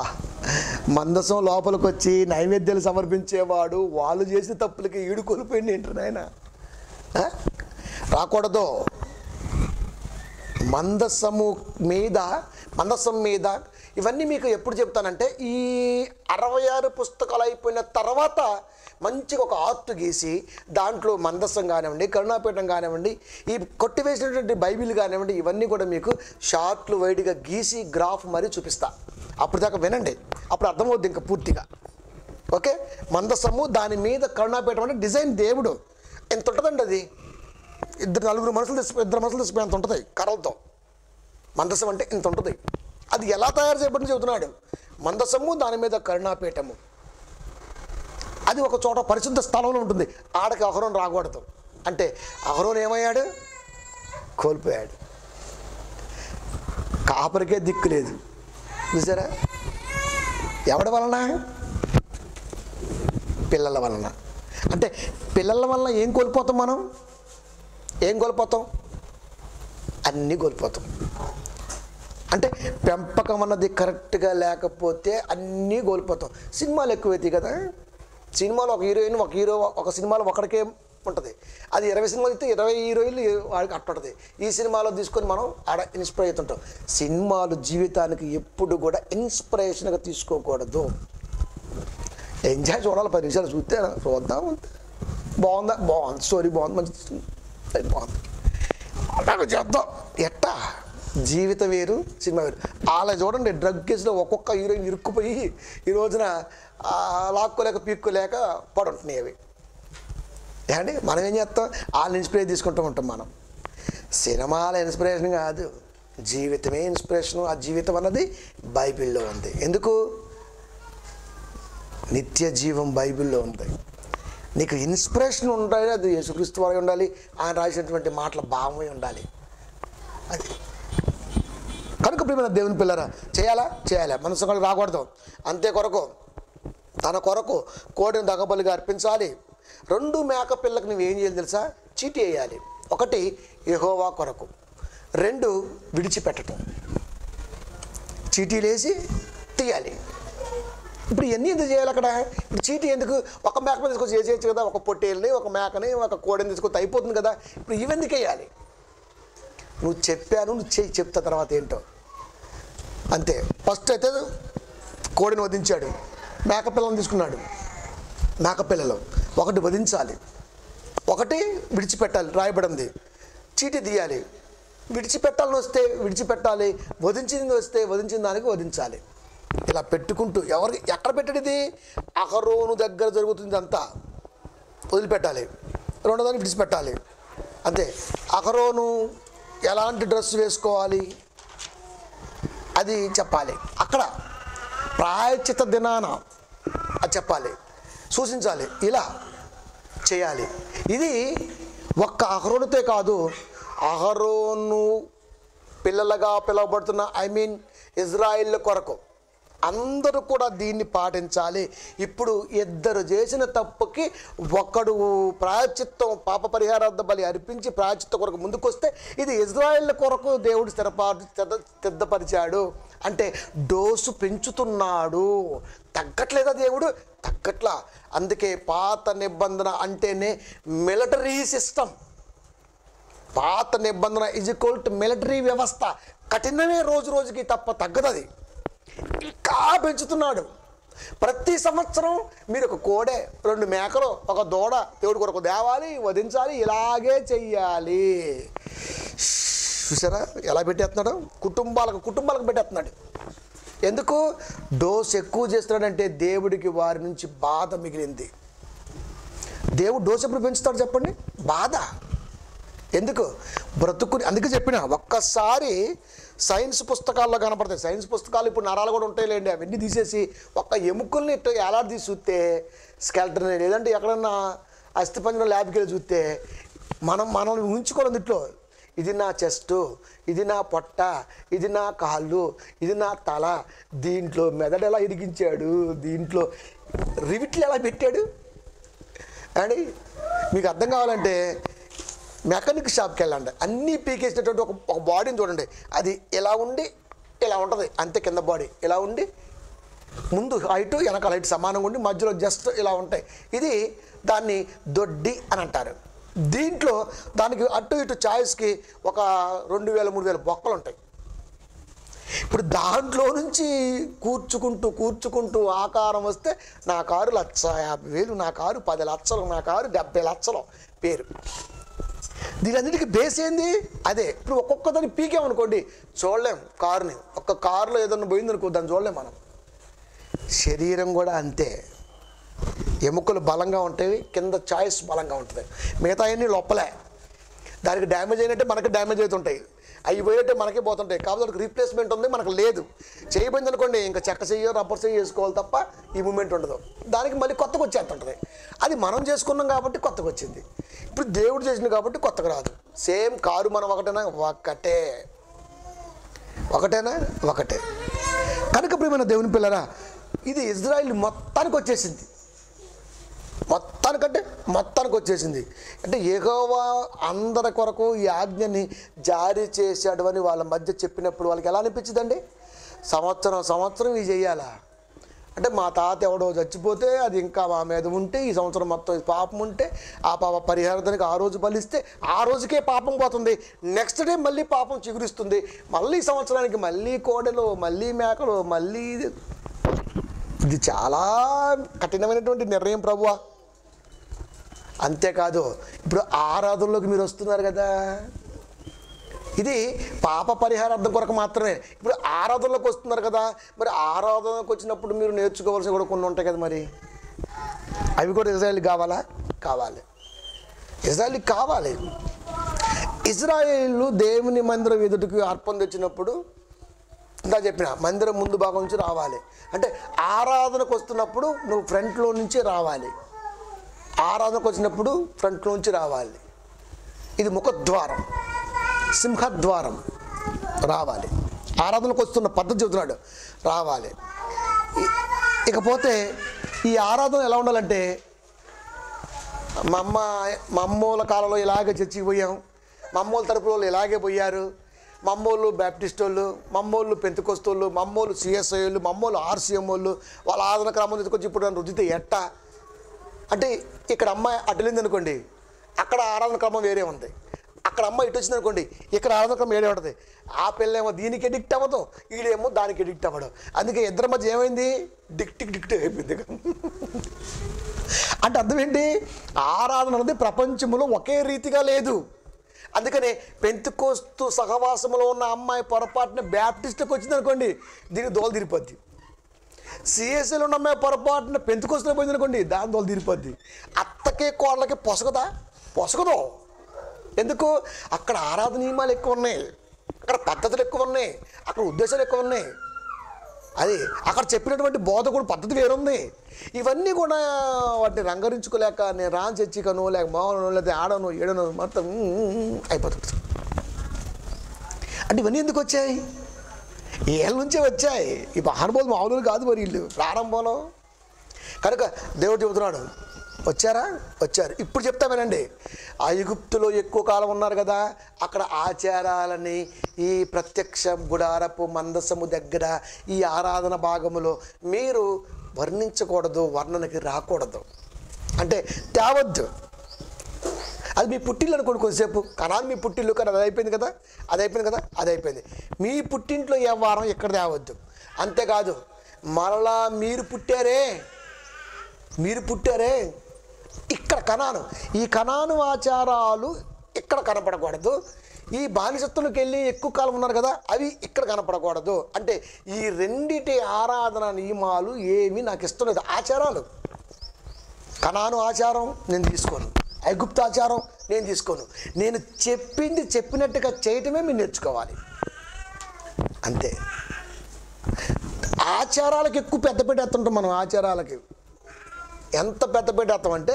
మందసం లోపలికి వచ్చి నైవేద్యాలు సమర్పించేవాడు వాళ్ళు చేసిన తప్పులకి ఈడు కోల్పోయింది ఏంటి నాయన? రాకూడదు. మందసం మీద ఇవన్నీ మీకు ఎప్పుడు చెప్తానంటే, ఈ 66 పుస్తకాలు అయిపోయిన తర్వాత మంచిగా ఒక ఆర్ట్ గీసి దాంట్లో మందసం కానివ్వండి, కరుణాపీఠం కానివ్వండి, ఈ కొట్టివేసినటువంటి బైబిల్ కానివ్వండి, ఇవన్నీ కూడా మీకు షార్ట్లు వైడ్గా గీసి గ్రాఫ్ మరీ చూపిస్తా. అప్పుడు దాకా వినండి, అప్పుడు అర్థమవుద్ది ఇంకా పూర్తిగా. ఓకే, మందసము, దాని మీద కరుణాపీఠం అంటే డిజైన్ దేవుడు ఎంత ఉంటుందండి. అది 2 మనుషులు తీసుకుపోయి అంత ఉంటుంది కర్రలతో. మందసం అంటే ఇంత ఉంటుంది. అది ఎలా తయారు చేయబడింది చెబుతున్నాడు. మందసము, దాని మీద కరుణాపీఠము. అది ఒక చోట పరిశుద్ధ స్థలంలో ఉంటుంది. ఆడకి అహరోను రాకూడదు. అంటే అహరోను ఏమయ్యాడు? కోల్పోయాడు. కాపరికే దిక్కు లేదు. చూసారా? ఎవడి వలన? పిల్లల వలన. అంటే పిల్లల వలన ఏం కోల్పోతాం మనం? అన్నీ కోల్పోతాం. అంటే పెంపకం అన్నది కరెక్ట్గా లేకపోతే అన్నీ కోల్పోతాం. సినిమాలు ఎక్కువైతాయి కదా. సినిమాలో ఒక హీరోయిన్, ఒక హీరో, ఒక సినిమాలో ఒకడికే ఉంటుంది. అది 20 సినిమాలు అయితే 20 హీరోయిన్లు వాడికి అట్టుంటుంది. ఈ సినిమాలో తీసుకొని మనం ఆడ ఇన్స్పైర్ అవుతుంటాం. సినిమాలు జీవితానికి ఎప్పుడు కూడా ఇన్స్పిరేషన్గా తీసుకోకూడదు. ఎంజాయ్ చూడాలి, 10 నిమిషాలు చూద్దాం, బాగుంది స్టోరీ, బాగుంది, మంచి బాగుంది, అలాగే చేద్దాం. ఎట్టా జీవితం వేరు, సినిమా వేరు. అలా చూడండి, డ్రగ్ కేసులో ఒక్కొక్క హీరోయిన్ ఇరుక్కుపోయి ఈ రోజున లాక్కోలేక పీక్కోలేక పడుంటున్నాయి అవి. ఏమండి, మనం ఏం చేస్తాం? వాళ్ళని ఇన్స్పిరేషన్ తీసుకుంటూ ఉంటాం. మనం సినిమాల ఇన్స్పిరేషన్ కాదు, జీవితమే ఇన్స్పిరేషను. ఆ జీవితం అన్నది బైబిల్లో ఉంది. ఎందుకు? నిత్య జీవం బైబిల్లో ఉంది. నీకు ఇన్స్పిరేషన్ ఉండాలి, అది యేసుక్రీస్తు వారి ఉండాలి, ఆయన రాసినటువంటి మాటల భావమే ఉండాలి. అది కనుక ప్రియమైన దేవుని పిల్లరా, చేయాలి, మనసు కూడా రాకూడదు. అంతే కొరకు తన కొరకు కోడిని దగబలిగా అర్పించాలి. 2 మేక పిల్లకి నువ్వు ఏం చేయాలి తెలుసా? చీటీ వేయాలి. 1 యెహోవా కొరకు, 2 విడిచిపెట్టడం. చీటీలేసి తీయాలి. ఇప్పుడు ఇవన్నీ ఎందుకు చేయాలి అక్కడ? ఇప్పుడు చీటీ ఎందుకు? ఒక మేక మీద తీసుకొచ్చి చేయొచ్చు కదా. ఒక పొట్టేల్ని, ఒక మేకని, ఒక కోడిని తీసుకొచ్చి అయిపోతుంది కదా. ఇప్పుడు ఇవెందుకు వేయాలి? నువ్వు చెప్పాను, నువ్వు చెప్తా తర్వాత ఏంటో. అంతే. ఫస్ట్ అయితే కోడిని వధించాడు, మేకపిల్లని తీసుకున్నాడు. మేకపిల్లలు 1 వధించాలి, 1 విడిచిపెట్టాలి. రాయబడింది. చీటీ తీయాలి. విడిచిపెట్టాలని వస్తే విడిచిపెట్టాలి, వధించింది వస్తే వధించిన దానికి వధించాలి. ఇలా పెట్టుకుంటూ ఎక్కడ పెట్టాడు? ఇది అహరోను దగ్గర జరుగుతుంది. అంతా వదిలిపెట్టాలి, 2వ దాన్ని విడిచిపెట్టాలి. అంతే. అహరోను ఎలాంటి డ్రెస్ వేసుకోవాలి అది చెప్పాలి. అక్కడ ప్రాయశ్చిత్త దినాన అది చెప్పాలి, సూచించాలి, ఇలా చేయాలి. ఇది ఒక్క అహరోనుతే కాదు, అహరోను పిల్లలుగా పిలువబడుతున్న ఇజ్రాయిల్ కొరకు అందరూ కూడా దీన్ని పాటించాలి. ఇప్పుడు ఇద్దరు చేసిన తప్పుకి ఒకడు ప్రాయశ్చిత్తం పాప పరిహారార్థ బలి అర్పించి ప్రాయశ్చిత్త కొరకు ముందుకొస్తే ఇది ఇజ్రాయేల్ కొరకు దేవుడు సిద్ధపరిచాడు. అంటే డోసు పెంచుతున్నాడు. తగ్గట్లేదా దేవుడు? తగ్గట్లా. అందుకే పాత నిబంధన అంటేనే మిలిటరీ సిస్టమ్. పాత నిబంధన ఈజ్ ఈక్వల్ టు మిలిటరీ వ్యవస్థ. కఠినమే రోజు రోజుకి తప్ప తగ్గదది. ఇంకా పెంచుతున్నాడు. ప్రతి సంవత్సరం మీరు ఒక కోడె, 2 మేకలు, ఒక దూడ దేవుడి కొరకు దేవాలి, వధించాలి, ఇలాగే చెయ్యాలి. చూసారా ఎలా పెట్టేస్తున్నాడు? కుటుంబాలకు పెట్టేస్తున్నాడు. ఎందుకు? డోస్ ఎక్కువ చేస్తున్నాడంటే దేవుడికి వారి నుంచి బాధ మిగిలింది. దేవుడు డోస్ ఎప్పుడు పెంచుతాడు చెప్పండి? బాధ. ఎందుకు? బ్రతుకుని. అందుకే చెప్పిన ఒక్కసారి సైన్స్ పుస్తకాల్లో కనపడతాయి. సైన్స్ పుస్తకాలు ఇప్పుడు నరాలు కూడా ఉంటాయిలేండి, అవన్నీ తీసేసి ఒక్క ఎముకల్ని ఇట్లా ఏలాడి తీసి చూస్తే స్కెల్టన్, లేదంటే ఎక్కడన్నా అస్థిపంజరం ల్యాబ్కి వెళ్ళి చూస్తే మనం ఉంచుకోవడం ఇట్లో, ఇది నా చెస్టు, ఇది నా పొట్ట, ఇది నా కాళ్ళు, ఇది నా తల, దీంట్లో మెదడు ఎలా ఇరిగించాడు, దీంట్లో రివిట్లు ఎలా పెట్టాడు అని మీకు అర్థం కావాలంటే మెకానిక్ షాప్కి వెళ్ళండి. అన్నీ పీకేసినటువంటి ఒక బాడీని చూడండి. అది ఇలా ఉండి ఇలా ఉంటుంది అంతే. కింద బాడీ ఇలా ఉండి ముందు హైటు వెనకాల హైట్ సమానంగా ఉండి మధ్యలో జస్ట్ ఇలా ఉంటాయి. ఇది దాన్ని దొడ్డి అని అంటారు. దీంట్లో దానికి అటు ఇటు చాయిస్కి ఒక 2000-3000 బొక్కలు ఉంటాయి. ఇప్పుడు దాంట్లో నుంచి కూర్చుకుంటూ ఆకారం వస్తే నా కారు 1,50,000, నా కారు 10 లక్షలు, నా కారు 70 లక్షలు పేరు. దీనన్నిటికీ బేస్ ఏంది? అదే. ఇప్పుడు ఒక్కొక్క దాన్ని పీకేమనుకోండి చూడలేం కారుని. ఒక్క కారులో ఏదన్నా పోయిందనుకో దాన్ని చూడలేం మనం. శరీరం కూడా అంతే. ఎముకలు బలంగా ఉంటాయి, కింద చాయిస్ బలంగా ఉంటుంది, మిగతా అన్నీ లోపలే. దానికి డ్యామేజ్ అయినట్టే మనకి డ్యామేజ్ అవుతుంటాయి, అవి పోయినట్టే మనకే పోతుంటాయి. కాబట్టి దానికి రీప్లేస్మెంట్ ఉంది, మనకు లేదు. చేయబోయింది అనుకోండి ఇంకా చెక్క చెయ్యో రబ్బర్ చెయ్యి వేసుకోవాలి తప్ప ఈ మూమెంట్ ఉండదు. దానికి మళ్ళీ కొత్తగా వచ్చేస్తుంటుంది. అది మనం చేసుకున్నాం కాబట్టి కొత్తగా వచ్చింది. ఇప్పుడు దేవుడు చేసింది కాబట్టి కొత్తగా రాదు. సేమ్ కారు మనం ఒకటే. కనుక ప్రియమైన దేవుని పిల్లరా, ఇది ఇజ్రాయిల్ మొత్తానికి వచ్చేసింది. మొత్తానికి వచ్చేసింది. అంటే యెహోవా అందరి కొరకు ఈ ఆజ్ఞని జారీ చేశాడు అని వాళ్ళ మధ్య చెప్పినప్పుడు వాళ్ళకి ఎలా అనిపించిందండి? సంవత్సరం ఇది చెయ్యాలా? అంటే మా తాత ఎవడో చచ్చిపోతే అది ఇంకా మా మీద ఉంటే, ఈ సంవత్సరం మొత్తం పాపం ఉంటే ఆ పాప పరిహారానికి ఆ రోజు బలిస్తే ఆ రోజుకే పాపం పోతుంది. నెక్స్ట్ డే మళ్ళీ పాపం చిగురిస్తుంది. మళ్ళీ సంవత్సరానికి మళ్ళీ కోడెలు, మళ్ళీ మేకలు, మళ్ళీ. ఇది చాలా కఠినమైనటువంటి నిర్ణయం ప్రభువా. అంతేకాదు ఇప్పుడు ఆరాధనలోకి మీరు వస్తున్నారు కదా, ఇది పాప పరిహారార్థం కొరకు మాత్రమే. ఇప్పుడు ఆరాధనలోకి వస్తున్నారు కదా, మరి ఆరాధనకు వచ్చినప్పుడు మీరు నేర్చుకోవాల్సి కూడా కొన్ని ఉంటాయి కదా, మరి అవి కూడా ఇజ్రాయేల్కి కావాలి. ఇజ్రాయేల్కి కావాలి. ఇజ్రాయేలు దేవుని మందిరం ఎదుటికి అర్పణ తెచ్చినప్పుడు ఇంకా చెప్పిన మందిరం ముందు భాగం నుంచి రావాలి. అంటే ఆరాధనకు వస్తున్నప్పుడు నువ్వు ఫ్రంట్లో నుంచి రావాలి. ఆరాధనకు వచ్చినప్పుడు ఫ్రంట్లో నుంచి రావాలి. ఇది ముఖద్వారం, సింహద్వారం రావాలి. ఆరాధనకు వస్తున్న పద్ధతి చెబుతున్నాడు, రావాలి. ఇకపోతే ఈ ఆరాధన ఎలా ఉండాలంటే, మా అమ్మోళ్ళ కాలంలో ఇలాగే చర్చికి పోయాం, మా అమ్మోళ్ళ తరపులో ఇలాగే పోయారు, మా అమ్మోళ్ళు బ్యాప్టిస్ట్ వాళ్ళు, మా అమ్మోళ్ళు పెంతెకోస్తోళ్ళు, మా అమ్మోళ్ళు సిఎస్ఐ వాళ్ళు, మా అమ్మోళ్ళు RCM వాళ్ళు, వాళ్ళ ఆరాధన క్రమం తీసుకొచ్చి ఇప్పుడు నన్ను రుచితే ఎట్టా అంటే, ఇక్కడ అమ్మాయి అటులింది అనుకోండి, అక్కడ ఆరాధన క్రమం వేరే ఉంది. అక్కడ అమ్మాయి ఇటు వచ్చింది అనుకోండి, ఇక్కడ ఆరాధన క్రమం వేరే ఉంటుంది. ఆ పిల్లేమో దీనికి ఎడిక్ట్ అవ్వదు, ఈడేమో దానికి ఎడిక్ట్ అవ్వడం. అందుకే ఇద్దరి మధ్య ఏమైంది? డిక్ట్ అయిపోయింది. అంటే అర్థం ఏంటి? ఆరాధన అనేది ప్రపంచంలో ఒకే రీతిగా లేదు. అందుకనే పెంతెకోస్తు సహవాసంలో ఉన్న అమ్మాయి పొరపాటున బ్యాప్టిస్ట్కి వచ్చింది అనుకోండి, దీనికి దోలు తీరిపోద్ది. సిఎస్ఐలో ఉన్న అమ్మాయి పొరపాటున పెంతెకోస్తులో పోయింది అనుకోండి, దాని దోలు తీరిపోద్ది. అత్తకి కోళ్ళకి పొసగదు. ఎందుకు? అక్కడ ఆరాధన నియమాలు ఎక్కువ ఉన్నాయి, అక్కడ పద్ధతులు ఎక్కువ ఉన్నాయి, అక్కడ ఉద్దేశాలు ఎక్కువ ఉన్నాయి. అది అక్కడ చెప్పినటువంటి బోధ కూడా పద్ధతి వేరుంది. ఇవన్నీ కూడా వాటిని రంగరించుకోలేక నేను రాని చర్చికను, లేక మోహనను, లేదా ఆడను ఏడను మొత్తం అయిపోతుంది. అంటే ఇవన్నీ ఎందుకు వచ్చాయి? ఏళ్ళ నుంచే వచ్చాయి. ఈ మహానుభావులు మామూలు కాదు మరి వీళ్ళు ప్రారంభంలో. కనుక దేవుడు చెబుతున్నాడు, వచ్చారు. ఇప్పుడు చెప్తా వినండి. ఐగుప్తులో ఎక్కువ కాలం ఉన్నారు కదా, అక్కడ ఆచారాలని ఈ ప్రత్యక్ష గుడారపు మందసము దగ్గర ఈ ఆరాధన భాగములో మీరు వర్ణించకూడదు, వర్ణనకి రాకూడదు, అంటే తేవద్దు. అది మీ పుట్టిల్లు అనుకోండి. కొద్దిసేపు కనాను మీ పుట్టిల్లు, కానీ అది అయిపోయింది కదా, అది అయిపోయింది. మీ పుట్టింట్లో ఏ వారం ఇక్కడ తేవద్దు. అంతేకాదు మరలా మీరు పుట్టారే ఇక్కడ కనాను, ఈ కనాను ఆచారాలు ఇక్కడ కనపడకూడదు. ఈ బానిసత్తులకు వెళ్ళి ఎక్కువ కాలం ఉన్నారు కదా, అవి ఇక్కడ కనపడకూడదు. అంటే ఈ రెండిటి ఆరాధన నియమాలు ఏమీ నాకు ఇష్టం లేదు. ఆచారాలు, కనాను ఆచారం నేను తీసుకోను, ఐగుప్తు ఆచారం నేను తీసుకోను. నేను చెప్పినట్టుగా చేయటమే మీరు నేర్చుకోవాలి, అంతే. ఆచారాలకు ఎక్కువ పెద్దపీట ఎత్తుంటాం మనం. ఆచారాలకి ఎంత పెద్దపీట ఎత్తామంటే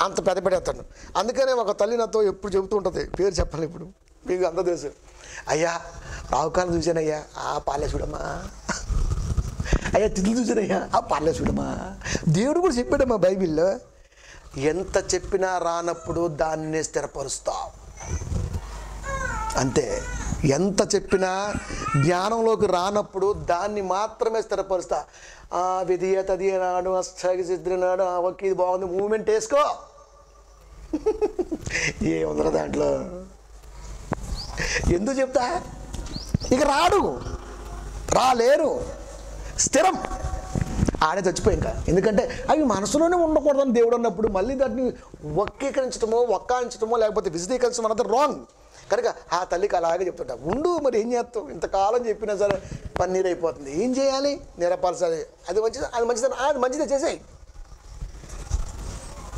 అంత పెద్దపీట ఎత్తాను. అందుకనే ఒక తల్లి నాతో ఎప్పుడు చెబుతూ ఉంటుంది, పేరు చెప్పాలి ఇప్పుడు, మీకు అంతా తెలుసు. అయ్యా రావుకాలం చూశానయ్యా, ఆ పాలే చూడమ్మా. అయ్యా తిథులు చూశానయ్యా, ఆ పాలే చూడమ్మా. దేవుడు కూడా చెప్పాడమ్మా బైబిల్లో, ఎంత చెప్పినా రానప్పుడు దాన్ని స్థిరపరుస్తావు, అంతే. ఎంత చెప్పినా జ్ఞానంలోకి రానప్పుడు దాన్ని మాత్రమే స్థిరపరుస్తా. విధియ తది నాడు అష్టాగి సిద్ధి నాడు ఒక్క ఇది బాగుంది, మూమెంట్ వేసుకో, ఏముందరా దాంట్లో, ఎందుకు చెప్తా. ఇక రాలేరు, స్థిరం ఆడే చచ్చిపోయి. ఇంకా ఎందుకంటే అవి మనసులోనే ఉండకూడదని దేవుడు అన్నప్పుడు మళ్ళీ దాన్ని వక్కాయించడమో లేకపోతే విశదీకరించడం అన్నది రాంగ్. కనుక ఆ తల్లికి అలాగే చెప్తుంటా, ఉండు మరి ఏం చేస్తావు, ఇంతకాలం చెప్పినా సరే పన్నీరు అయిపోతుంది, ఏం చేయాలి, నిరపరచాలి. అది మంచిదే చేసేయి.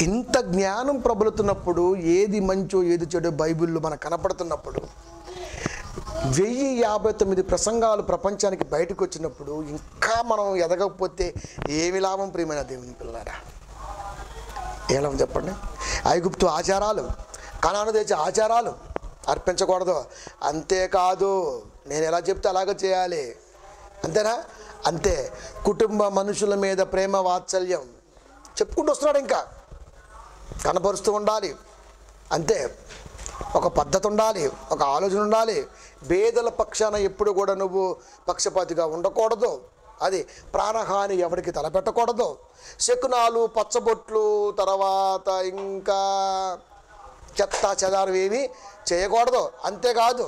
ఇంత జ్ఞానం ప్రబలుతున్నప్పుడు ఏది మంచో ఏది చెడో బైబిల్లో మనకు కనపడుతున్నప్పుడు, 1059 ప్రసంగాలు ప్రపంచానికి బయటకు వచ్చినప్పుడు ఇంకా మనం ఎదగకపోతే ఏమి లాభం ప్రియమైన దేవుని పిల్లారా? ఏ లాభం చెప్పండి? ఐగుప్తు ఆచారాలు, కనాను దేశ ఆచారాలు అర్పించకూడదు. అంతేకాదు నేను ఎలా చెప్తే అలాగే చేయాలి, అంతేనా? అంతే. కుటుంబ మనుషుల మీద ప్రేమ వాత్సల్యం చెప్పుకుంటూ వస్తున్నాడు, ఇంకా కనపరుస్తూ ఉండాలి, అంతే. ఒక పద్ధతి ఉండాలి, ఒక ఆలోచన ఉండాలి. పేదల పక్షాన ఎప్పుడు కూడా నువ్వు పక్షపాతిగా ఉండకూడదు. అది ప్రాణహాని ఎవరికి తలపెట్టకూడదు. శకునాలు, పచ్చబొట్లు, తర్వాత ఇంకా చెత్త చెదారు ఏమీ చేయకూడదు. అంతేకాదు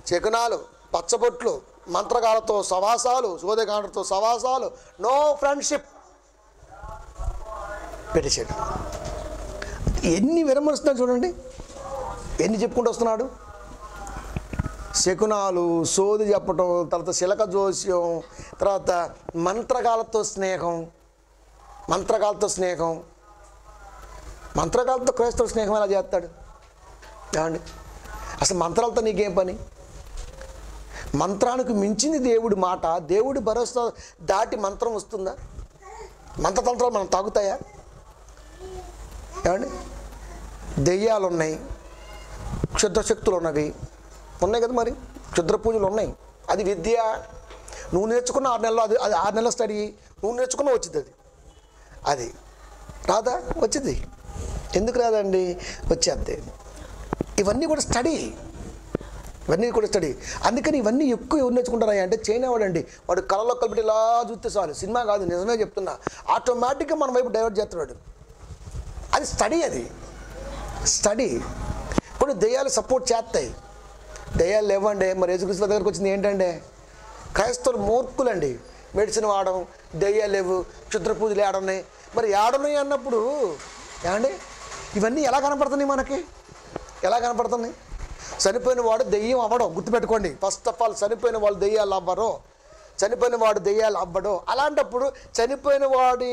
శకునాలు, పచ్చబొట్లు, మంత్రగాలతో సవాసాలు, సోదగాలతో సవాసాలు, నో ఫ్రెండ్షిప్ పెట్టేసాడు. ఎన్ని విరమరుస్తున్నాడు చూడండి, ఎన్ని చెప్పుకుంటూ వస్తున్నాడు. శకునాలు, సోది చెప్పటం, తర్వాత శిలక జోస్యం, తర్వాత మంత్రగాలతో స్నేహం. మంత్రగాలతో క్రైస్తవ స్నేహం ఎలా చేస్తాడు ఏమండి? అసలు మంత్రాలతో నీకేం పని? మంత్రానికి మించింది దేవుడి మాట. దేవుడి భరోసా దాటి మంత్రం వస్తుందా? మంత్రతంత్రాలు మనం తాగుతాయా ఏమండి? దెయ్యాలు ఉన్నాయి, క్షుద్రశక్తులు ఉన్నాయి కదా, మరి క్షుద్ర పూజలు ఉన్నాయి. అది విద్య. నువ్వు నేర్చుకున్న 6 నెలలు, అది 6 నెలల స్టడీ నువ్వు నేర్చుకున్న వచ్చింది. అది రాదా? వచ్చింది. ఎందుకు రాదండి? వచ్చేద్ది. ఇవన్నీ కూడా స్టడీ. అందుకని ఇవన్నీ ఎక్కువ ఎవరు నేర్చుకుంటారా అంటే చైనా వాడండి. వాడు కళలో కలిపి ఇలా చూస్తే చాలు, సినిమా కాదు, నిజమే చెప్తున్నా, ఆటోమేటిక్గా మన వైపు డైవర్ట్ చేస్తున్నాడు. అది స్టడీ. కొన్ని దెయ్యాలు సపోర్ట్ చేస్తాయి, దెయ్యాలు లేవండి. మరి యేసుక్రీస్తు దగ్గరికి వచ్చింది ఏంటంటే, క్రైస్తవులు మూర్ఖులండి, మెడిసిన్ వాడడం, దెయ్యాలు లేవు, క్షుద్ర పూజలు ఏడున్నాయి. మరి ఏడున్నాయి అన్నప్పుడు ఏమండి ఇవన్నీ ఎలా కనపడుతున్నాయి మనకి? ఎలా కనపడుతున్నాయి? చనిపోయిన వాడు దెయ్యం అవ్వడం గుర్తుపెట్టుకోండి. ఫస్ట్ ఆఫ్ ఆల్ చనిపోయిన వాళ్ళు దెయ్యాలు అవ్వరు, చనిపోయిన వాడు దెయ్యాలు అవ్వడు. అలాంటప్పుడు చనిపోయిన వాడి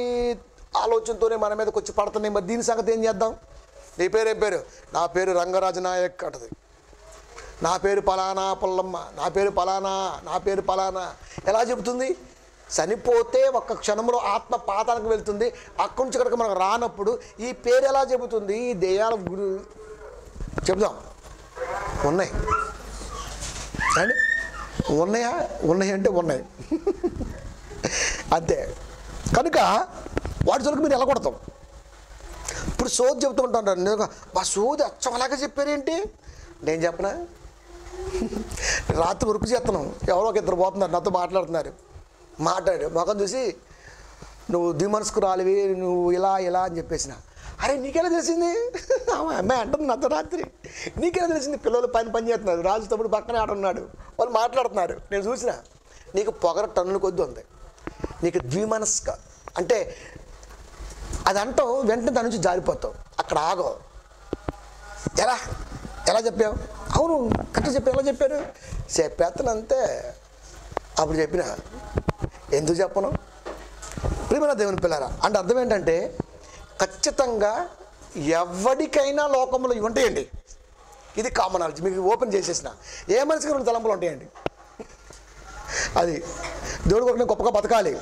ఆలోచనతోనే మన మీదకి వచ్చి పడుతున్నాయి. మరి దీని సంగతి ఏం చేద్దాం? నీ పేరేం పేరు? నా పేరు రంగరాజు నాయక్ అంటది. నా పేరు పలానా పుల్లమ్మ, నా పేరు పలానా ఎలా చెబుతుంది? చనిపోతే ఒక్క క్షణంలో ఆత్మ పాతానికి వెళ్తుంది. అక్కడి నుంచి ఇక్కడికి మనకు రానప్పుడు ఈ పేరు ఎలా చెబుతుంది? ఈ దెయ్యాల గురు చెబుదాం ఉన్నాయి అండి, ఉన్నాయా? ఉన్నాయి అంటే ఉన్నాయి అంతే. కనుక వాటి జోలికి మీరు వెళ్ళకూడదు. ఇప్పుడు సోది చెప్తూ ఉంటాను, నేను మా సోది అచ్చం అలాగే చెప్పారేంటి? నేను చెప్పనా? రాత్రి వర్క్ చేస్తున్నాం, ఎవరో ఒక ఇద్దరు పోతున్నారు, నాతో మాట్లాడుతున్నారు. మాట్లాడు మొఖం చూసి నువ్వు దిమనసుకు రాలివి, నువ్వు ఇలా ఇలా అని చెప్పేసిన. అరే నీకెలా తెలిసింది? అమ్మాయి అంటుంది నాతో రాత్రి, నీకెలా తెలిసింది? పిల్లలు పని చేస్తున్నారు, రాజు తమ్ముడు పక్కనే ఆడున్నాడు, వాళ్ళు మాట్లాడుతున్నారు, నేను చూసిన. నీకు పొగర టన్నుల కొద్ది ఉంది, నీకు ద్విమనస్క అంటే అది అంటావు, వెంటనే దాని నుంచి జారిపోతావు, అక్కడ ఆగో. ఎలా చెప్పావు? అవును కరెక్ట్ చెప్పావు. ఎలా చెప్పారు? చెప్పేస్తాను అంతే. అప్పుడు చెప్పిన ఎందుకు చెప్పను? ప్రియమైన దేవుని పిల్లరా, అంటే అర్థం ఏంటంటే ఖచ్చితంగా ఎవరికైనా లోకంలో ఇవి ఉంటాయండి. ఇది కామన్ నాలెడ్జ్, మీకు ఓపెన్ చేసేసిన ఏ మనిషికి 2 తలంపులు ఉంటాయండి. అది దేవుడు కొరకు గొప్పగా బతకాలి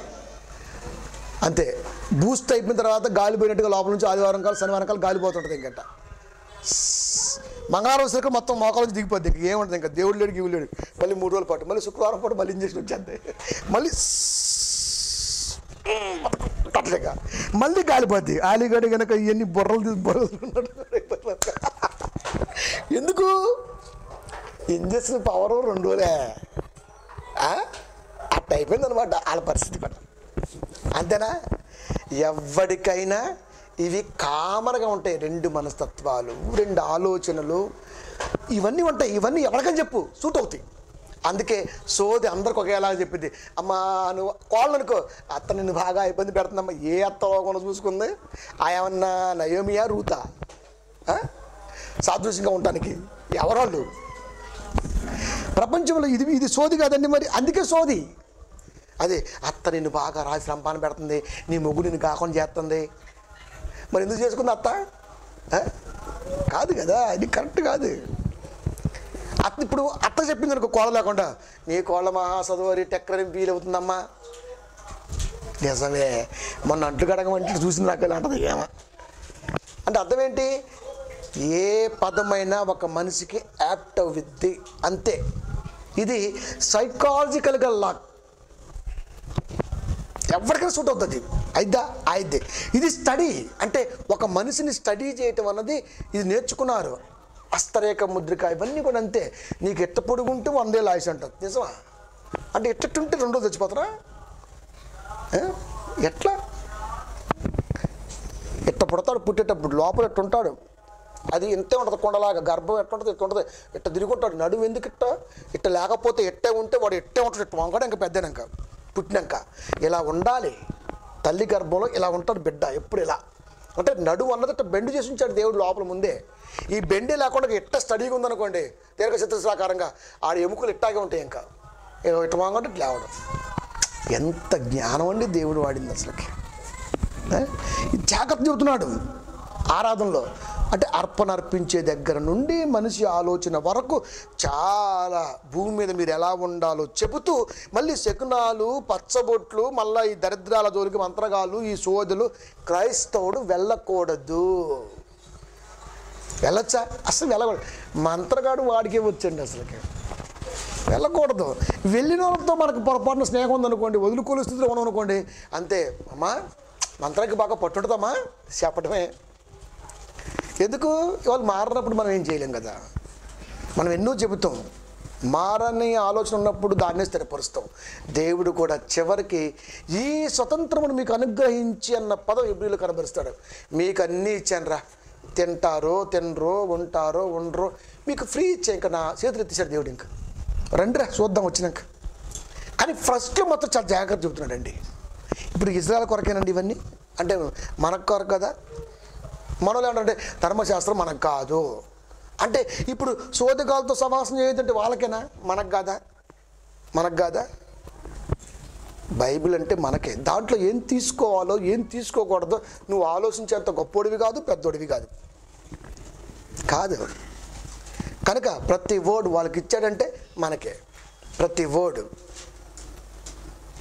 అంతే. బూస్ట్ అయిపోయిన తర్వాత గాలి పోయినట్టుగా లోపల నుంచి ఆదివారం కాలు శనివారం కాలు గాలిపోతుంటుంది. ఇంకట మంగళవారం వచ్చేసరికి మొత్తం మోకాల నుంచి దిగిపోద్ది. ఇంక ఏముంటుంది, ఇంకా దేవుడు లేడు గివి లేడు. మళ్ళీ 3 రోజుల పాటు, మళ్ళీ శుక్రవారం పాటు మళ్ళీ ఇంజక్షన్ వచ్చేది, మళ్ళీ అట్లాగా మళ్ళీ గాలిపోద్ది. ఆలిగడ్డ కనుక ఇవన్నీ బుర్రలు ఎందుకు? ఇంజక్షన్ పవర్ 2 రోజులే అట్ట అయిపోయింది అనమాట వాళ్ళ పరిస్థితి కూడా. అంతేనా? ఎవరికైనా ఇవి కామన్గా ఉంటాయి. 2 మనస్తత్వాలు, 2 ఆలోచనలు, ఇవన్నీ ఉంటాయి. ఇవన్నీ ఎవరికని చెప్పు సూట్ అవుతాయి. అందుకే సోది అందరికి ఒకేలా చెప్పింది. అమ్మా నువ్వు కోళ్ళు అనుకో, అత్త నిన్ను బాగా ఇబ్బంది పెడుతుందమ్మా. ఏ అత్త లోకంలో చూసుకుంది? ఏమన్నా నయోమియా రూతా సాదృశ్యంగా ఉండటానికి? ఎవరాళ్ళు? ప్రపంచంలో ఇది సోది కాదండి. మరి అందుకే సోది. అదే అత్త నిన్ను బాగా రాసి సంపాదన పెడుతుంది, నీ మొగ్గు నిన్ను కాకుండా చేస్తుంది. మరి ఎందుకు చేసుకుంది అత్త? కాదు కదా, అది కరెక్ట్ కాదు. ఇప్పుడు అత్త చెప్పింది అనుకో కోళ్ళ లేకుండా, నీ కోళ్ళ మహా చదువు టెక్కరని ఫీల్ అవుతుందమ్మా. నిజమే, మొన్న అంట్లు కడగమంటే చూసింది నాకు ఇలా అంటది. ఏమా అంటే అర్థం ఏంటి? ఏ పదమైనా ఒక మనిషికి యాప్ట్ అవుద్ది అంతే. ఇది సైకాలజికల్గా లాక్, ఎవరికైనా సూట్ అవుతుంది. అయితే ఇది స్టడీ అంటే ఒక మనిషిని స్టడీ చేయటం అన్నది ఇది నేర్చుకున్నారు. హస్తరేఖ ముద్రిక ఇవన్నీ కూడా అంతే. నీకు ఎట్ట పొడుగుంటే 100 ఏళ్ళు ఆయుష్ అంటారు. నిజమా? అంటే ఎట్టుంటే 2 రోజులు చచ్చిపోతారా? ఎట్లా ఎట్ట పుడతాడు? పుట్టేటప్పుడు లోపల ఎట్టుంటాడు, అది ఇంతే ఉంటుంది. కొండలాగా గర్భం ఎట్టుంటుంది, ఎట్టు ఉంటుంది, ఎట్ట తిరుగుంటాడు. నడుము ఎందుకు ఇట్ట లేకపోతే ఎట్టే ఉంటే వాడు ఎట్టే ఉంటాడు. ఎట్టు వంకాడు ఇంకా పెద్దనాక పుట్టినాక ఇలా ఉండాలి. తల్లి గర్భంలో ఇలా ఉంటాడు బిడ్డ ఎప్పుడు ఇలా. అంటే నడువు అన్నది ఇట్ట బెండు చేసి ఉంచాడు దేవుడు లోపల ముందే. ఈ బెండే లేకుండా ఎట్ట స్టడీగా ఉందనుకోండి, దీర్ఘ చతురస్రాకారంగా ఆడ ఎముకలు ఇట్టాగే ఉంటాయి. ఇంకా ఇట్ట వంగంటే ఇట్లా లేవడం. ఎంత జ్ఞానం అండి దేవుడు వాడింది అసలుకి. జాగ్రత్త చెబుతున్నాడు ఆరాధనలో. అంటే అర్పణ అర్పించే దగ్గర నుండి మనిషి ఆలోచన వరకు చాలా భూమి మీద మీరు ఎలా ఉండాలో చెబుతూ, మళ్ళీ శకునాలు, పచ్చబొట్లు, మళ్ళీ ఈ దరిద్రాల జోలికి మంత్రగాలు, ఈ సోదలు క్రైస్తవుడు వెళ్ళకూడదు. వెళ్ళొచ్చా? అసలు వెళ్ళకూడదు. మంత్రగాడు వాడికే వచ్చండి, అసలుకి వెళ్ళకూడదు. వెళ్ళిన వాళ్ళతో మనకు పొరపాటున స్నేహం ఉందనుకోండి, వదులుకోలు స్థితిలో ఉన్నాం అనుకోండి, అంతే. అమ్మా మంత్రానికి బాగా పట్టుంటుందమ్మా చెప్పడమే. ఎందుకు? వాళ్ళు మారినప్పుడు మనం ఏం చేయలేం కదా. మనం ఎన్నో చెబుతాం, మారని ఆలోచన ఉన్నప్పుడు దాన్నే స్థిరపరుస్తాం. దేవుడు కూడా చివరికి ఈ స్వతంత్రమును మీకు అనుగ్రహించి అన్న పదం హెబ్రీయులో కనబరుస్తాడు. మీకు అన్నీ ఇచ్చాను రా, తింటారో తినరో, ఉంటారో ఉండరో, మీకు ఫ్రీ ఇచ్చా. ఇంకా నా చేతులు ఎత్తేసాడు దేవుడు. ఇంకా రండిరా చూద్దాం వచ్చినాక. కానీ ఫస్ట్లో మొత్తం చాలా జాగ్రత్త చెబుతున్నాడండి. ఇప్పుడు ఇజ్రాయెల్ కొరకేనండి ఇవన్నీ, అంటే మనకు కొరకు కదా. మనలో ఏమంటే ధర్మశాస్త్రం మనకు కాదు అంటే, ఇప్పుడు సోదగాలతో సమాసం చేయదంటే వాళ్ళకేనా? మనకు కాదా? మనకు కాదా? బైబిల్ అంటే మనకే. దాంట్లో ఏం తీసుకోవాలో ఏం తీసుకోకూడదో నువ్వు ఆలోచించేంత గొప్పోడివి కాదు, పెద్దోడివి కాదు. కనుక ప్రతి వర్డ్ వాళ్ళకి ఇచ్చాడంటే మనకే. ప్రతి వర్డ్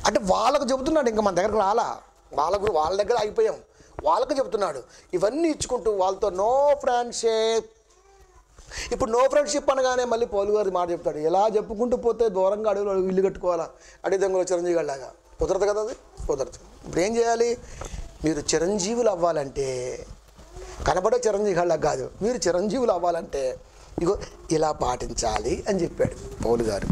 అంటే వాళ్ళకు చెబుతున్నాడు. ఇంకా మన దగ్గరకు రాలా, వాళ్ళ దగ్గర ఆగిపోయాం. వాళ్ళకి చెబుతున్నాడు. ఇవన్నీ ఇచ్చుకుంటూ వాళ్ళతో నో ఫ్రెండ్షిప్, ఇప్పుడు నో ఫ్రెండ్షిప్ అనగానే మళ్ళీ పౌలు గారి మాట చెప్తాడు, ఎలా చెప్పుకుంటూ పోతే దూరంగా అడవిలో ఇల్లు కట్టుకోవాలా, అడవి దొంగలు చిరంజీవి గారిలాగా. కుదరదు కదా, అది కుదరదు. ఇప్పుడు ఏం చేయాలి? మీరు చిరంజీవులు అవ్వాలంటే, కనబడే చిరంజీవి గారిలాగా కాదు, మీరు చిరంజీవులు అవ్వాలంటే ఇగో ఇలా పాటించాలి అని చెప్పాడు పౌలు గారు.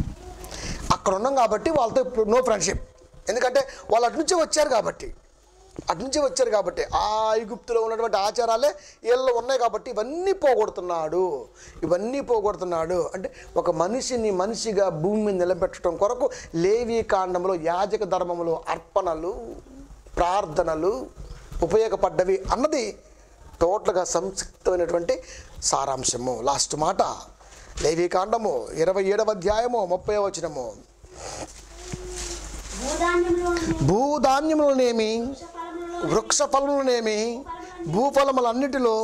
అక్కడ ఉన్నాం కాబట్టి వాళ్ళతో నో ఫ్రెండ్షిప్, ఎందుకంటే వాళ్ళు అటు నుంచే వచ్చారు కాబట్టి, ఆ ఐగుప్తులో ఉన్నటువంటి ఆచారాలే వీళ్ళు ఉన్నాయి కాబట్టి ఇవన్నీ పోగొడుతున్నాడు. అంటే ఒక మనిషిని మనిషిగా భూమి మీద నిలబెట్టడం కొరకు లేవి కాండంలో యాజక ధర్మంలో అర్పణలు, ప్రార్థనలు ఉపయోగపడ్డవి అన్నది టోటల్గా సంక్షిప్తమైనటువంటి సారాంశము. లాస్ట్ మాట లేవి కాండము 27వ అధ్యాయము 30వ వచనము. భూధాన్యములనేమి వృక్ష ఫలములనేమి భూఫలములన్నిటిలో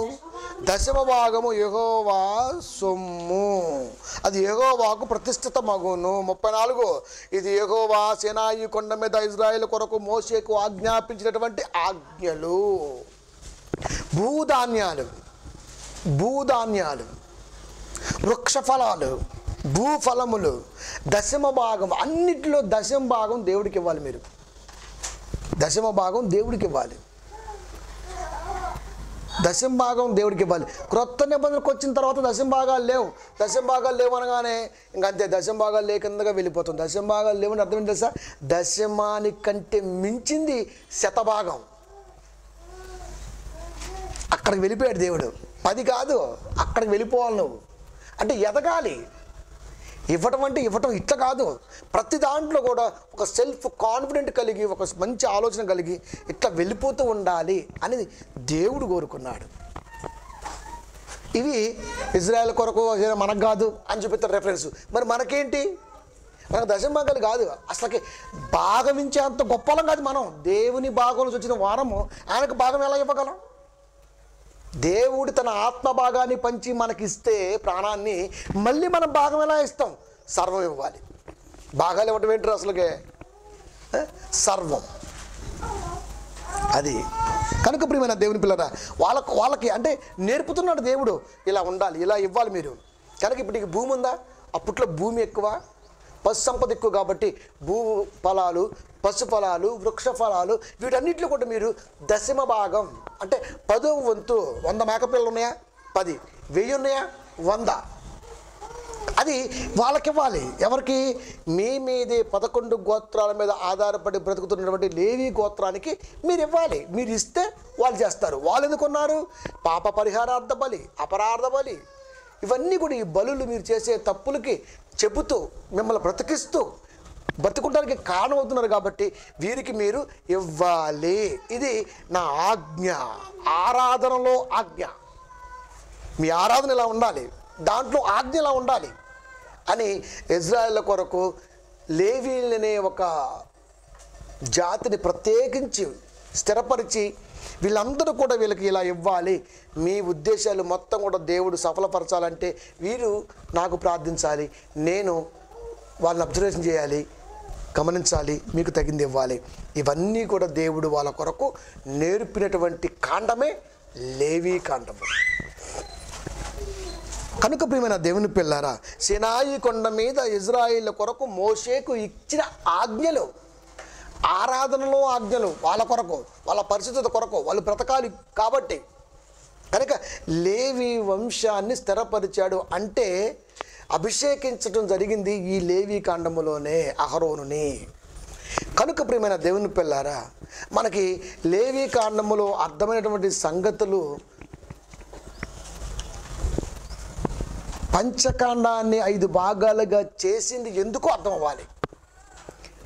10వ భాగము యెహోవా సొమ్ము, అది యెహోవాకు ప్రతిష్ఠిత మగును. 34 ఇది యెహోవా సీనాయి కొండ మీద ఇజ్రాయేలు కొరకు మోషేకు ఆజ్ఞాపించినటువంటి ఆజ్ఞలు. భూధాన్యాలు వృక్ష ఫలాలు, భూఫలములు, 10వ భాగం, అన్నిటిలో 10వ భాగం దేవుడికి ఇవ్వాలి. మీరు 10వ భాగం దేవుడికి ఇవ్వాలి. 10వ భాగం దేవుడికి ఇవ్వాలి. క్రొత్త నిబంధనకు వచ్చిన తర్వాత 10వ భాగాలు లేవు అనగానే ఇంకంతే, 10వ భాగాలు లేకుండా వెళ్ళిపోతుంది. 10వ భాగాలు లేవని అర్థం ఏంటి తెలుసా? దశమానికంటే మించింది శతభాగం. అక్కడికి వెళ్ళిపోయాడు దేవుడు. 10 కాదు, అక్కడికి వెళ్ళిపోవాలి నువ్వు. అంటే ఎదగాలి. ఇవ్వటం అంటే ఇవ్వటం ఇట్లా కాదు, ప్రతి దాంట్లో కూడా ఒక సెల్ఫ్ కాన్ఫిడెంట్ కలిగి, ఒక మంచి ఆలోచన కలిగి ఇట్లా వెళ్ళిపోతూ ఉండాలి అనేది దేవుడు కోరుకున్నాడు. ఇవి ఇజ్రాయెల్ కొరకు మనకు కాదు అని చూపిస్తారు రెఫరెన్స్. మరి మనకేంటి? మనకు 10వ భాగాలు కాదు, అసలుకి భాగం ఇచ్చేంత గొప్పలం కాదు మనం. దేవుని భాగం నుంచి వచ్చిన వారము ఆయనకు భాగం ఎలా ఇవ్వగలం? దేవుడు తన ఆత్మ భాగాన్ని పంచి మనకిస్తే ప్రాణాన్ని, మళ్ళీ మనం భాగం ఎలా ఇస్తాం? సర్వం ఇవ్వాలి. భాగాలు ఇవ్వటం ఏంటి అసలుకే? సర్వం. అది కనుక ప్రియమైన దేవుని పిల్లరా, వాళ్ళకి అంటే నేర్పుతున్నాడు దేవుడు, ఇలా ఉండాలి, ఇలా ఇవ్వాలి మీరు. కనుక ఇప్పుడు భూమి ఉందా? అప్పట్లో భూమి ఎక్కువ, పశు సంపద ఎక్కువ కాబట్టి భూ ఫలాలు, పశు ఫలాలు, వృక్ష ఫలాలు, వీటన్నిటిలో కూడా మీరు 10వ భాగం అంటే 10వ వంతు. 100 మేకపిల్లలు ఉన్నాయా? 10. 1000 ఉన్నాయా? 100. అది వాళ్ళకి ఇవ్వాలి. ఎవరికి? మీ మీదే 11 గోత్రాల మీద ఆధారపడి బ్రతుకుతున్నటువంటి లేవి గోత్రానికి మీరు ఇవ్వాలి. మీరు ఇస్తే వాళ్ళు చేస్తారు. వాళ్ళు ఎందుకున్నారు? పాప పరిహారార్థ బలి, అపరాధ బలి, ఇవన్నీ కూడా ఈ బలులు మీరు చేసే తప్పులకి చెబుతూ మిమ్మల్ని బ్రతుకుంటానికి కారణం అవుతున్నారు కాబట్టి వీరికి మీరు ఇవ్వాలి. ఇది నా ఆజ్ఞ, ఆరాధనలో ఆజ్ఞ. మీ ఆరాధన ఇలా ఉండాలి, దాంట్లో ఆజ్ఞ ఇలా ఉండాలి అని ఇజ్రాయేల్ కొరకు లేవీలనే ఒక జాతిని ప్రత్యేకించి స్థిరపరిచి వీళ్ళందరూ కూడా వీళ్ళకి ఇలా ఇవ్వాలి. మీ ఉద్దేశాలు మొత్తం కూడా దేవుడు సఫలపరచాలంటే వీరు నాకు ప్రార్థించాలి, నేను వాళ్ళని అబ్జర్వేషన్ చేయాలి, గమనించాలి, మీకు తగింది ఇవ్వాలి. ఇవన్నీ కూడా దేవుడు వాళ్ళ కొరకు నేర్పినటువంటి కాండమే లేవి కాండము. కనుక ప్రియమైన దేవుని పిల్లారా, సీనాయి కొండ మీద ఇజ్రాయిల్ కొరకు మోషేకు ఇచ్చిన ఆజ్ఞలు, ఆరాధనలో ఆజ్ఞలు, వాళ్ళ కొరకు, వాళ్ళ పరిస్థితుల కొరకు, వాళ్ళు బ్రతకాలి కాబట్టి. కనుక లేవి వంశాన్ని స్థిరపరిచాడు అంటే అభిషేకించడం జరిగింది ఈ లేవి కాండములోనే అహరోనుని. కనుక ప్రియమైన దేవుని పిల్లారా, మనకి లేవి కాండములో అర్థమైనటువంటి సంగతులు పంచకాండాన్ని 5 భాగాలుగా చేసింది ఎందుకు అర్థం అవ్వాలి.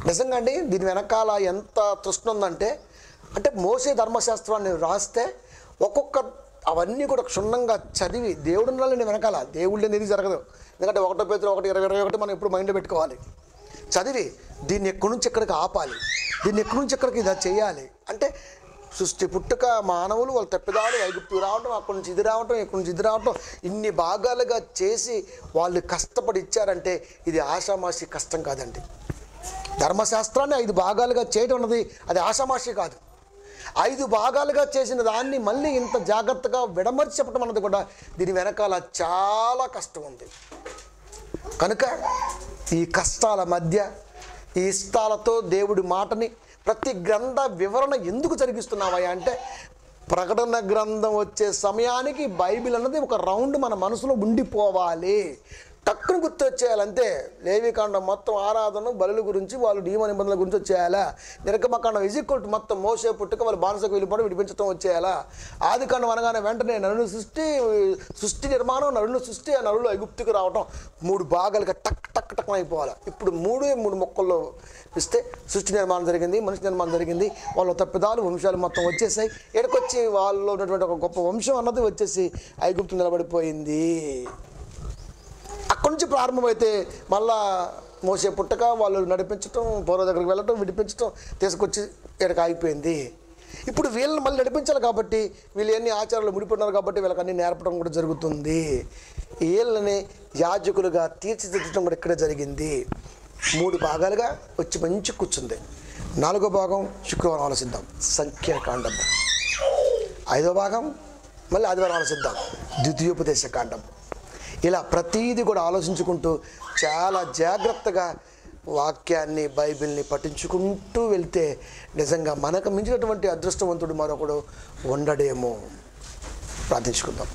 నిజంగా అండి, దీని వెనకాల ఎంత తృష్ణ ఉందంటే, అంటే మోసే ధర్మశాస్త్రాన్ని రాస్తే ఒక్కొక్క అవన్నీ కూడా క్షుణ్ణంగా చదివి, దేవుడు ఉండాలని వెనకాల, దేవుళ్ళు అనేది జరగదు. ఎందుకంటే 1 పేతురు 1:21 మనం ఎప్పుడు మైండ్లో పెట్టుకోవాలి. చదివి దీన్ని ఎక్కడి నుంచి ఎక్కడికి ఆపాలి, దీన్ని ఎక్కడి నుంచి ఎక్కడికి ఇలా చేయాలి అంటే, సృష్టి పుట్టుక, మానవులు, వాళ్ళ తప్పిదాలు, ఐగుప్తు రావటం, అక్కడి నుంచి ఇది రావటం, ఇక్కడి నుంచి ఇది రావటం, ఇన్ని భాగాలుగా చేసి వాళ్ళు కష్టపడి ఇచ్చారంటే ఇది ఆషామాషి కష్టం కాదండి. ధర్మశాస్త్రాన్ని 5 భాగాలుగా చేయడం అన్నది అది ఆషామాషి కాదు. 5 భాగాలుగా చేసిన దాన్ని మళ్ళీ ఇంత జాగ్రత్తగా విడమర్చి చెప్పడం అన్నది కూడా దీని వెనకాల చాలా కష్టం ఉంది. కనుక ఈ కష్టాల మధ్య ఈ ఇష్టాలతో దేవుడి మాటని ప్రతి గ్రంథ వివరణ ఎందుకు జరిగిస్తున్నావా అంటే, ప్రకటన గ్రంథం వచ్చే సమయానికి బైబిల్ అన్నది ఒక రౌండ్ మన మనసులో ఉండిపోవాలి, టక్కును గుర్తు వచ్చేయాలంతే. లేవికాండం మొత్తం ఆరాధన బలుల గురించి, వాళ్ళు నియమ నిబంధనల గురించి వచ్చేయాలా. నిర్గమకాండం ఈక్వల్ మొత్తం మోసే పుట్టుక వాళ్ళు బానిసకు వెళ్ళిపోవడం విడిపించడం వచ్చేయాలా. ఆదికాండం అనగానే వెంటనే నరుని సృష్టి నిర్మాణం, నరుని సృష్టి, ఆ నరులు ఐగుప్తుకు రావటం 3 భాగాలుగా టక్ టక్ టక్ అయిపోవాలి. ఇప్పుడు 3 మొక్కల్లో ఇస్తే సృష్టి నిర్మాణం జరిగింది, మనిషి నిర్మాణం జరిగింది, వాళ్ళ తప్పిదాలు వంశాలు మొత్తం వచ్చేసాయి. ఎక్కడికొచ్చి వాళ్ళలో ఉన్నటువంటి ఒక గొప్ప వంశం అన్నది వచ్చేసి ఐగుప్తు నిలబడిపోయింది. అక్కడి నుంచి ప్రారంభమైతే మళ్ళా మోసే పుట్టక వాళ్ళు నడిపించటం, పౌర దగ్గరికి వెళ్ళటం, విడిపించటం, తీసుకొచ్చి ఇక్కడికి ఆగిపోయింది. ఇప్పుడు వీళ్ళని మళ్ళీ నడిపించాలి కాబట్టి వీళ్ళు ఎన్ని ఆచారాలు ముడిపడినారు కాబట్టి వీళ్ళకి అన్ని నేర్పడం కూడా జరుగుతుంది. వీళ్ళని యాజకులుగా తీర్చిదిద్దడం కూడా ఇక్కడే జరిగింది. 3 భాగాలుగా వచ్చి మంచి కూర్చుంది. 4వ భాగం శుక్రవారం ఆలోచిద్దాం, సంఖ్యాకాండం. 5వ భాగం మళ్ళీ ఆదివారం ఆలోచిద్దాం, ద్వితీయోపదేశ కాండం. ఇలా ప్రతీది కూడా ఆలోచించుకుంటూ చాలా జాగ్రత్తగా వాక్యాన్ని, బైబిల్ని పఠించుకుంటూ వెళ్తే నిజంగా మనకు మించినటువంటి అదృష్టవంతుడు మరొకడు ఉండడేమో. ప్రార్థించుకుందాం.